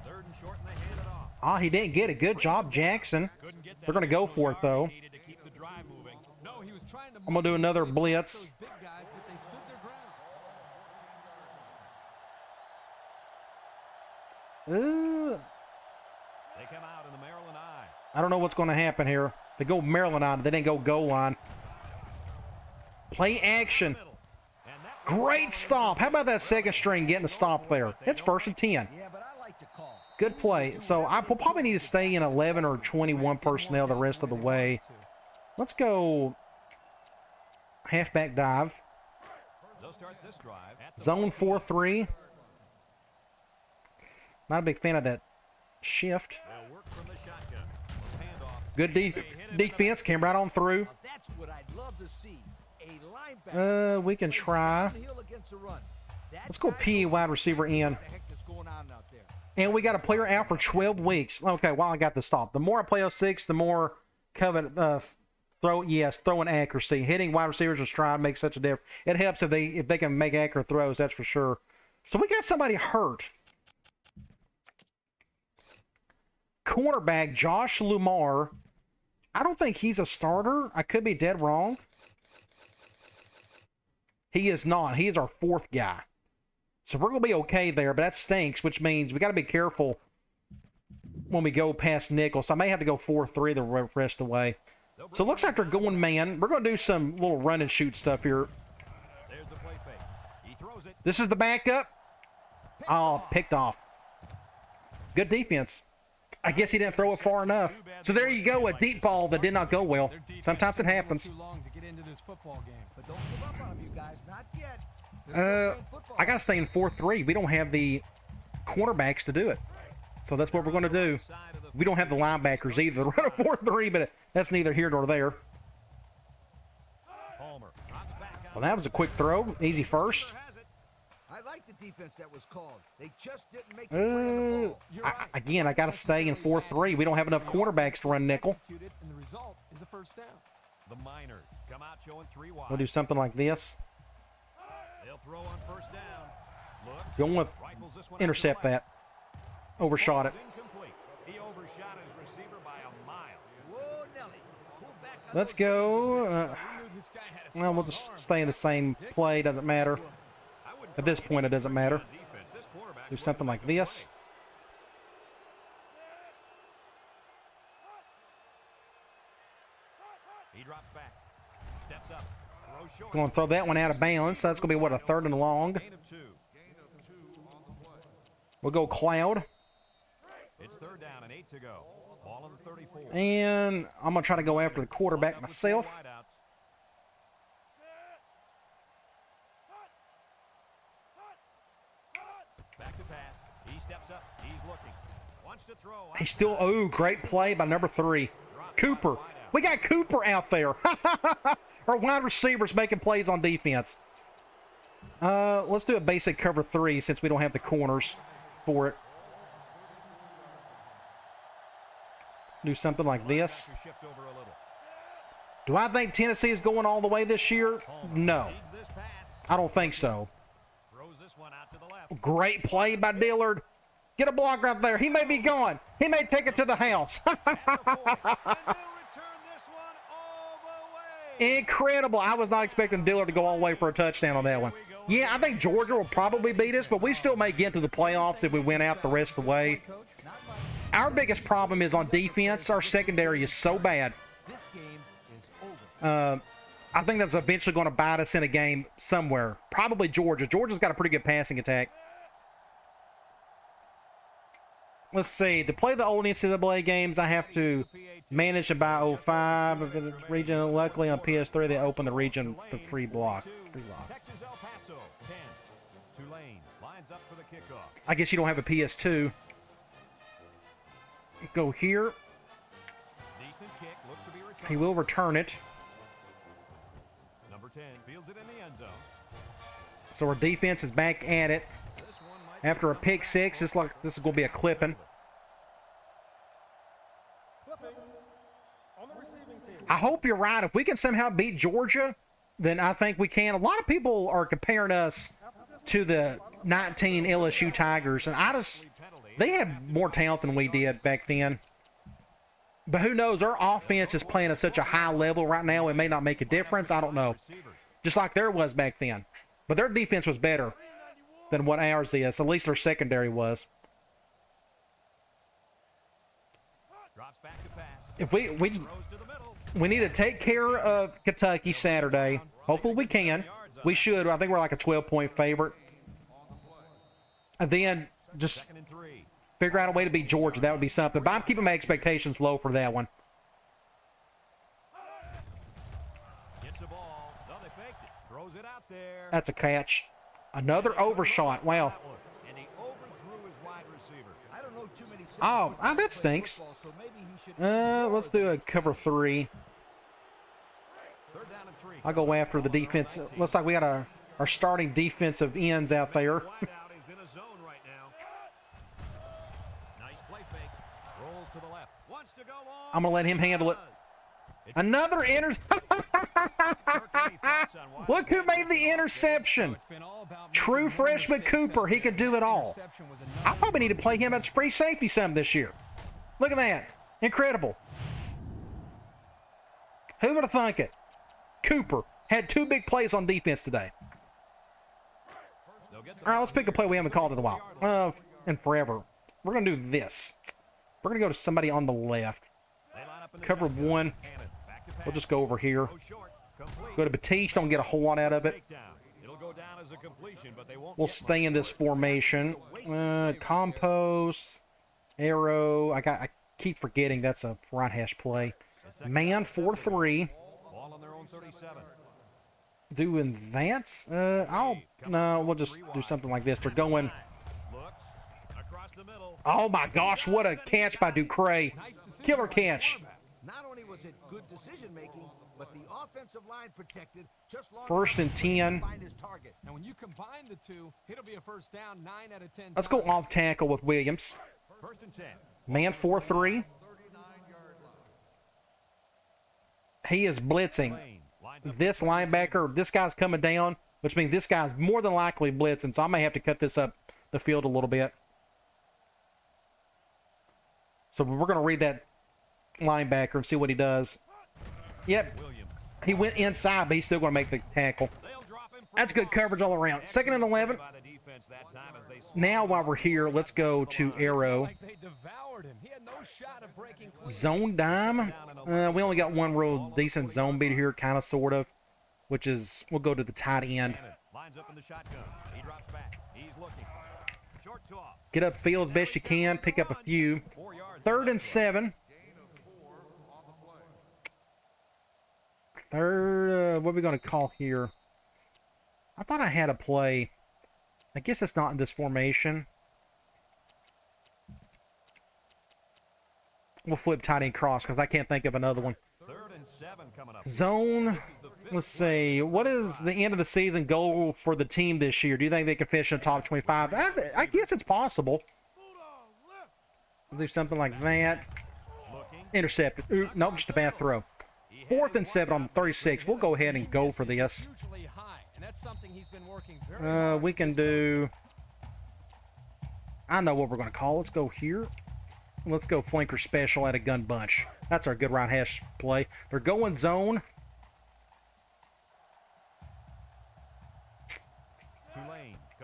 Third and short, and they hand it off. Ah, he didn't get it. Good job, Jackson. They're going to go for it, though. Needed to keep the drive moving. No, he was trying to I'm going to do another those blitz. big guys, but they stood their ground. They come out in the Maryland eye. I don't know what's going to happen here. They go Maryland on. They didn't go goal line. Play action. Great stop. How about that second string getting the stop there? It's 1st and 10. Yeah, but I like to call. Good play. So we'll probably need to stay in 11 or 21 personnel the rest of the way. Let's go halfback dive. They'll start this drive at the Zone 4-3. Not a big fan of that shift. They'll work from the shotgun. Handoff. Good defense. Came right on through. Now, that's what I'd love to see. A linebacker We can try. downhill against the run. That Let's go guy P knows wide receiver in. what the heck is going on out there. And we got a player out for 12 weeks. Okay, well, I got the stop. The more I play 06, the more throwing accuracy. Hitting wide receivers in stride makes such a difference. It helps if they can make accurate throws, that's for sure. So we got somebody hurt. Cornerback Josh Lumar. I don't think he's a starter. I could be dead wrong. He is not. He is our 4th guy. So we're going to be okay there, but that stinks, which means we got to be careful when we go past nickel. So I may have to go 4-3 the rest of the way. So it looks like they're going man. We're going to do some little run and shoot stuff here. There's a play fake. He throws it. This is the backup. Oh, picked off. Good defense. I guess he didn't throw it far enough. So there you go, a deep ball that did not go well. Sometimes it happens. Too long to get into this football game. But don't give up on him, you guys. Not yet. They're still playing football. I got to stay in 4-3. We don't have the cornerbacks to do it. So that's what we're going to do. We don't have the linebackers either. Run a 4-3, but that's neither here nor there. Palmer drops back out. Well, that was a quick throw. Easy first. I like the defense that was called. They just didn't make the play on the ball. You're right. Again, I got to stay in 4-3. We don't have enough cornerbacks to run nickel. Executed, and the result is a first down. The Miners come out showing 3 wide. We'll do something like this. They'll throw on first down. Looks. Going with Rifles this one intercept out to the left. that. Overshot it. Ball's incomplete. He overshot his receiver by a mile. Whoa, Nelly. Pull back on Let's those go. We knew this guy had a Well, we'll strong just arm. stay in the same play. Doesn't matter. I wouldn't At this throw point, it any doesn't matter. pressure on defense. This quarterback's Do looking something like this. He drops back. Steps up. Throws short. Going to throw that one out of bounds. So that's going to be, what, a 3rd and long. Gain of 2. We'll go Cloud. It's 3rd down and 8 to go. Ball on the 34. And I'm going to try to go after the quarterback myself. Wideouts. Back to pass. He steps up. He's looking. Wants to throw. He's still, oh, great play by number 3. Cooper. We got Cooper out there. Our wide receivers making plays on defense. Let's do a basic cover 3 since we don't have the corners for it. Do something like this. Shift over a little. Do I think Tennessee is going all the way this year? No. Needs this pass. I don't think so. Throws this one out to the left. Great play by Dillard. Get a block right there. He may be gone. He may take it to the house. And they'll return this one all the way. Incredible. I was not expecting Dillard to go all the way for a touchdown on that one. Yeah, I think Georgia will probably beat us, but we still may get to the playoffs if we win out the rest of the way. Our biggest problem is on defense. Our secondary is so bad. This game is over. I think that's eventually going to bite us in a game somewhere. Probably Georgia. Georgia's got a pretty good passing attack. Let's see. To play the old NCAA games, I have to manage to buy 05 of the region. Luckily, on PS3, they open the region for free block. Texas El Paso 10. Tulane lines up for the kickoff. I guess you don't have a PS2. Let's go here. Decent kick, looks to be returned. He will return it. Number 10 fields it in the end zone. So our defense is back at it. This one might After a pick six, this is going to be a clipping. Clipping. I hope you're right. If we can somehow beat Georgia, then I think we can. A lot of people are comparing us to the 19 LSU Tigers, and they have more talent than we did back then. But who knows? Our offense is playing at such a high level right now, it may not make a difference. I don't know. Just like there was back then. But their defense was better than what ours is. At least their secondary was. If we need to take care of Kentucky Saturday. Hopefully we can. We should. I think we're like a 12-point favorite. And then just figure out a way to beat Georgia. That would be something. But I'm keeping my expectations low for that one. That's a catch. Another overshot. Wow. Oh, that stinks. Let's do a cover 3. I'll go after the defense. Looks like we got our starting defensive ends out there. I'm going to let him handle it. Another Look who made the interception. True freshman Cooper. He could do it all. I probably need to play him as free safety some this year. Look at that. Incredible. Who would have thunk it? Cooper had 2 big plays on defense today. All right, let's pick a play we haven't called in a while. And forever. We're going to do this. We're going to go to somebody on the left. Cover 1. We'll just go over here. Go to Batiste. Don't get a whole lot out of it. We'll stay in this formation. Compost. Arrow. I keep forgetting that's a right hash play. Man 4-3. Doing that? No, we'll just do something like this. They're going. Oh my gosh, what a catch by Ducray. Killer catch. Not only was it good decision making, but the offensive line protected just long 1st and 10. Now when you combine the two, it'll be a first down 9 out of 10. Let's go off tackle with Williams. 1st and 10. Man 4-3. He is blitzing. This linebacker, this guy's coming down, which means this guy's more than likely blitzing, so I may have to cut this up the field a little bit. So we're going to read that linebacker and see what he does. Yep, he went inside, but he's still going to make the tackle. That's good coverage all around. 2nd and 11. Now, while we're here, let's go to Arrow. Zone dime. We only got one real decent zone beat here, kind of, sort of, which is we'll go to the tight end. Get upfield as best you can. Pick up a few. 3rd and 7. Third, what are we going to call here? I thought I had a play. I guess it's not in this formation. We'll flip tight end cross because I can't think of another one. 3rd and 7 coming up. Zone. Let's see. What is the end of the season goal for the team this year? Do you think they can finish in the top 25? I guess it's possible. We'll do something like that. Intercepted. Ooh, nope, just a bad throw. 4th and 7 on 36. We'll go ahead and go for this. We can do. I know what we're going to call. Let's go here. Let's go flanker special at a gun bunch. That's our good right hash play. They're going zone.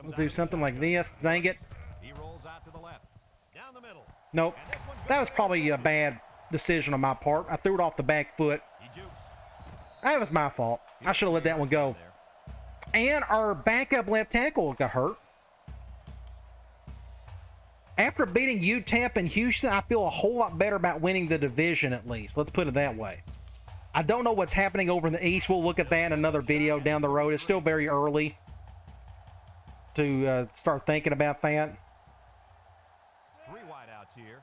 We'll do something like this. Dang it. Nope. That was probably a bad decision on my part. I threw it off the back foot. That was my fault. I should have let that one go. And our backup left tackle got hurt. After beating UTEP and Houston, I feel a whole lot better about winning the division at least. Let's put it that way. I don't know what's happening over in the East. We'll look at that in another video down the road. It's still very early to start thinking about that. 3 wideouts here.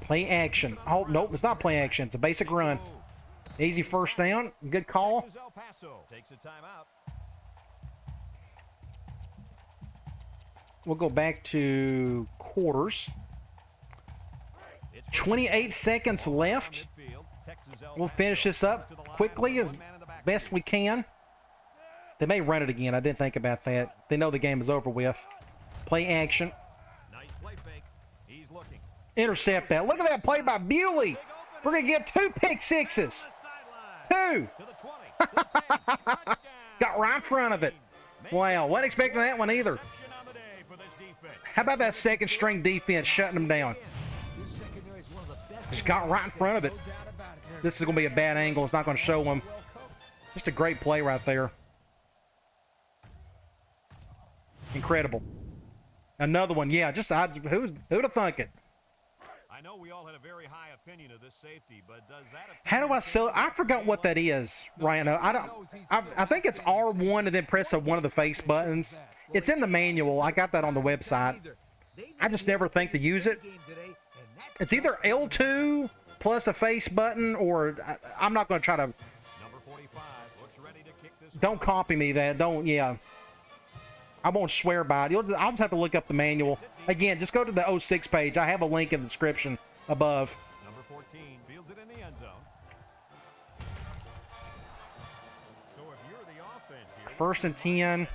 Play action. Oh, nope, it's not play action. It's a basic run. Easy first down. Good call. Takes a timeout. We'll go back to quarters. 28 seconds left. We'll finish this up quickly as best we can. They may run it again. I didn't think about that. They know the game is over with. Play action. Nice play fake. He's looking. Intercept that. Look at that play by Bewley. We're going to get 2 pick sixes. 2. Got right in front of it. Wow, wasn't expecting that one either. How about that second string defense shutting them down? Just got right in front of it. This is going to be a bad angle. It's not going to show them. Just a great play right there. Incredible. Another one. Yeah, just who'd have thunk it? I know we all had a very high opinion of this safety, but does that how do I sell? I forgot what that is right now. I think it's R1 and then press one of the face buttons. It's in the manual. I got that on the website. I just never think to use it. It's either L2 plus a face button, or I'm not going to try to. Number 45 looks ready to kick this. Don't copy me that. Don't. Yeah. I won't swear by it. I'll just have to look up the manual. Again, just go to the 06 page. I have a link in the description above. Number 14 fields it in the end zone. So if you're the offense here, 1st and 10.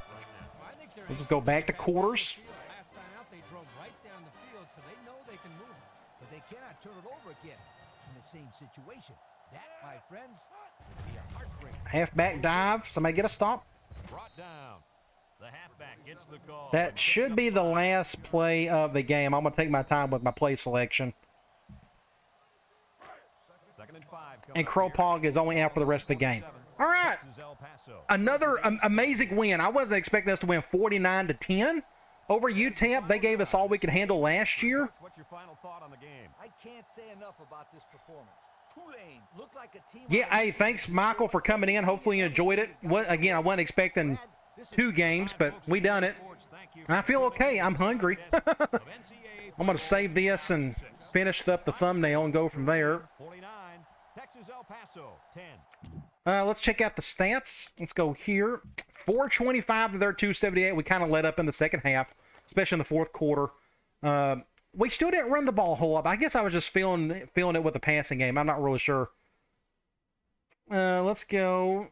We'll just go back to quarters. Last time out, they drove right down the field, so they know they can move it. But they cannot turn it over again in the same situation. That, my friends, would be a heartbreaker. Halfback dive. Somebody get a stop. brought down. The halfback gets the call. That should be the last play of the game. I'm going to take my time with my play selection. 2nd and 5. And Cropog is only out for the rest of the game. All right. Another amazing win. I wasn't expecting us to win 49-10 over UTEP. They gave us all we could handle last year. What's your final thought on the game? I can't say enough about this performance. Tulane looked like a team. Yeah, hey, thanks, Michael, for coming in. Hopefully you enjoyed it. Again, I wasn't expecting 2 games, but we done it. And I feel okay. I'm hungry. I'm going to save this and finish up the thumbnail and go from there. 49, Texas El Paso, 10. Let's check out the stats. Let's go here. 425 to their 278. We kind of let up in the second half, especially in the fourth quarter. We still didn't run the ball a whole lot. I guess I was just feeling it with the passing game. I'm not really sure. Let's go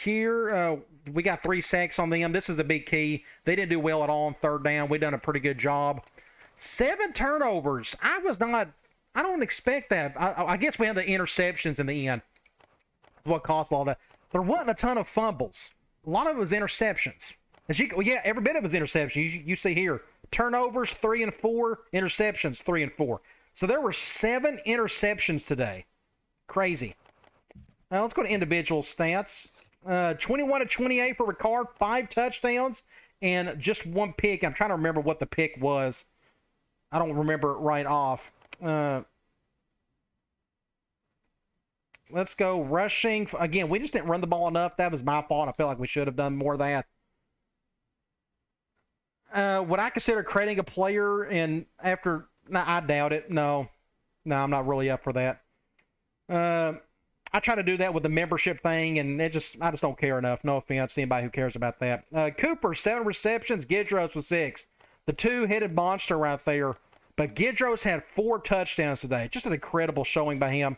here. We got 3 sacks on them. This is a big key. They didn't do well at all on 3rd down. We done a pretty good job. 7 turnovers. I don't expect that. I guess we had the interceptions in the end. That's what caused all that. There wasn't a ton of fumbles. A lot of it was interceptions. Every bit of it was interceptions. You see here. Turnovers, 3 and 4. Interceptions, 3 and 4. So there were 7 interceptions today. Crazy. Now let's go to individual stats. 21 to 28 for Ricard, 5 touchdowns, and just 1 pick. I'm trying to remember what the pick was. I don't remember it right off. Let's go rushing. Again, we just didn't run the ball enough. That was my fault. I feel like we should have done more of that. Would I consider creating a player and after? No, I doubt it. No, I'm not really up for that. I try to do that with the membership thing, and I just don't care enough. No offense to anybody who cares about that. Cooper, 7 receptions. Gidros with 6. The 2-headed monster right there. But Gidros had 4 touchdowns today. Just an incredible showing by him.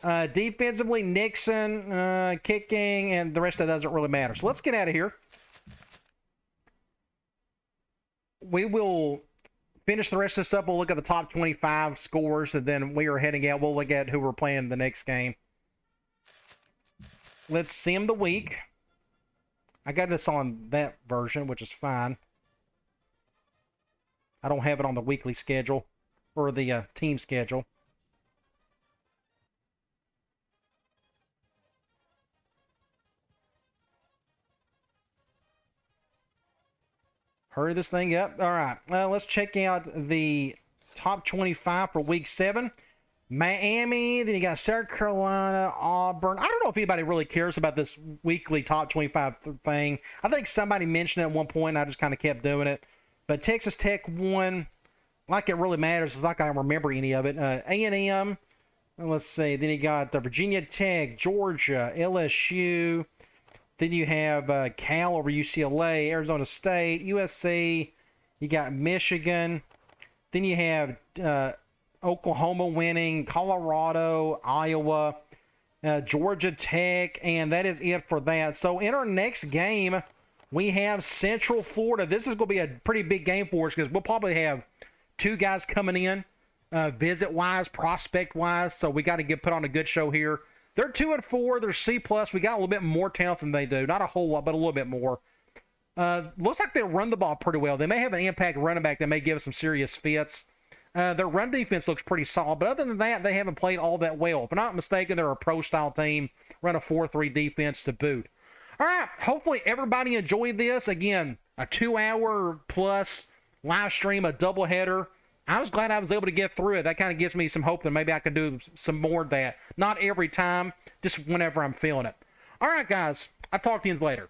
Defensively, Nixon, kicking, and the rest of that doesn't really matter. So let's get out of here. We will finish the rest of this up. We'll look at the top 25 scores, and then we are heading out. We'll look at who we're playing the next game. Let's sim the week. I got this on that version, which is fine. I don't have it on the weekly schedule or the team schedule. Hurry this thing up. All right. Let's check out the top 25 for week 7. Miami, then you got South Carolina, Auburn. I don't know if anybody really cares about this weekly top 25 thing. I think somebody mentioned it at one point, and I just kind of kept doing it. But Texas Tech won. Like it really matters. It's like I remember any of it. A&M. Let's see. Then you got Virginia Tech, Georgia, LSU. Then you have Cal over UCLA, Arizona State, USC. You got Michigan. Then you have Oklahoma winning, Colorado, Iowa, Georgia Tech, and that is it for that. So in our next game, we have Central Florida. This is going to be a pretty big game for us because we'll probably have 2 guys coming in, visit-wise, prospect-wise. So we got to put on a good show here. They're 2-4. They're C+. We got a little bit more talent than they do. Not a whole lot, but a little bit more. Looks like they run the ball pretty well. They may have an impact running back that may give us some serious fits. Their run defense looks pretty solid, but other than that, they haven't played all that well. If I'm not mistaken, they're a pro-style team, run a 4-3 defense to boot. All right, hopefully everybody enjoyed this. Again, a 2-hour-plus live stream, a doubleheader. I was glad I was able to get through it. That kind of gives me some hope that maybe I can do some more of that. Not every time, just whenever I'm feeling it. All right, guys, I'll talk to you later.